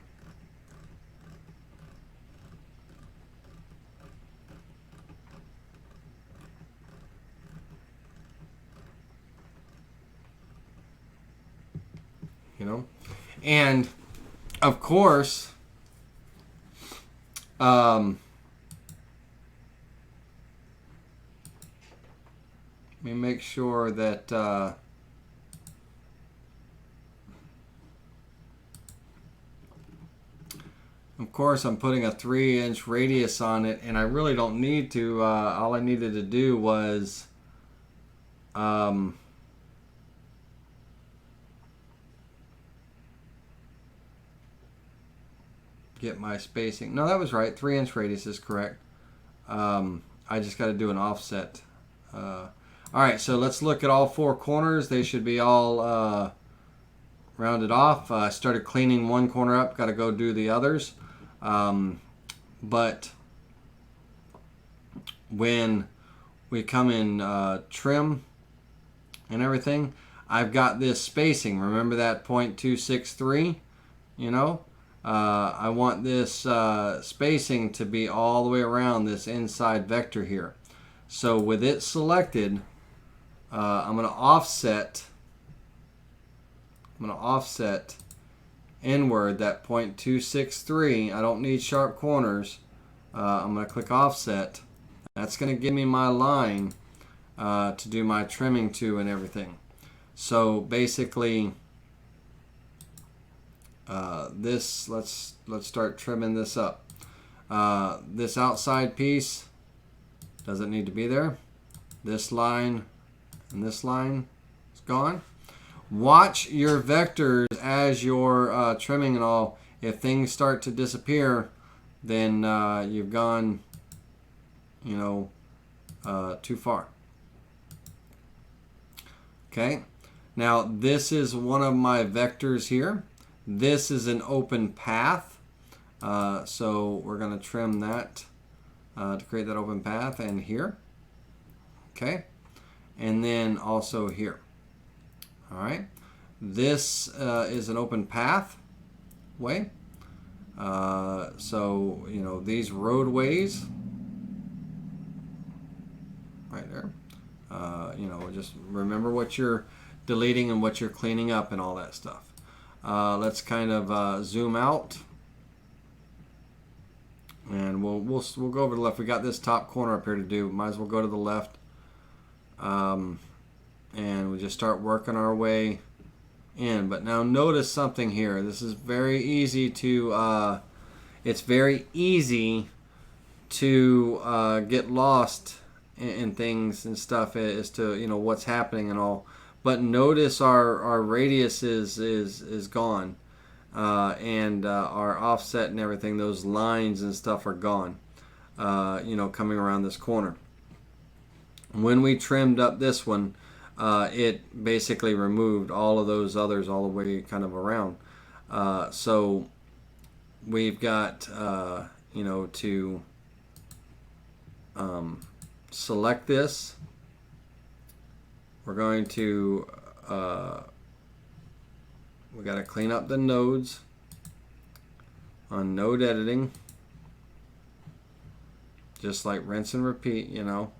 You know, and of course, let me make sure that of course I'm putting a 3-inch radius on it, and I really don't need to. All I needed to do was get my spacing. No, that was right. 3-inch radius is correct. I just got to do an offset. All right, so let's look at all 4 corners. They should be all rounded off. I started cleaning one corner up. Got to go do the others. But when we come in trim and everything, I've got this spacing. Remember that 0.263? You know, I want this spacing to be all the way around this inside vector here. So with it selected, I'm going to offset. I'm going to offset inward that 0.263. I don't need sharp corners. I'm going to click offset. That's going to give me my line to do my trimming to and everything. So basically, this let's start trimming this up. This outside piece doesn't need to be there. This line and this line is gone. Watch your vectors as you're trimming and all. If things start to disappear, then you've gone, you know, too far. Okay. Now this is one of my vectors here. This is an open path. So we're going to trim that to create that open path, and here. Okay. And then also here. All right. This is an open path way. So, you know, these roadways right there, you know, just remember what you're deleting and what you're cleaning up and all that stuff. Let's kind of zoom out And we'll go over to the left. We got this top corner up here to do. Might as well go to the left. And we just start working our way in. But now notice something here. This is very easy to it's very easy to get lost in things and stuff as to, you know, what's happening and all. But notice our radius is gone. And our offset and everything, those lines and stuff are gone, you know, coming around this corner. When we trimmed up this one, it basically removed all of those others all the way kind of around. So we've got, you know, to select this. We're going to we got to clean up the nodes on node editing, just like rinse and repeat, you know.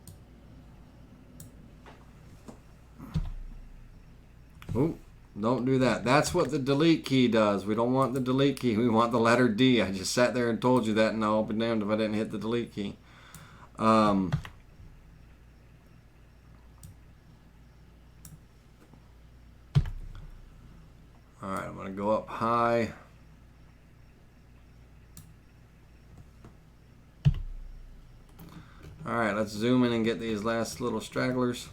Oh, don't do that. That's what the delete key does. We don't want the delete key. We want the letter D. I just sat there and told you that, and I'll be damned if I didn't hit the delete key. Alright, I'm going to go up high. Alright, let's zoom in and get these last little stragglers.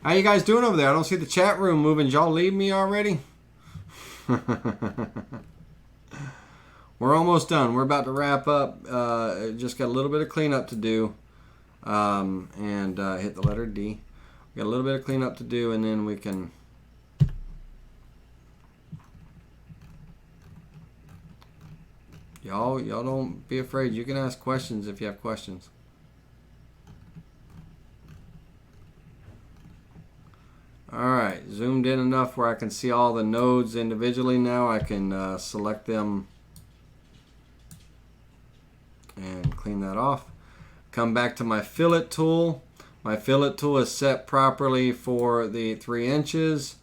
How you guys doing over there? I don't see the chat room moving. Did y'all leave me already? We're almost done. We're about to wrap up. Just got a little bit of cleanup to do. And hit the letter D. We got a little bit of cleanup to do, and then we can... Y'all don't be afraid. You can ask questions if you have questions. Alright, zoomed in enough where I can see all the nodes individually now. I can select them and clean that off. Come back to my Filat Tool. My Filat Tool is set properly for the 3 inches.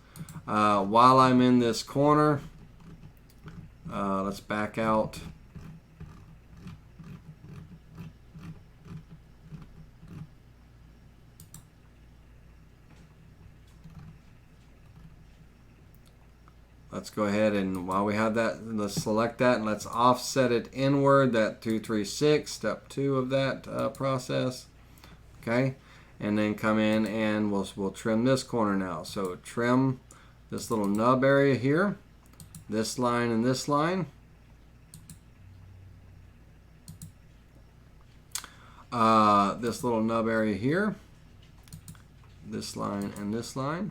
While I'm in this corner, let's back out. Let's go ahead and while we have that, let's select that and let's offset it inward, that 236, step 2 of that process. Okay, and then come in and we'll trim this corner now. So trim this little nub area here, this line and this line. This little nub area here, this line and this line.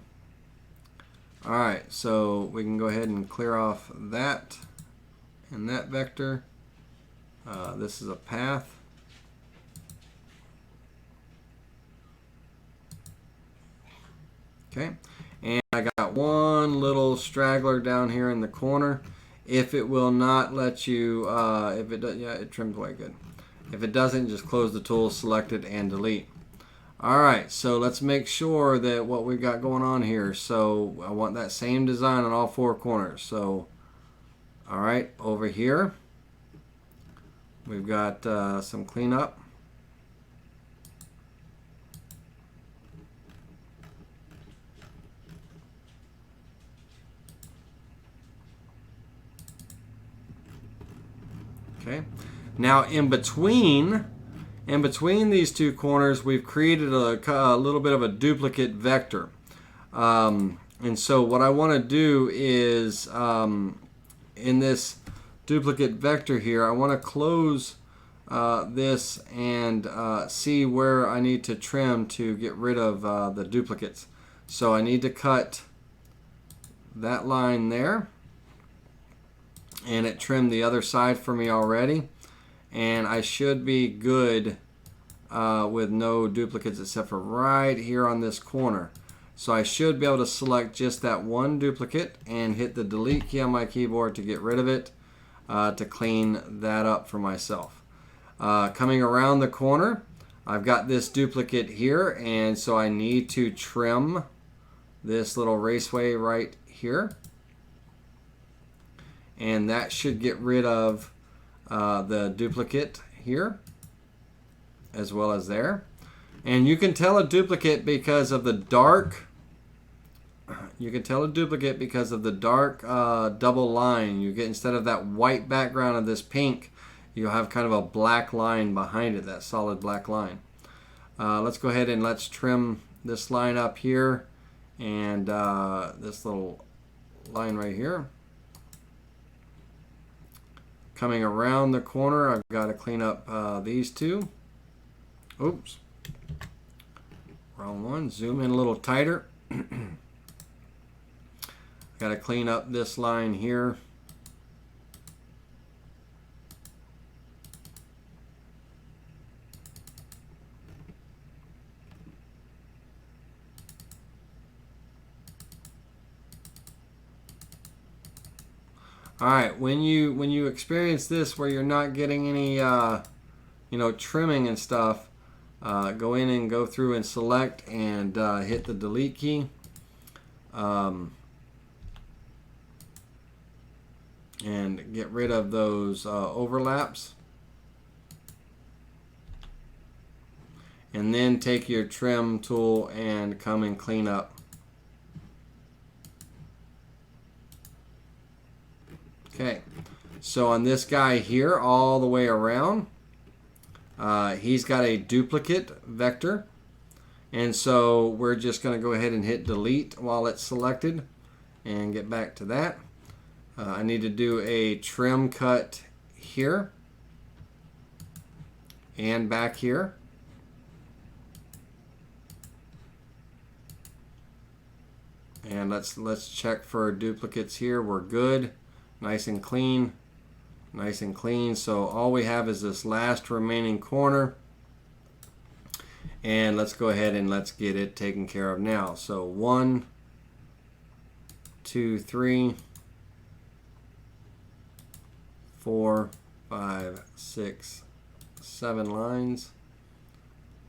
Alright, so we can go ahead and clear off that and that vector. This is a path. Okay, and I got one little straggler down here in the corner. If it will not let you, if it does, yeah, it trims away good. If it doesn't, just close the tool, select it, and delete. Alright, so let's make sure that what we've got going on here. So I want that same design on all 4 corners. So, alright, over here, we've got some cleanup. Okay, now in between these 2 corners, we've created a little bit of a duplicate vector. And so what I want to do is, in this duplicate vector here, I want to close this and see where I need to trim to get rid of the duplicates. So I need to cut that line there. And it trimmed the other side for me already. And I should be good with no duplicates except for right here on this corner. So I should be able to select just that one duplicate and hit the delete key on my keyboard to get rid of it, to clean that up for myself. Coming around the corner, I've got this duplicate here, and so I need to trim this little raceway right here. And that should get rid of the duplicate here as well as there. And you can tell a duplicate because of the dark. You can tell a duplicate because of the dark double line. You get, instead of that white background of this pink, you'll have kind of a black line behind it, that solid black line. Let's go ahead and let's trim this line up here and this little line right here. Coming around the corner, I've got to clean up these two. Oops. Wrong one. Zoom in a little tighter. Got to clean up this line here. All right, when you experience this where you're not getting any trimming and stuff, go in and go through and select and hit the delete key. And get rid of those overlaps. And then take your trim tool and come and clean up. Okay, so on this guy here all the way around, he's got a duplicate vector. And so we're just going to go ahead and hit delete while it's selected and get back to that. I need to do a trim cut here and back here. And let's check for duplicates here. We're good. Nice and clean. Nice and clean. So all we have is this last remaining corner. And let's go ahead and let's get it taken care of now. So 1, 2, 3, 4, 5, 6, 7 lines.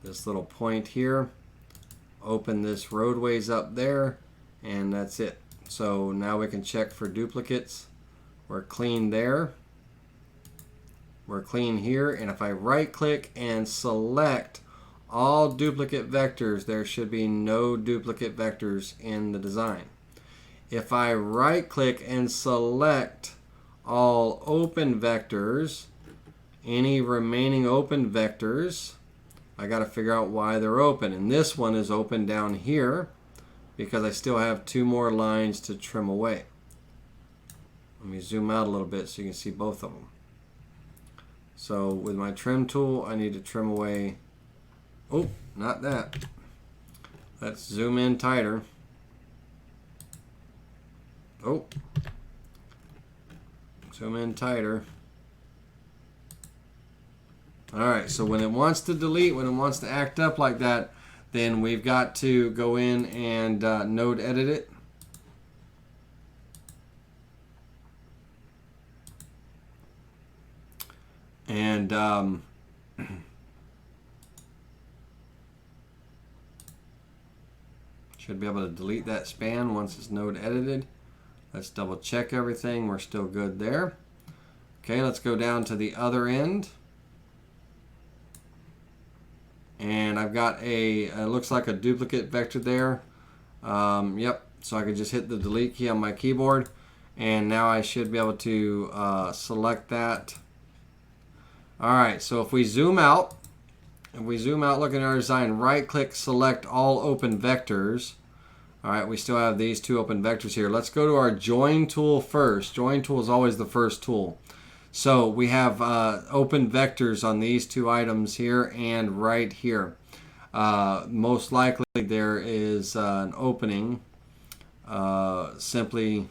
This little point here. Open this roadways up there, and that's it. So now we can check for duplicates. We're clean there. We're clean here, and if I right click and select all duplicate vectors, there should be no duplicate vectors in the design. If I right click and select all open vectors, any remaining open vectors, I got to figure out why they're open. And this one is open down here because I still have 2 more lines to trim away. Let me zoom out a little bit so you can see both of them. So with my trim tool, I need to trim away. Oh, not that. Let's zoom in tighter. Oh. Zoom in tighter. Alright, so when it wants to delete, when it wants to act up like that, then we've got to go in and node edit it. And should be able to delete that span once it's node edited. Let's double check everything. We're still good there. Okay, let's go down to the other end. And I've got a, it looks like a duplicate vector there. Yep, so I can just hit the delete key on my keyboard. And now I should be able to select that. Alright, so if we zoom out, looking at our design, right click, select all open vectors. Alright, we still have these 2 open vectors here. Let's go to our join tool first. Join tool is always the first tool. So we have open vectors on these 2 items here and right here. Most likely there is an opening simply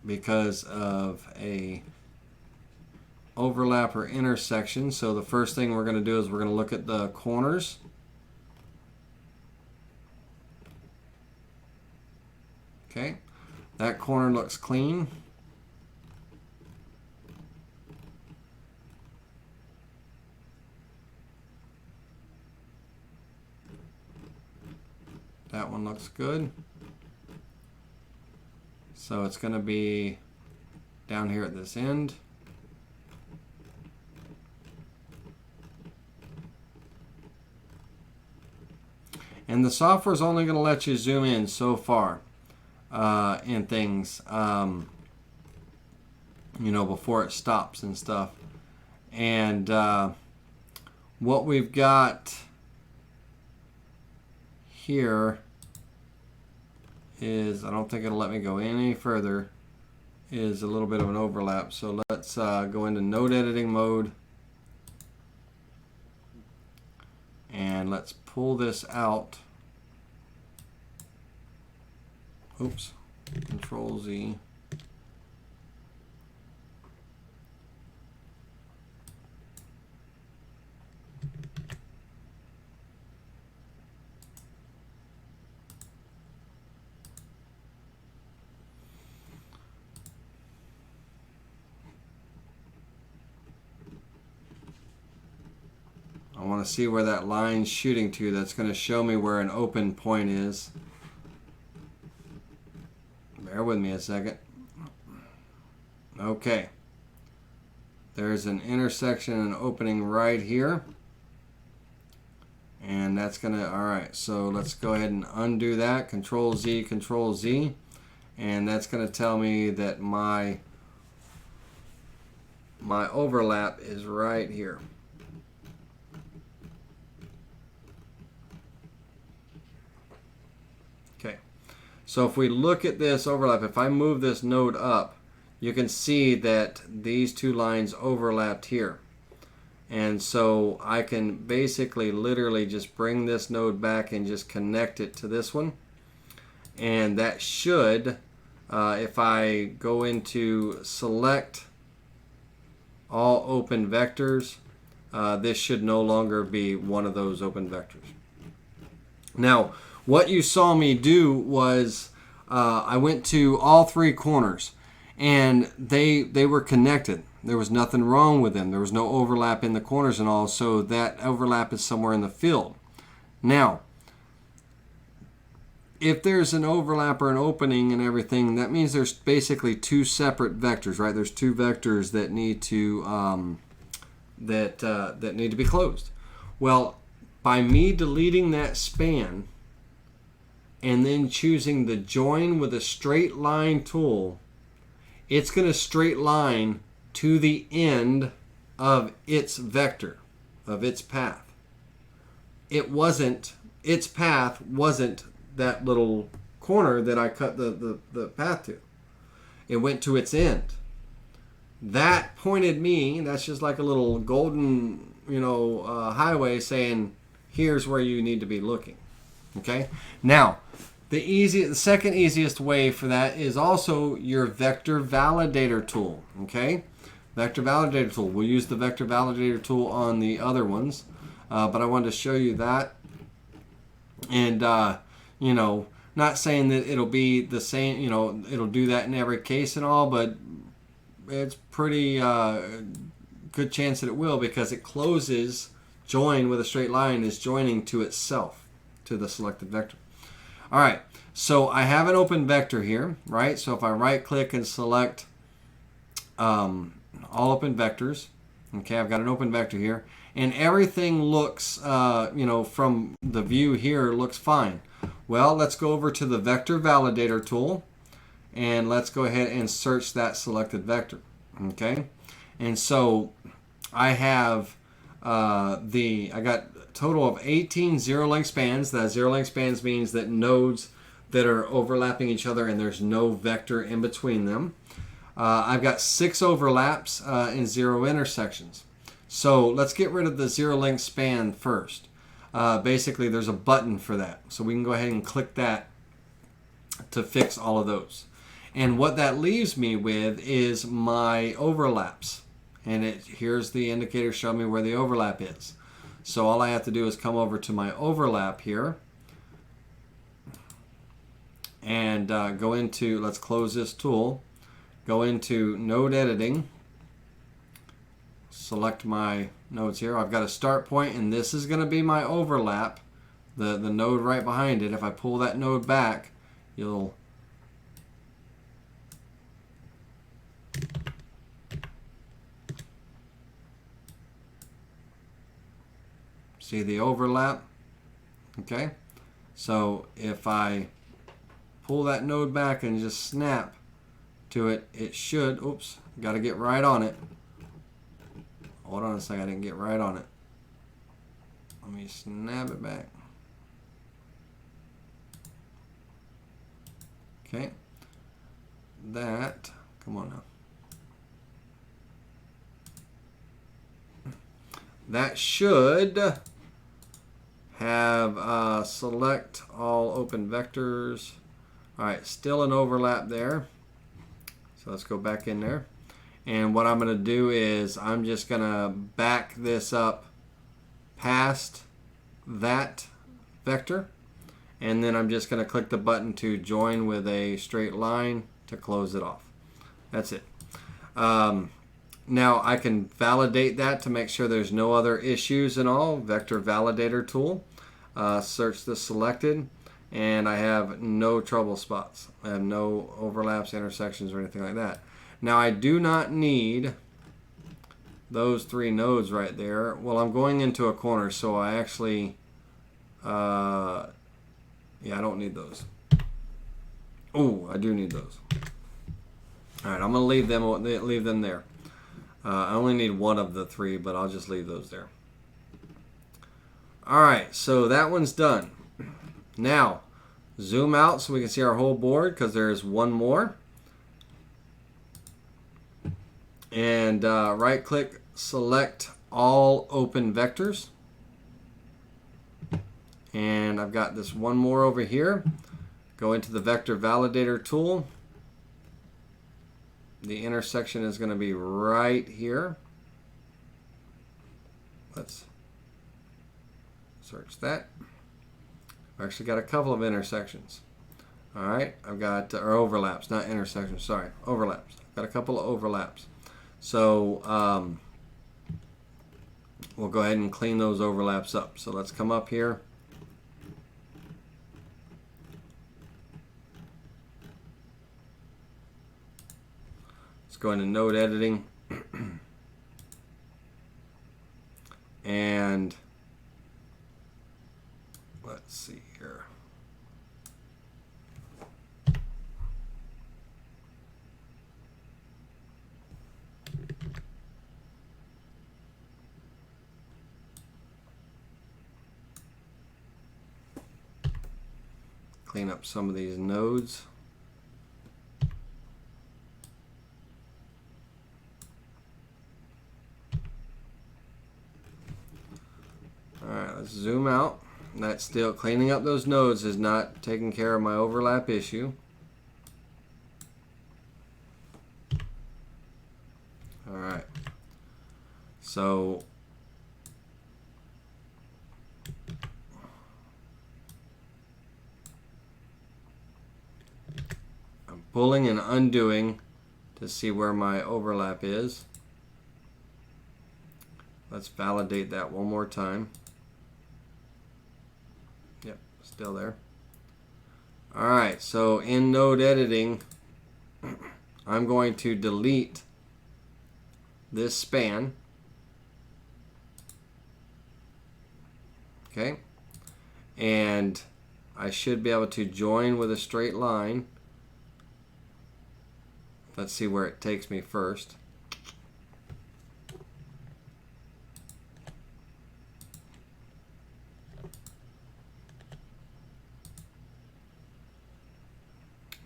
because of a overlap or intersection. So the first thing we're going to do is we're going to look at the corners. Okay, that corner looks clean. That one looks good. So it's going to be down here at this end. And the software is only going to let you zoom in so far in things, you know, before it stops and stuff. And what we've got here is, I don't think it'll let me go any further, is a little bit of an overlap. So let's go into node editing mode. And let's pull this out. Oops. Control Z. I want to see where that line's shooting to. That's going to show me where an open point is. Bear with me a second. Okay. There's an intersection and an opening right here. And that's going to, alright, so let's go ahead and undo that. Control Z, Control Z. And that's going to tell me that my overlap is right here. So if we look at this overlap, if I move this node up, you can see that these two lines overlapped here. And so I can basically literally just bring this node back and just connect it to this one. And that should, if I go into select all open vectors, this should no longer be one of those open vectors. Now, what you saw me do was I went to all three corners and they were connected. There was nothing wrong with them. There was no overlap in the corners and all, so that overlap is somewhere in the field. Now, if there's an overlap or an opening and everything, that means there's basically two separate vectors, right? There's two vectors that need to that need to be closed. Well, by me deleting that span and then choosing the join with a straight line tool, it's going to straight line to the end of its vector, of its path. Its path wasn't that little corner that I cut the path to. It went to its end. That pointed me, that's just like a little golden, highway saying, here's where you need to be looking. Okay? Now, the second easiest way for that is also your Vector Validator tool. Okay? Vector Validator tool. We'll use the Vector Validator tool on the other ones, but I wanted to show you that. And, not saying that it'll be the same, it'll do that in every case and all, but it's pretty good chance that it will, because it closes, join with a straight line is joining to itself, to the selected vector. All right, so I have an open vector here, right? So if I right click and select all open vectors, okay, I've got an open vector here, and everything looks, from the view here, looks fine. Well, let's go over to the Vector Validator tool, and let's go ahead and search that selected vector, okay? And so I have, I got a total of 18 zero-length spans. That zero-length spans means that nodes that are overlapping each other and there's no vector in between them. I've got 6 overlaps and 0 intersections. So let's get rid of the zero-length span first. Basically, there's a button for that. So we can go ahead and click that to fix all of those. And what that leaves me with is my overlaps. And here's the indicator showing me where the overlap is. So all I have to do is come over to my overlap here. And go into, let's close this tool. Go into node editing. Select my nodes here. I've got a start point, and this is going to be my overlap, the node right behind it. If I pull that node back, you'll See the overlap? Okay. So if I pull that node back and just snap to it, it should, oops, got to get right on it. Hold on a second, I didn't get right on it. Let me snap it back. Okay. That, come on now. That should have select all open vectors. All right, still an overlap there. So let's go back in there. And what I'm going to do is I'm just going to back this up past that vector. And then I'm just going to click the button to join with a straight line to close it off. That's it. Now I can validate that to make sure there's no other issues and all. Vector Validator tool. Search the selected, and I have no trouble spots. I have no overlaps, intersections, or anything like that. Now I do not need those 3 nodes right there. Well, I'm going into a corner, so I actually, yeah, I don't need those. Oh, I do need those. All right, I'm gonna leave them there. I only need 1 of the 3, but I'll just leave those there. All right, so that one's done. Now, zoom out so we can see our whole board, because there's 1 more. And right-click, select all open vectors. And I've got this 1 more over here. Go into the Vector Validator tool. The intersection is going to be right here. Let's search that. I've actually got a couple of intersections. All right, I've got, or overlaps, not intersections, sorry, overlaps. I've got a couple of overlaps. So we'll go ahead and clean those overlaps up. So let's come up here. Let's go into node editing. And let's see here. Clean up some of these nodes. Alright, let's zoom out. That's still cleaning up those nodes is not taking care of my overlap issue. Alright. So I'm pulling and undoing to see where my overlap is. Let's validate that one more time. Yep, still there. All right, so in node editing, I'm going to delete this span. Okay, and I should be able to join with a straight line. Let's see where it takes me first.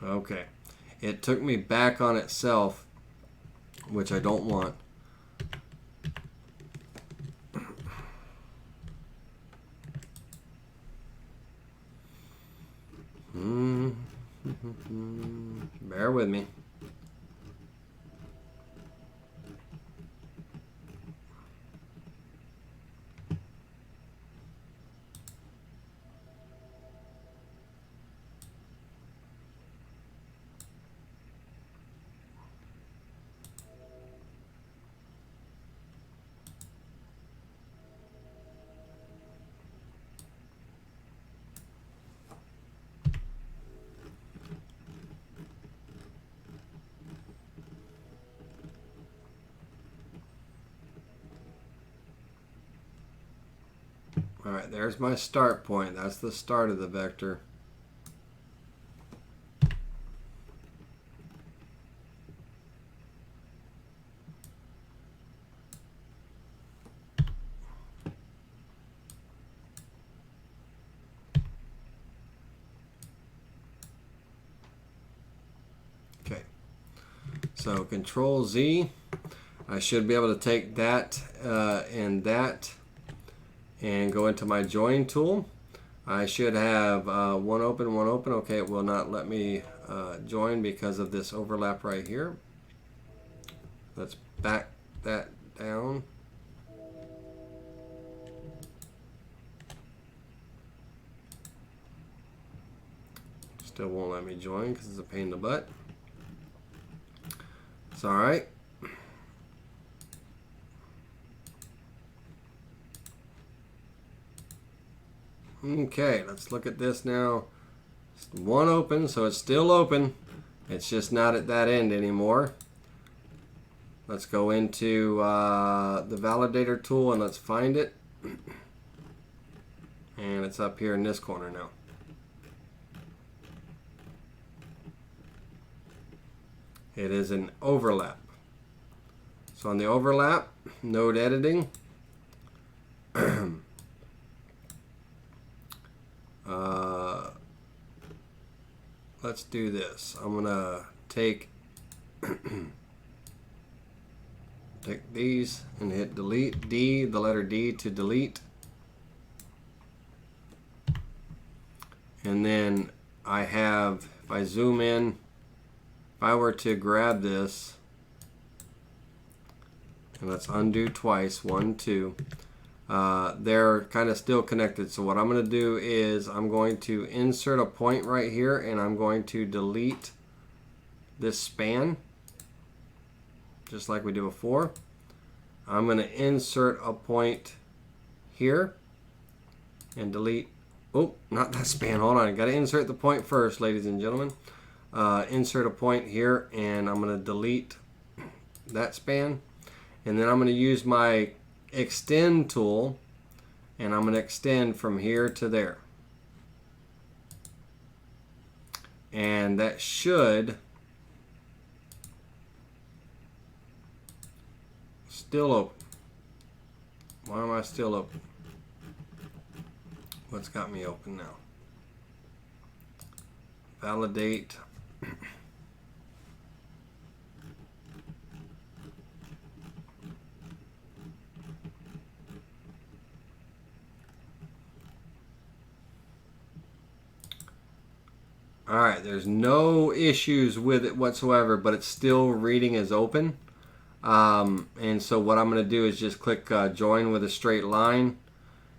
Okay, it took me back on itself, which I don't want. Bear with me. All right, there's my start point. That's the start of the vector. Okay, so Control Z. I should be able to take that and that and go into my join tool. I should have one open, one open. Okay, it will not let me join because of this overlap right here. Let's back that down. Still won't let me join because it's a pain in the butt. It's all right. Okay, let's look at this now. It's one open, so it's still open. It's just not at that end anymore. Let's go into the Validator tool and let's find it. And it's up here in this corner now. It is an overlap. So on the overlap, node editing. Let's do this. I'm gonna take take these and hit delete. D, the letter D to delete. And then I have, if I zoom in, if I were to grab this, and let's undo twice, 1, 2. They're kind of still connected. So what I'm going to do is I'm going to insert a point right here and I'm going to delete this span just like we did before. I'm going to insert a point here and delete, oh, not that span, hold on, I got to insert the point first, ladies and gentlemen. Insert a point here and I'm going to delete that span, and then I'm going to use my extend tool and I'm going to extend from here to there, and that should still open. Why am I still open? What's got me open now? Validate. Alright, there's no issues with it whatsoever, but it's still reading as open. And so what I'm going to do is just click join with a straight line,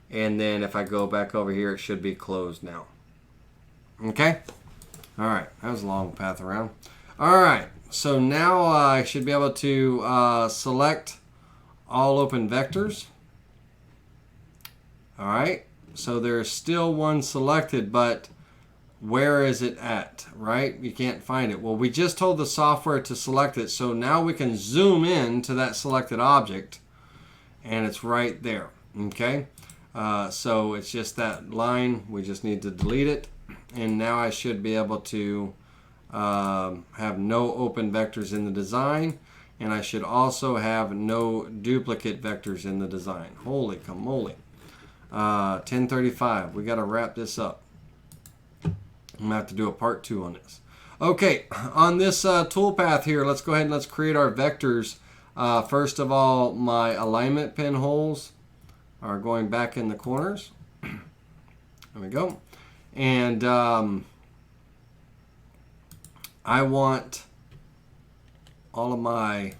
and then if I go back over here, it should be closed now. Okay? Alright, that was a long path around. Alright, so now I should be able to select all open vectors. Alright, so there's still one selected, but where is it at, right? You can't find it. Well, we just told the software to select it, so now we can zoom in to that selected object, and it's right there, okay? So it's just that line. We just need to delete it, and now I should be able to have no open vectors in the design, and I should also have no duplicate vectors in the design. Holy camole. 10:35, we got to wrap this up. I'm going to have to do a part 2 on this. Okay, on this toolpath here, let's go ahead and let's create our vectors. First of all, my alignment pinholes are going back in the corners. There we go. And I want all of my,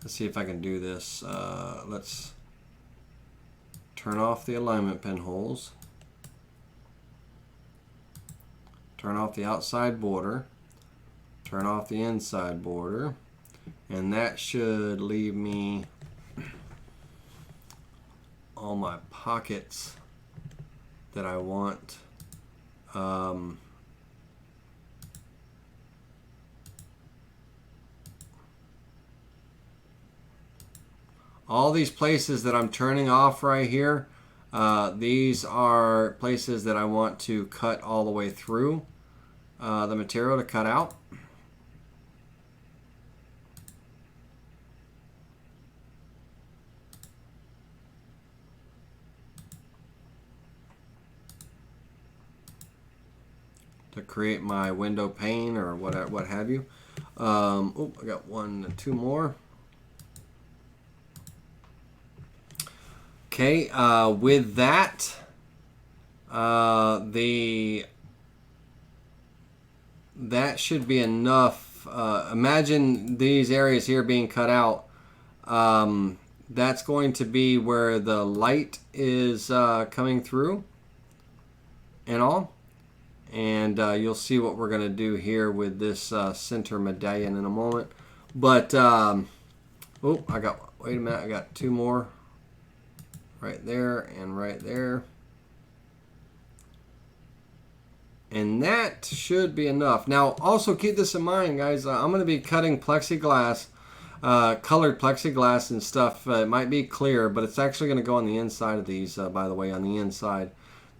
let's see if I can do this. Let's turn off the alignment pinholes. Turn off the outside border, turn off the inside border, and that should leave me all my pockets that I want. All these places that I'm turning off right here, These are places that I want to cut all the way through the material to cut out. To create my window pane or what have you. Oh, I got two more. Okay, with that, that should be enough. Imagine these areas here being cut out. That's going to be where the light is coming through and all. And you'll see what we're going to do here with this center medallion in a moment. But, oh, wait a minute, I got two more. Right there and right there. And that should be enough. Now, also keep this in mind, guys. I'm going to be cutting plexiglass, colored plexiglass and stuff. It might be clear, but it's actually going to go on the inside of these, by the way, on the inside.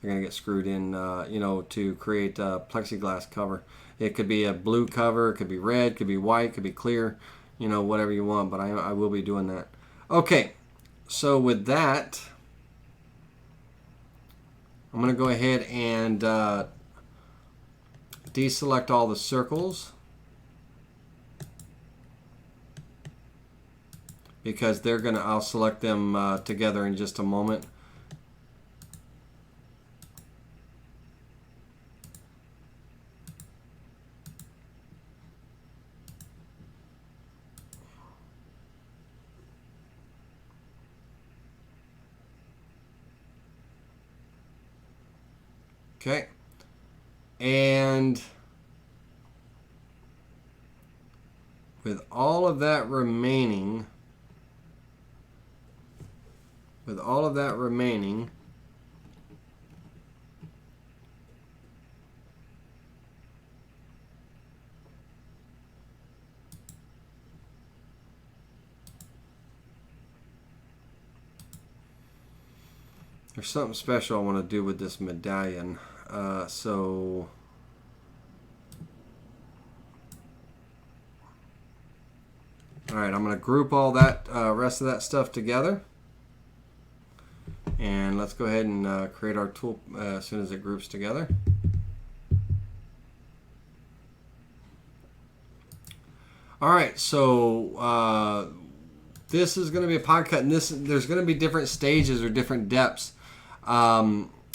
They're going to get screwed in, to create a plexiglass cover. It could be a blue cover, it could be red, it could be white, it could be clear, whatever you want, but I will be doing that. Okay, so with that, I'm going to go ahead and deselect all the circles because I'll select them together in just a moment. Okay, and with all of that remaining, there's something special I want to do with this medallion. So all right, I'm going to group all that rest of that stuff together, and let's go ahead and create our tool as soon as it groups together. All right, so this is going to be a pod cut, and there's going to be different stages or different depths.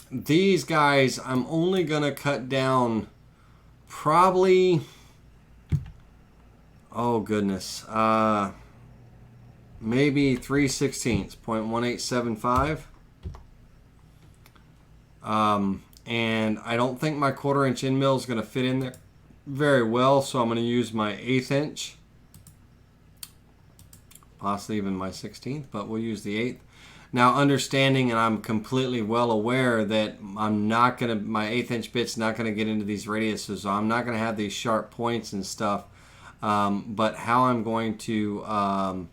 These guys, I'm only going to cut down probably, oh goodness, maybe 3/16, 0.1875. And I don't think my 1/4 inch end mill is going to fit in there very well, so I'm going to use my 1/8 inch, possibly even my 16th, but we'll use the 1/8. Now, understanding, and I'm completely well aware that my 1/8 inch bit's not going to get into these radiuses, so I'm not going to have these sharp points and stuff. But how I'm going to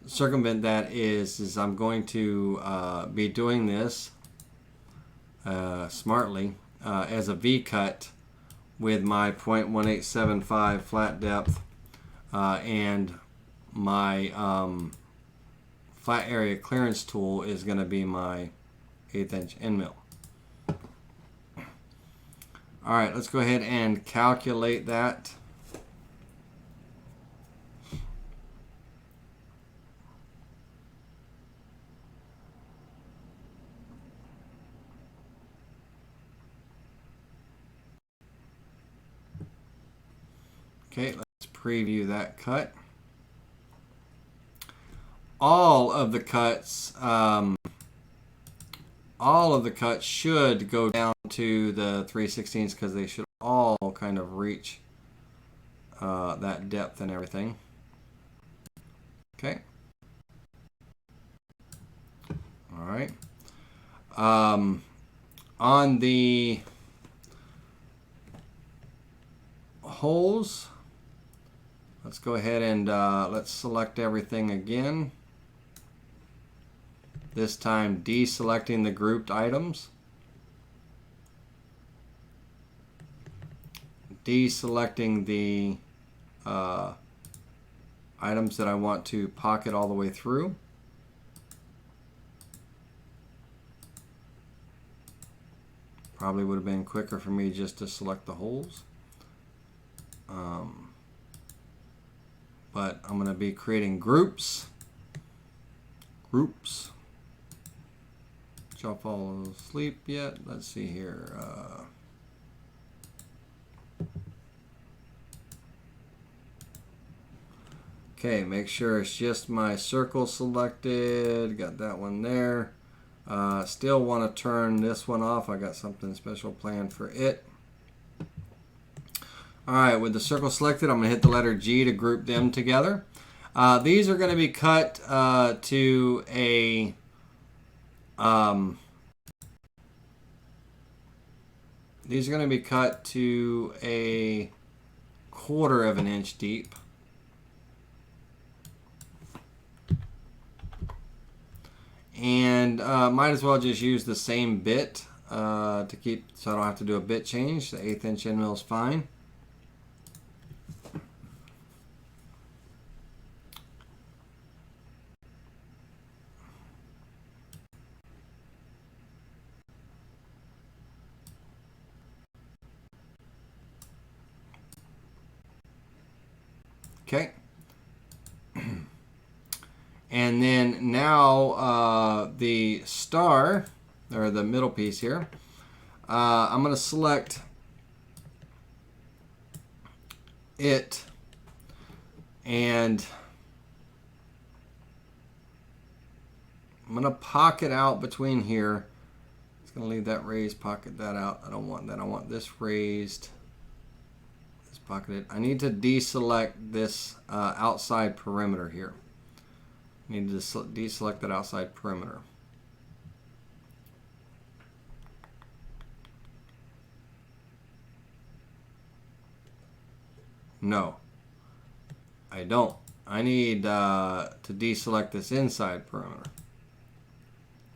circumvent that is I'm going to be doing this smartly as a V-cut with my 0.1875 flat depth and my flat area clearance tool is going to be my 1/8 inch end mill. All right, let's go ahead and calculate that. Okay, let's preview that cut. All of the cuts should go down to the 3/16 because they should all kind of reach that depth and everything. Okay. All right. On the holes, let's go ahead and let's select everything again. This time deselecting the grouped items. Deselecting the items that I want to pocket all the way through. Probably would have been quicker for me just to select the holes. But I'm going to be creating groups. Groups. Did y'all fall asleep yet? Let's see here. Okay, make sure it's just my circle selected. Got that one there. Still want to turn this one off. I got something special planned for it. Alright, with the circle selected, I'm going to hit the letter G to group them together. These are going to be cut to a quarter of an inch deep. And might as well just use the same bit to keep, so I don't have to do a bit change. The 1/8 inch end mill is fine. Okay. And then now the star, or the middle piece here, I'm going to select it, and I'm going to pocket out between here. It's going to leave that raised, pocket that out. I don't want that. I want this raised, this pocketed. I need to deselect this outside perimeter here. Need to deselect that outside perimeter. No, I don't. I need to deselect this inside perimeter.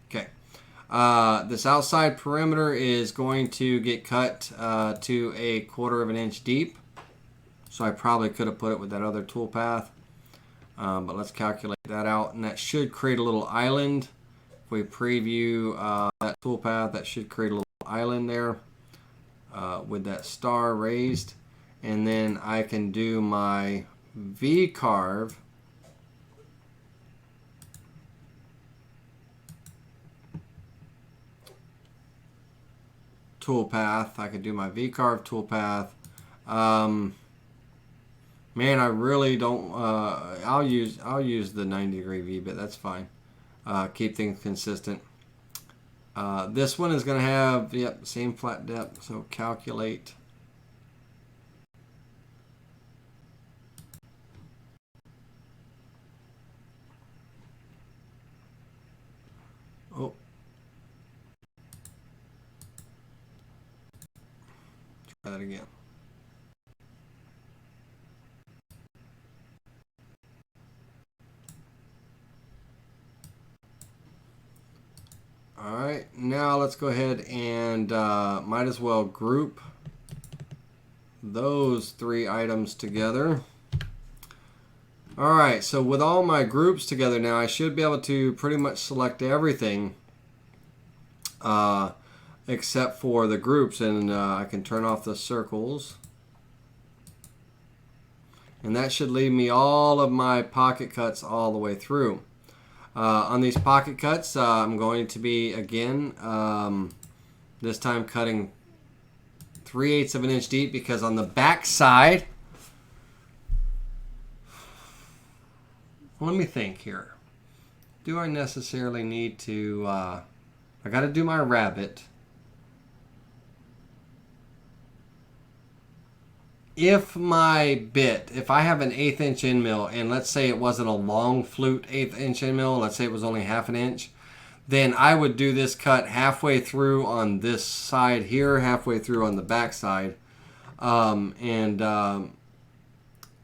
Okay. This outside perimeter is going to get cut to a quarter of an inch deep. So I probably could have put it with that other toolpath. But let's calculate that out, and that should create a little island. If we preview that toolpath, that should create a little island there with that star raised. And then I can do my V-carve toolpath. I could do my V-carve toolpath. Man, I really don't. I'll use the 90-degree V bit. That's fine. Keep things consistent. This one is going to have same flat depth. So calculate. Oh. Try that again. All right, now let's go ahead and might as well group those 3 items together. All right, so with all my groups together now, I should be able to pretty much select everything except for the groups, and I can turn off the circles. And that should leave me all of my pocket cuts all the way through. On these pocket cuts, I'm going to be, again, this time cutting 3/8 of an inch deep, because on the back side, let me think here. Do I necessarily need to, I got to do my rabbet. If my bit, if I have an 1/8 inch end mill, and let's say it wasn't a long flute 1/8 inch end mill, let's say it was only 1/2 inch, then I would do this cut halfway through on this side here, halfway through on the back side, and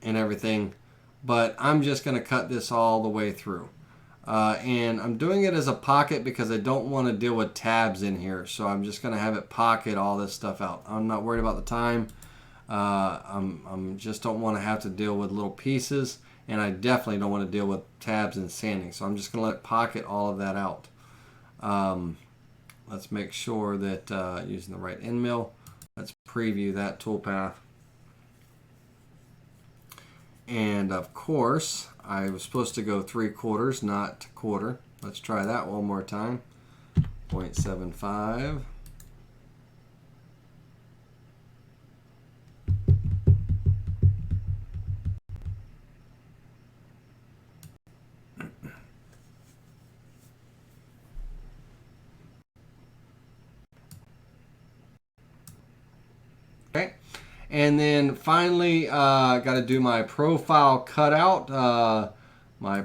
everything. But I'm just going to cut this all the way through. And I'm doing it as a pocket because I don't want to deal with tabs in here. So I'm just going to have it pocket all this stuff out. I'm not worried about the time. I'm just don't want to have to deal with little pieces. And I definitely don't want to deal with tabs and sanding. So I'm just going to let it pocket all of that out. Let's make sure that using the right end mill. Let's preview that toolpath. And of course, I was supposed to go 3/4, not quarter. Let's try that one more time. 0.75. Okay. And then finally, got to do my profile cutout. Let's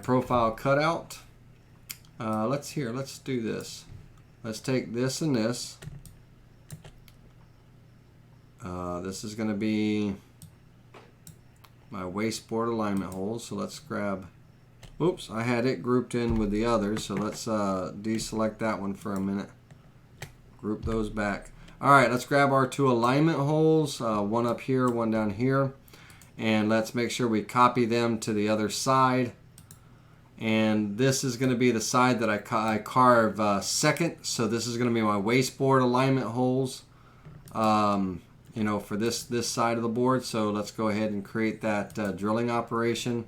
do this. Let's take this and this. This is going to be my wasteboard alignment holes. So let's grab, oops, I had it grouped in with the others. So let's deselect that one for a minute. Group those back. All right, let's grab our 2 alignment holes, one up here, one down here, and let's make sure we copy them to the other side. And this is going to be the side that I carve second, so this is going to be my wasteboard alignment holes, you know, for this side of the board. So let's go ahead and create that drilling operation.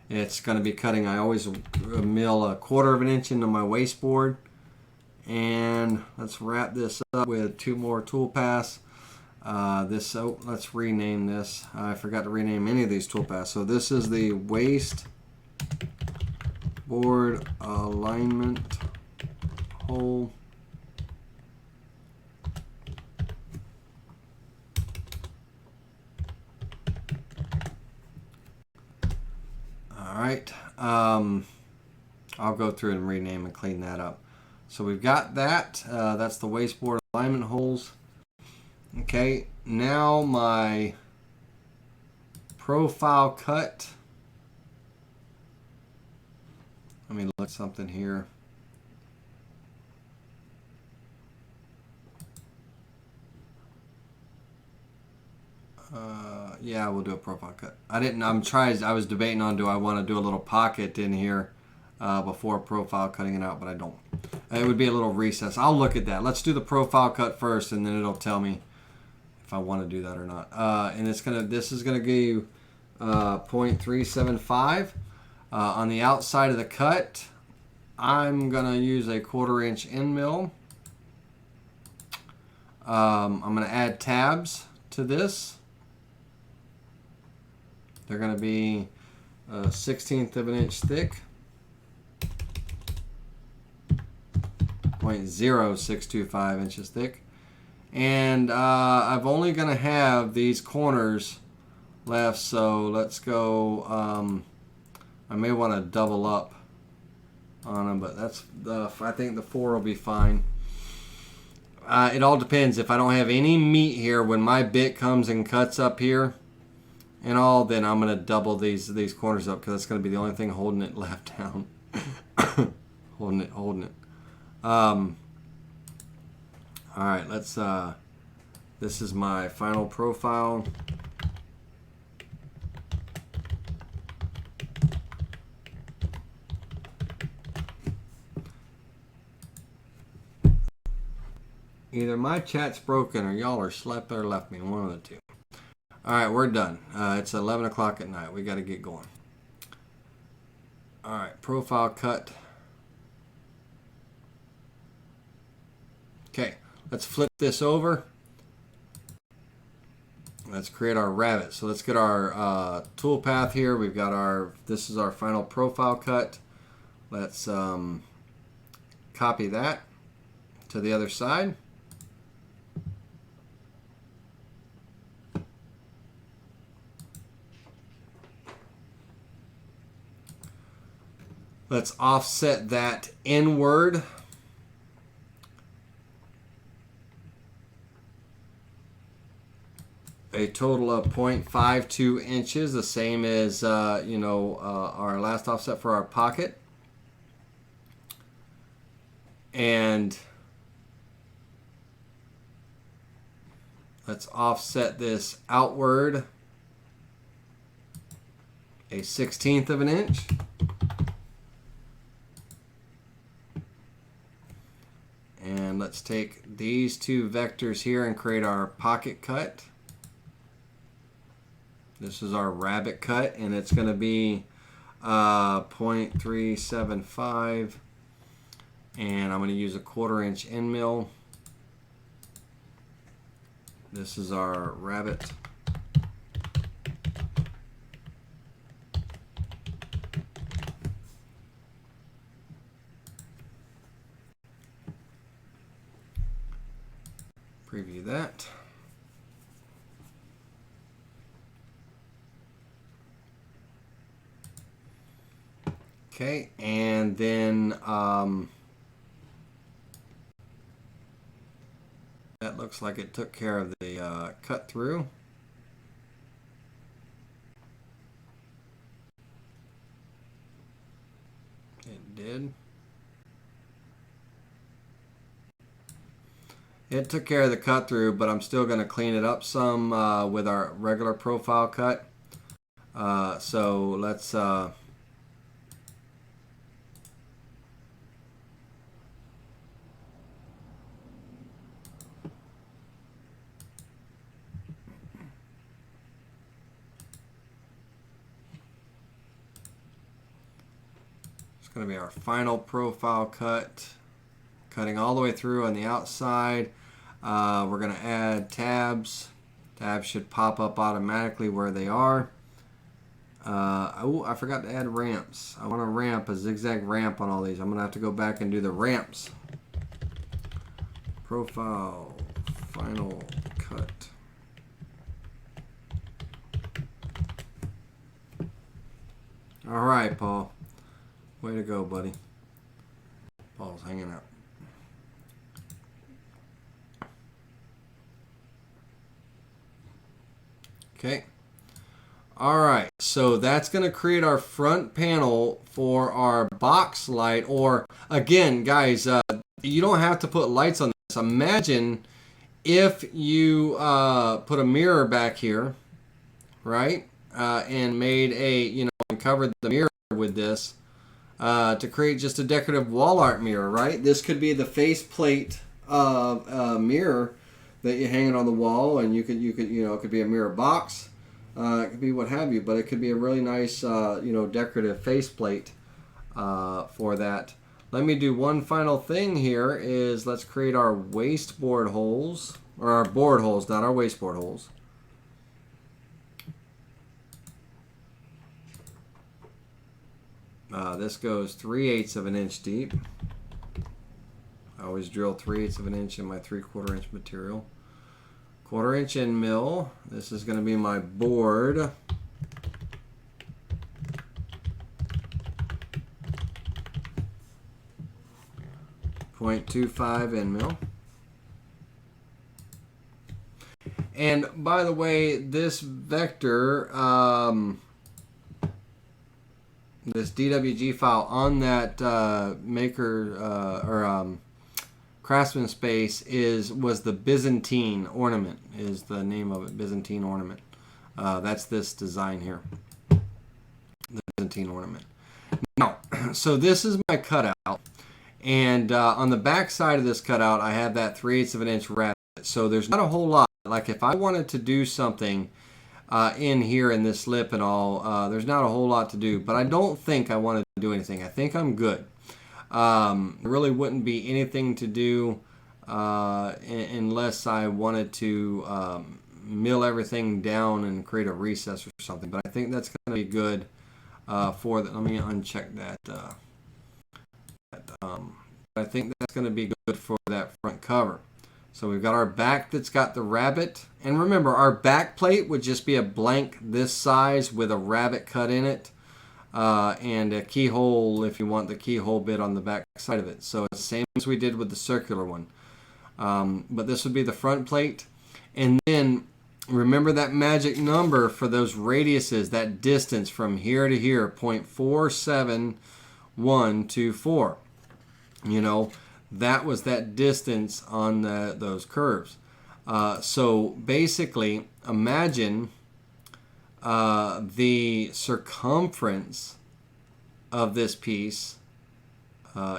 It's going to be cutting, I always mill 1/4 inch into my wasteboard. And let's wrap this up with 2 more toolpaths. Let's rename this. I forgot to rename any of these toolpaths. So this is the waste board alignment hole. All right. I'll go through and rename and clean that up. So we've got that. That's the wasteboard alignment holes. Okay, now my profile cut. Let me look at something here. Yeah, we'll do a profile cut. I was debating on, do I want to do a little pocket in here before profile cutting it out, but I don't. It would be a little recess. I'll look at that. Let's do the profile cut first, and then it'll tell me if I want to do that or not. And this is gonna give you 0.375 on the outside of the cut. I'm gonna use a 1/4 inch end mill. I'm gonna add tabs to this. They're gonna be 1/16 of an inch thick. 0.0625 inches thick, and I'm only going to have these corners left, so let's go. I may want to double up on them, but I think the 4 will be fine. It all depends. If I don't have any meat here when my bit comes and cuts up here and all, then I'm going to double these corners up, because that's going to be the only thing holding it left down. holding it. All right, let's this is my final profile. Either my chat's broken or y'all are slept or left me, one of the two. All right, we're done. It's 11 o'clock at night. We got to get going. All right, profile cut. Okay, let's flip this over. Let's create our rabbit. So let's get our toolpath here. We've got this is our final profile cut. Let's copy that to the other side. Let's offset that inward. A total of 0.52 inches, the same as our last offset for our pocket. And let's offset this outward a 1/16 of an inch. And let's take these two vectors here and create our pocket cut. This is our rabbit cut, and it's going to be 0.375. And I'm going to use a 1/4 inch end mill. This is our rabbit. Preview that. Okay, and then that looks like it took care of the cut through. It did. It took care of the cut through, but I'm still going to clean it up some with our regular profile cut. So let's it's going to be our final profile cut, cutting all the way through on the outside. We're going to add tabs. Tabs should pop up automatically where they are. Oh, I forgot to add ramps. I want to ramp, a zigzag ramp on all these. I'm going to have to go back and do the ramps. Profile, final cut. All right, Paul. Way to go, buddy. Paul's hanging out. Okay. All right. So that's going to create our front panel for our box light. Or again, guys, you don't have to put lights on this. Imagine if you put a mirror back here, right? And made a, and covered the mirror with this to create just a decorative wall art mirror, right? This could be the face plate mirror that you hang it on the wall, and you could it could be a mirror box, it could be what have you, but it could be a really nice decorative faceplate for that. Let me do one final thing here. Is let's create our wasteboard holes, or our board holes, not our wasteboard holes. This goes 3/8 of an inch deep. I always drill 3/8 of an inch in my 3/4 inch material. 1/4 inch end mill. This is going to be my board. .25 end mill. And by the way, this vector, this DWG file on that Craftsman space was the Byzantine ornament, is the name of it, Byzantine ornament. That's this design here, the Byzantine ornament. Now, so this is my cutout, and on the back side of this cutout, I have that 3/8 of an inch rabbit. So there's not a whole lot. Like if I wanted to do something in here in this lip and all, there's not a whole lot to do. But I don't think I want to do anything. I think I'm good. There really wouldn't be anything to do unless I wanted to mill everything down and create a recess or something. But I think that's going to be good for that. Let me uncheck that. I think that's going to be good for that front cover. So we've got our back that's got the rabbit. And remember, our back plate would just be a blank this size with a rabbit cut in it. And a keyhole if you want the keyhole bit on the back side of it. So it's the same as we did with the circular one. But this would be the front plate. And then remember that magic number for those radiuses, that distance from here to here, 0.47124. that was that distance on those curves. So basically, imagine the circumference of this piece,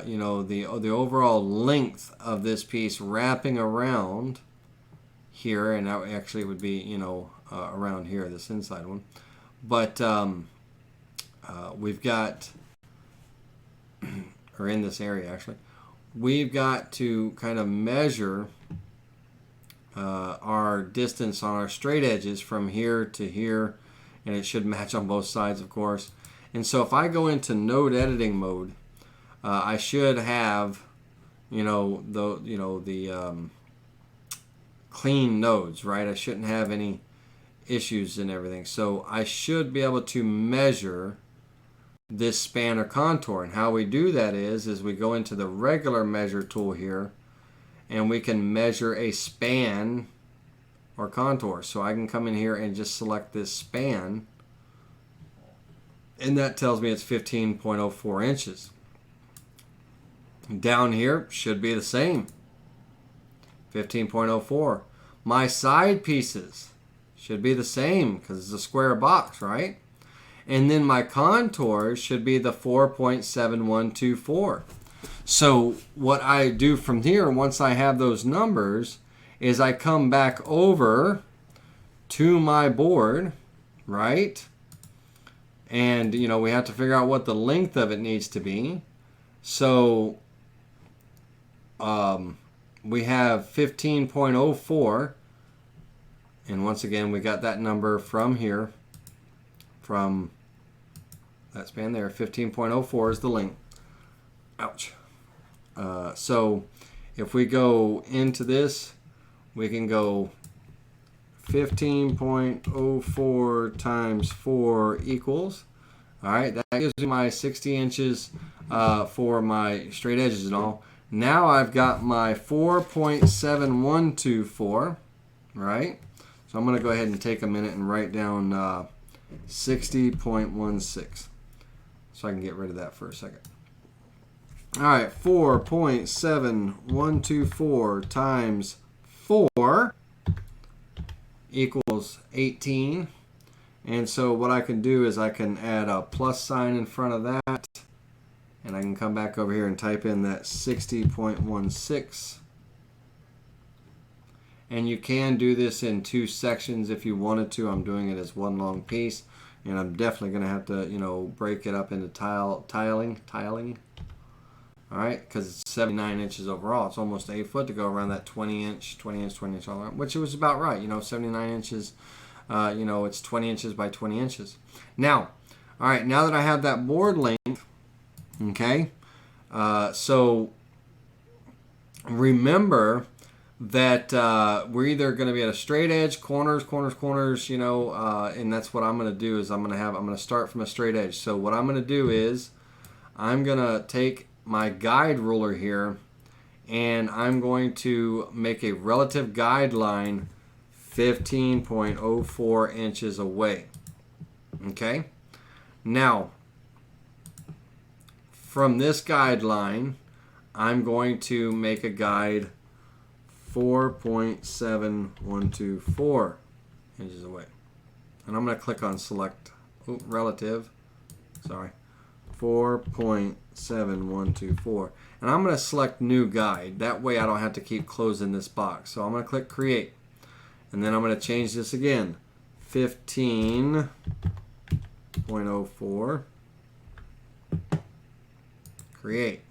you know, the overall length of this piece wrapping around here, and that actually would be, you know, around here, this inside one. But we've got, or in this area actually, we've got to kind of measure our distance on our straight edges from here to here, and it should match on both sides, of course. And so if I go into node editing mode, I should have, you know, the clean nodes, right? I shouldn't have any issues and everything. So I should be able to measure this span or contour. And how we do that is we go into the regular measure tool here, and we can measure a span or contour. So I can come in here and just select this span, and that tells me it's 15.04 inches. Down here should be the same, 15.04. My side pieces should be the same because it's a square box, right? And then my contours should be the 4.7124. So what I do from here, once I have those numbers, is I come back over to my board, right? And, you know, we have to figure out what the length of it needs to be. So we have 15.04. And once again, we got that number from here, from that span there. 15.04 is the length. Ouch. So if we go into this, we can go 15.04 times 4 equals. All right, that gives me my 60 inches for my straight edges and all. Now I've got my 4.7124, right? So I'm going to go ahead and take a minute and write down 60.16. So I can get rid of that for a second. All right, 4.7124 times 4 equals 18. And so what I can do is I can add a plus sign in front of that, and I can come back over here and type in that 60.16. And you can do this in 2 sections if you wanted to. I'm doing it as one long piece, and I'm definitely going to have to, you know, break it up into tiling. All right, because it's 79 inches overall. It's almost 8 foot to go around that 20 inch all around, which was about right. You know, 79 inches, you know, it's 20 inches by 20 inches. Now, all right, now that I have that board length, okay, so remember that we're either going to be at a straight edge, corners, you know, and that's what I'm going to do is I'm going to start from a straight edge. So what I'm going to do is I'm going to take my guide ruler here, and I'm going to make a relative guideline 15.04 inches away. Okay, now from this guideline I'm going to make a guide 4.7124 inches away, and I'm going to click on select relative, sorry, 4.7124, and I'm going to select new guide. That way I don't have to keep closing this box. So I'm going to click create, and then I'm going to change this again, 15.04, create.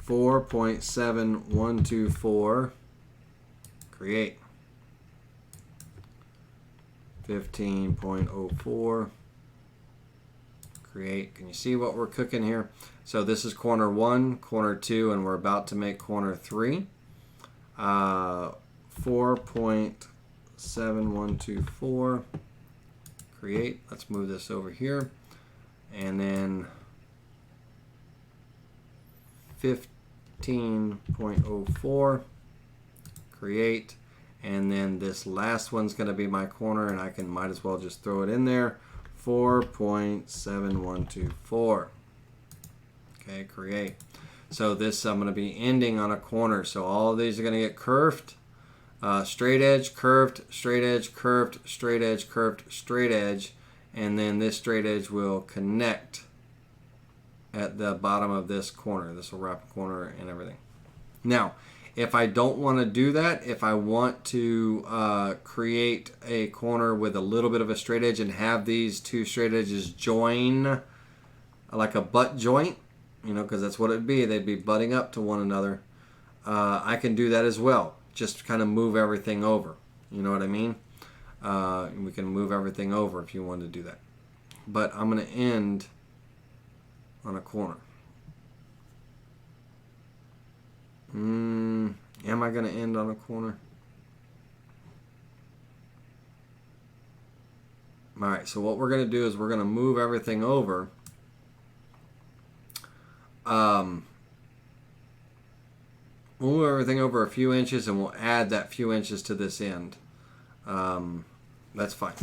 4.7124, create. 15.04, create. Can you see what we're cooking here? So this is corner 1, corner 2, and we're about to make corner 3. 4.7124, create. Let's move this over here, and then 15.04, create. And then this last one's going to be my corner, and I might as well just throw it in there. 4.7124. Okay, create. So this I'm going to be ending on a corner. So all of these are going to get curved, straight edge, curved, straight edge, curved, straight edge, curved, straight edge, and then this straight edge will connect at the bottom of this corner. This will wrap a corner and everything. Now, if I don't want to do that, if I want to create a corner with a little bit of a straight edge and have these two straight edges join like a butt joint, you know, because that's what it'd be. They'd be butting up to one another. I can do that as well. Just kind of move everything over. You know what I mean? We can move everything over if you want to do that. But I'm going to end on a corner. Am I going to end on a corner? Alright, so what we're going to do is we're going to move everything over. We'll move everything over a few inches and we'll add that few inches to this end. That's fine.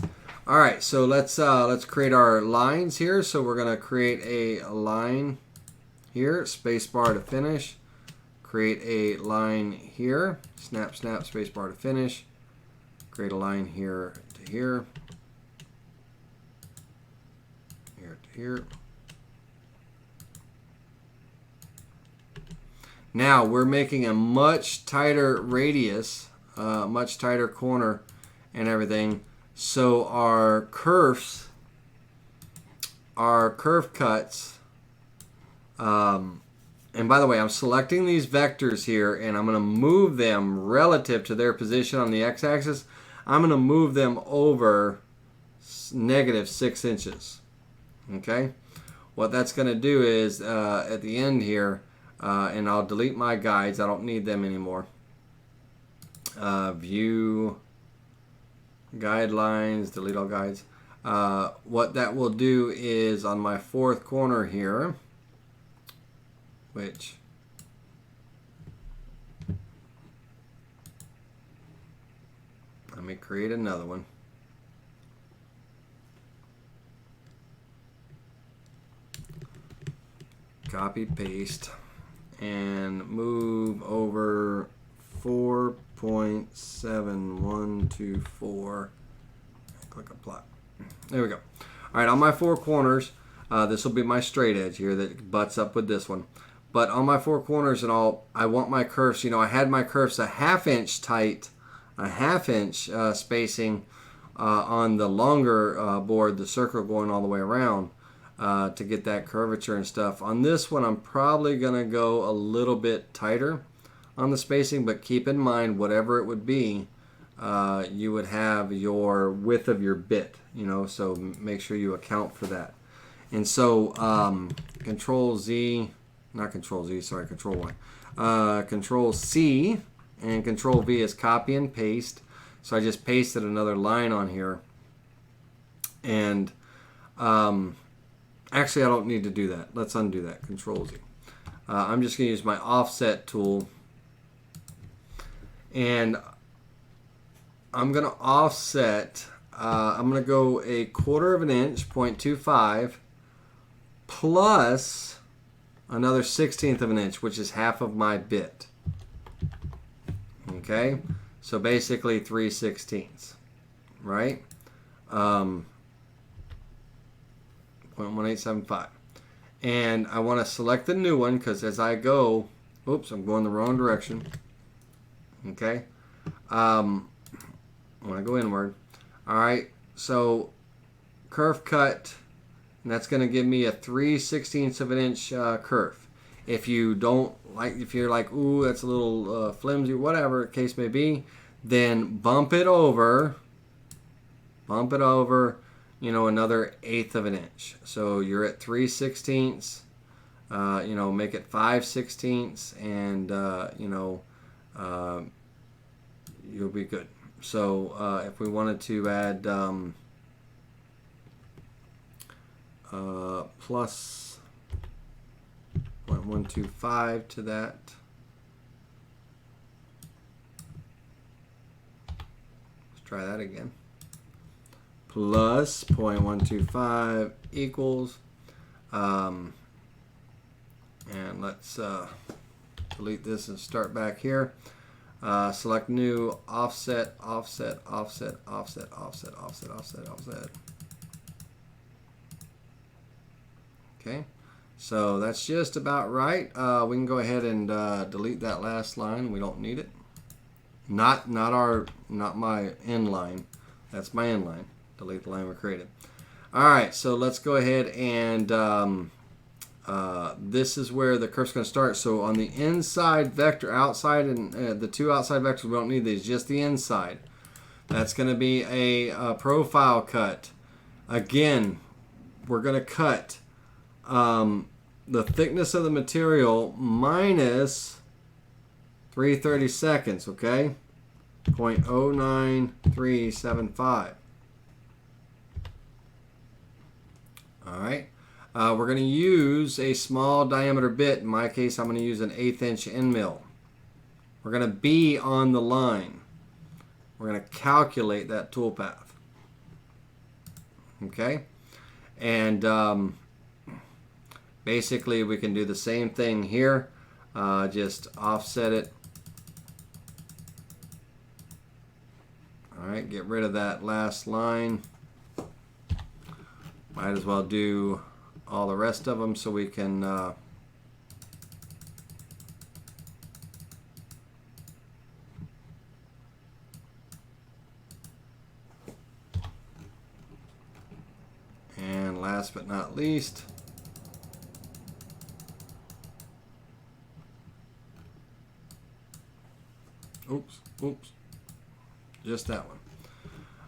Alright, so let's create our lines here. So we're going to create a line here, spacebar to finish. Create a line here, snap, snap, spacebar to finish. Create a line here to here, here to here. Now we're making a much tighter radius, much tighter corner and everything. So our kerf cuts, and by the way, I'm selecting these vectors here and I'm going to move them relative to their position on the x-axis. I'm going to move them over -6 inches. Okay? What that's going to do is at the end here, and I'll delete my guides. I don't need them anymore. View, guidelines, delete all guides. What that will do is on my fourth corner here, which let me create another one. Copy, paste, and move over 4.7124. Click apply. There we go. All right, on my four corners, this will be my straight edge here that butts up with this one. But on my four corners and all, I want my kerfs, you know, I had my kerfs a 1/2 inch tight, a 1/2 inch spacing on the longer board, the circle going all the way around to get that curvature and stuff. On this one, I'm probably going to go a little bit tighter on the spacing, but keep in mind, whatever it would be, you would have your width of your bit, you know, so make sure you account for that. And so Control Z, not Control Z, sorry, Control Y. Control C and Control V is copy and paste. So I just pasted another line on here. And actually I don't need to do that. Let's undo that. Control Z. I'm just going to use my offset tool. And I'm going to offset, I'm going to go 1/4 inch, 0.25, plus another 1/16 inch, which is half of my bit. Okay, so basically 3/16, right? 0.1875. And I want to select the new one because as I go, oops, I'm going the wrong direction. Okay, I want to go inward. All right, so kerf cut. And that's going to give me a 3/16 inch kerf. If you don't like, if you're like, ooh, that's a little flimsy, whatever the case may be, then bump it over, you know, another 1/8 inch. So you're at 3/16. You know, make it 5/16, and you know, you'll be good. So if we wanted to add plus 0.125 to that. Let's try that again. plus 0.125 equals, and let's delete this and start back here. Select new, offset, offset, offset, offset, offset, offset, offset, offset. Okay, so that's just about right. We can go ahead and delete that last line. We don't need it. Not my end line. That's my end line. Delete the line we created. All right, so let's go ahead and this is where the curve's going to start. So on the inside vector, outside and the two outside vectors, we don't need these, just the inside. That's going to be a profile cut. Again, we're going to cut the thickness of the material minus 3/32, okay? 0.09375. All right. We're going to use a small diameter bit. In my case, I'm going to use an 1/8 inch end mill. We're going to be on the line. We're going to calculate that toolpath. Okay? And basically, we can do the same thing here. Just offset it. All right, get rid of that last line. Might as well do all the rest of them so we can and last but not least, oops, just that one.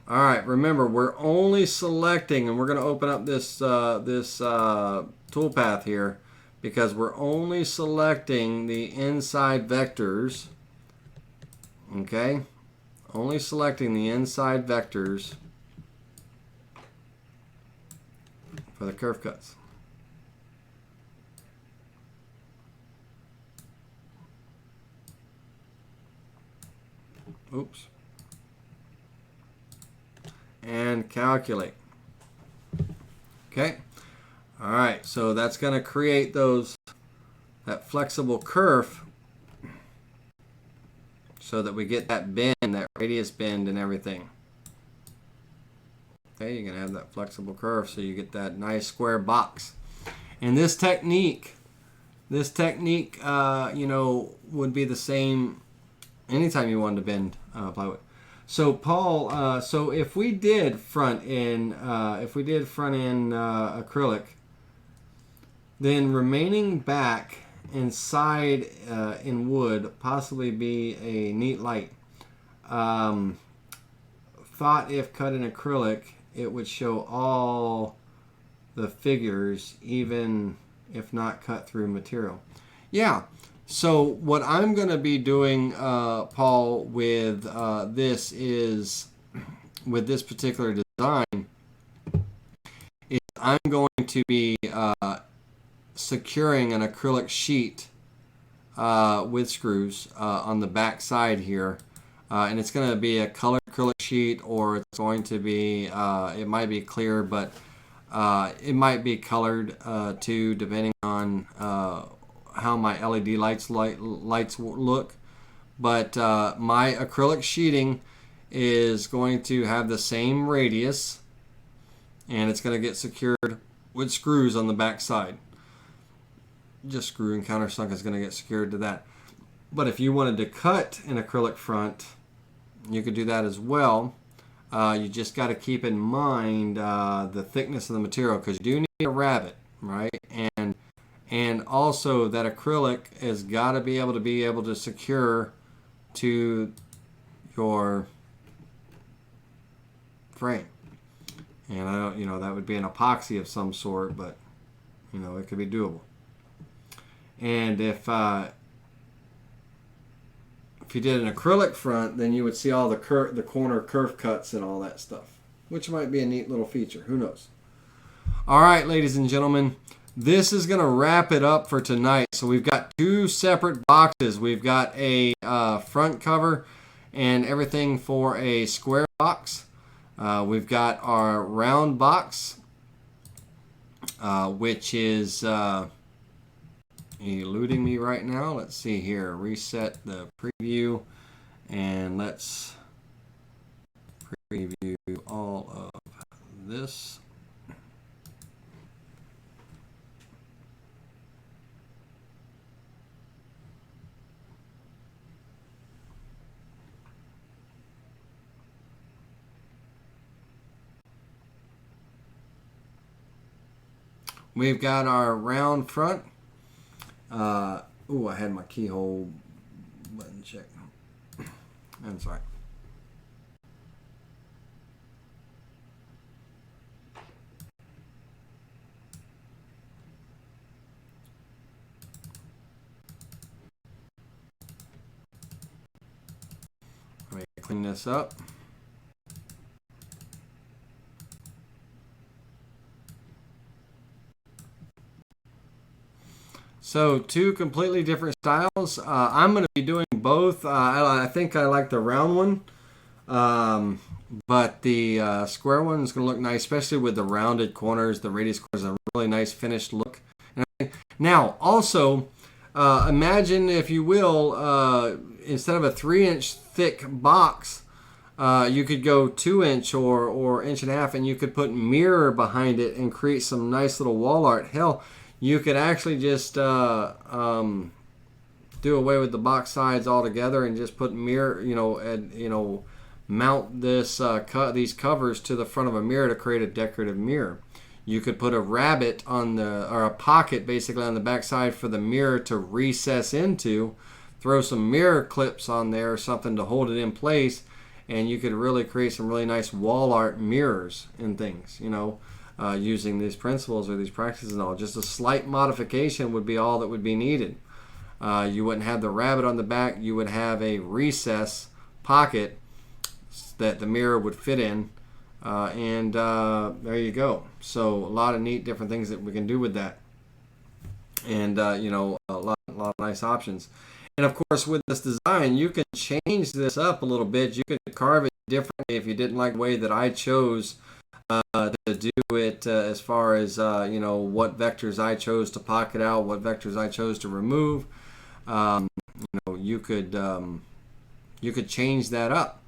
All right, remember, we're only selecting, and we're going to open up this toolpath here because we're only selecting the inside vectors. Okay, only selecting the inside vectors for the curve cuts. Oops. And calculate. Okay. All right. So that's going to create that flexible curve so that we get that bend, that radius bend and everything. Okay. You're going to have that flexible curve so you get that nice square box. And this technique, you know, would be the same anytime you wanted to bend plywood. So Paul, so if we did front end acrylic, then remaining back and side in wood possibly be a neat light. Thought if cut in acrylic, it would show all the figures, even if not cut through material. Yeah. So what I'm going to be doing, Paul, with this particular design, is I'm going to be securing an acrylic sheet with screws on the back side here, and it's going to be a colored acrylic sheet, or it's going to be it might be clear, but it might be colored too, depending on how my LED lights look. But my acrylic sheeting is going to have the same radius, and it's going to get secured with screws on the back side. Just screw and countersunk is going to get secured to that. But if you wanted to cut an acrylic front, you could do that as well. You just got to keep in mind the thickness of the material, because you do need a rabbet, right? And also that acrylic has got to be able to secure to your frame. And I don't, that would be an epoxy of some sort, but it could be doable. And if you did an acrylic front, then you would see all the corner curve cuts and all that stuff, which might be a neat little feature. Who knows? All right, ladies and gentlemen. This is going to wrap it up for tonight. So we've got two separate boxes. We've got a front cover and everything for a square box. We've got our round box, which is eluding me right now. Let's see here. Reset the preview, and let's preview all of this. We've got our round front. I had my keyhole button checked. I'm sorry. Let me clean this up. So two completely different styles. I'm going to be doing both. I think I like the round one, but the square one is going to look nice, especially with the rounded corners. The radius corners, a really nice finished look. Now, also, imagine, if you will, instead of a 3-inch thick box, you could go 2-inch or 1.5 inch, and you could put mirror behind it and create some nice little wall art. Hell, you could actually just do away with the box sides altogether and just put mirror, mount this these covers to the front of a mirror to create a decorative mirror. You could put a rabbet on or a pocket basically on the back side for the mirror to recess into. Throw some mirror clips on there or something to hold it in place, and you could really create some really nice wall art mirrors and things, using these principles or these practices and all. Just a slight modification would be all that would be needed. You wouldn't have the rabbet on the back. You would have a recess pocket that the mirror would fit in. And there you go. So a lot of neat different things that we can do with that. And, a lot of nice options. And, of course, with this design, you can change this up a little bit. You could carve it differently if you didn't like the way that I chose to do it as far as, what vectors I chose to pocket out, what vectors I chose to remove. You could change that up,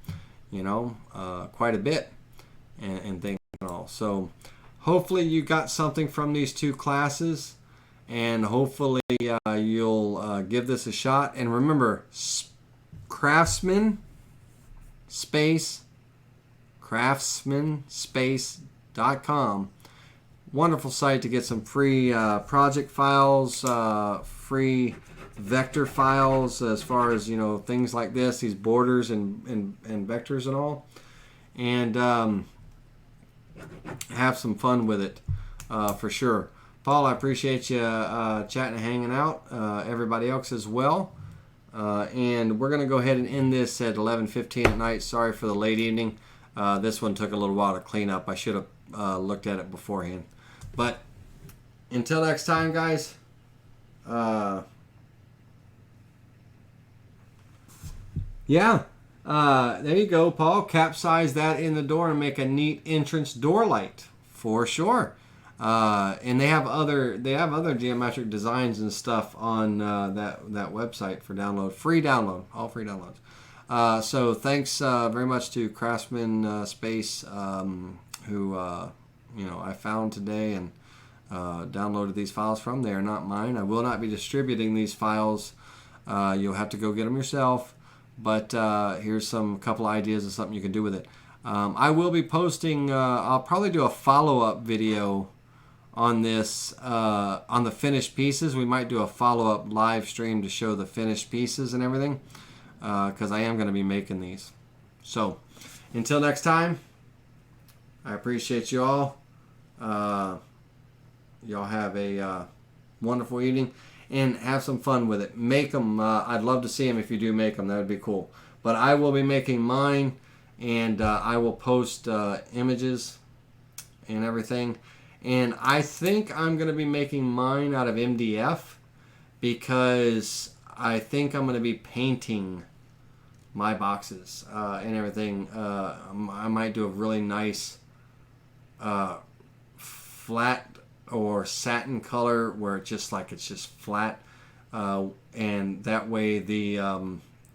quite a bit and things and all. So hopefully you got something from these two classes, and hopefully you'll give this a shot. And remember, craftsmanspace.com. Wonderful site to get some free project files, free vector files as far as, things like this, these borders and vectors and all. And have some fun with it for sure. Paul, I appreciate you chatting and hanging out. Everybody else as well. And we're going to go ahead and end this at 11:15 at night. Sorry for the late evening. This one took a little while to clean up. I should have looked at it beforehand. But until next time, guys. There you go, Paul. Capsize that in the door and make a neat entrance door light for sure. And they have other geometric designs and stuff on that website for download. Free download, all free downloads. So thanks very much to Craftsman Space, who I found today and downloaded these files from. They are not mine. I will not be distributing these files. You'll have to go get them yourself. But here's some couple ideas of something you can do with it. I will be posting. I'll probably do a follow-up video on this on the finished pieces. We might do a follow-up live stream to show the finished pieces and everything, because I am going to be making these. So until next time, I appreciate you all. Y'all have a wonderful evening and have some fun with it. Make them. I'd love to see them if you do make them. That would be cool. But I will be making mine, and I will post images and everything. And I think I'm going to be making mine out of MDF, because I think I'm going to be painting my boxes and everything. I might do a really nice flat or satin color where it's just flat, and that way the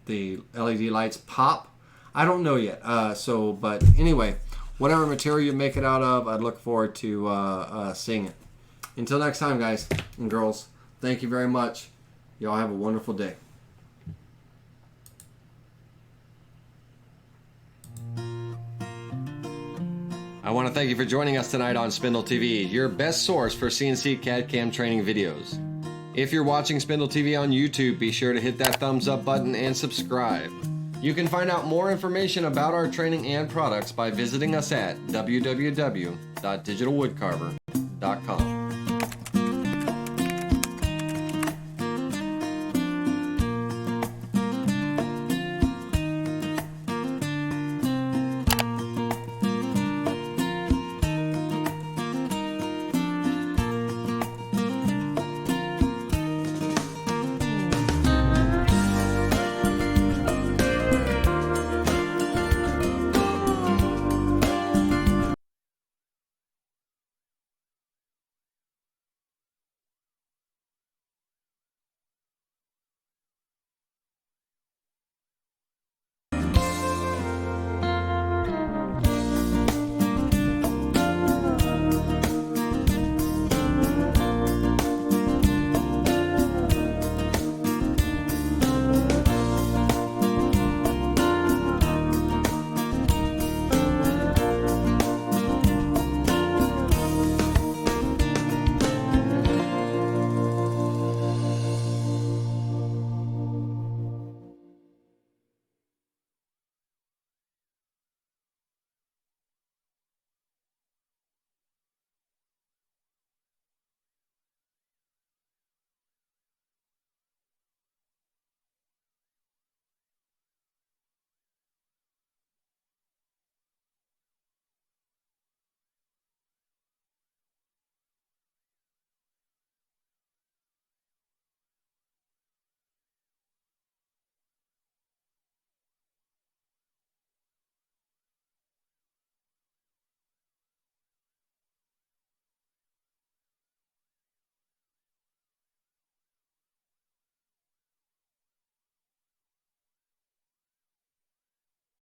LED lights pop. I don't know yet. But anyway, whatever material you make it out of, I'd look forward to seeing it. Until next time, guys and girls, thank you very much. Y'all have a wonderful day. I want to thank you for joining us tonight on Spindle TV, your best source for CNC CAD/CAM training videos. If you're watching Spindle TV on YouTube, be sure to hit that thumbs up button and subscribe. You can find out more information about our training and products by visiting us at www.digitalwoodcarver.com.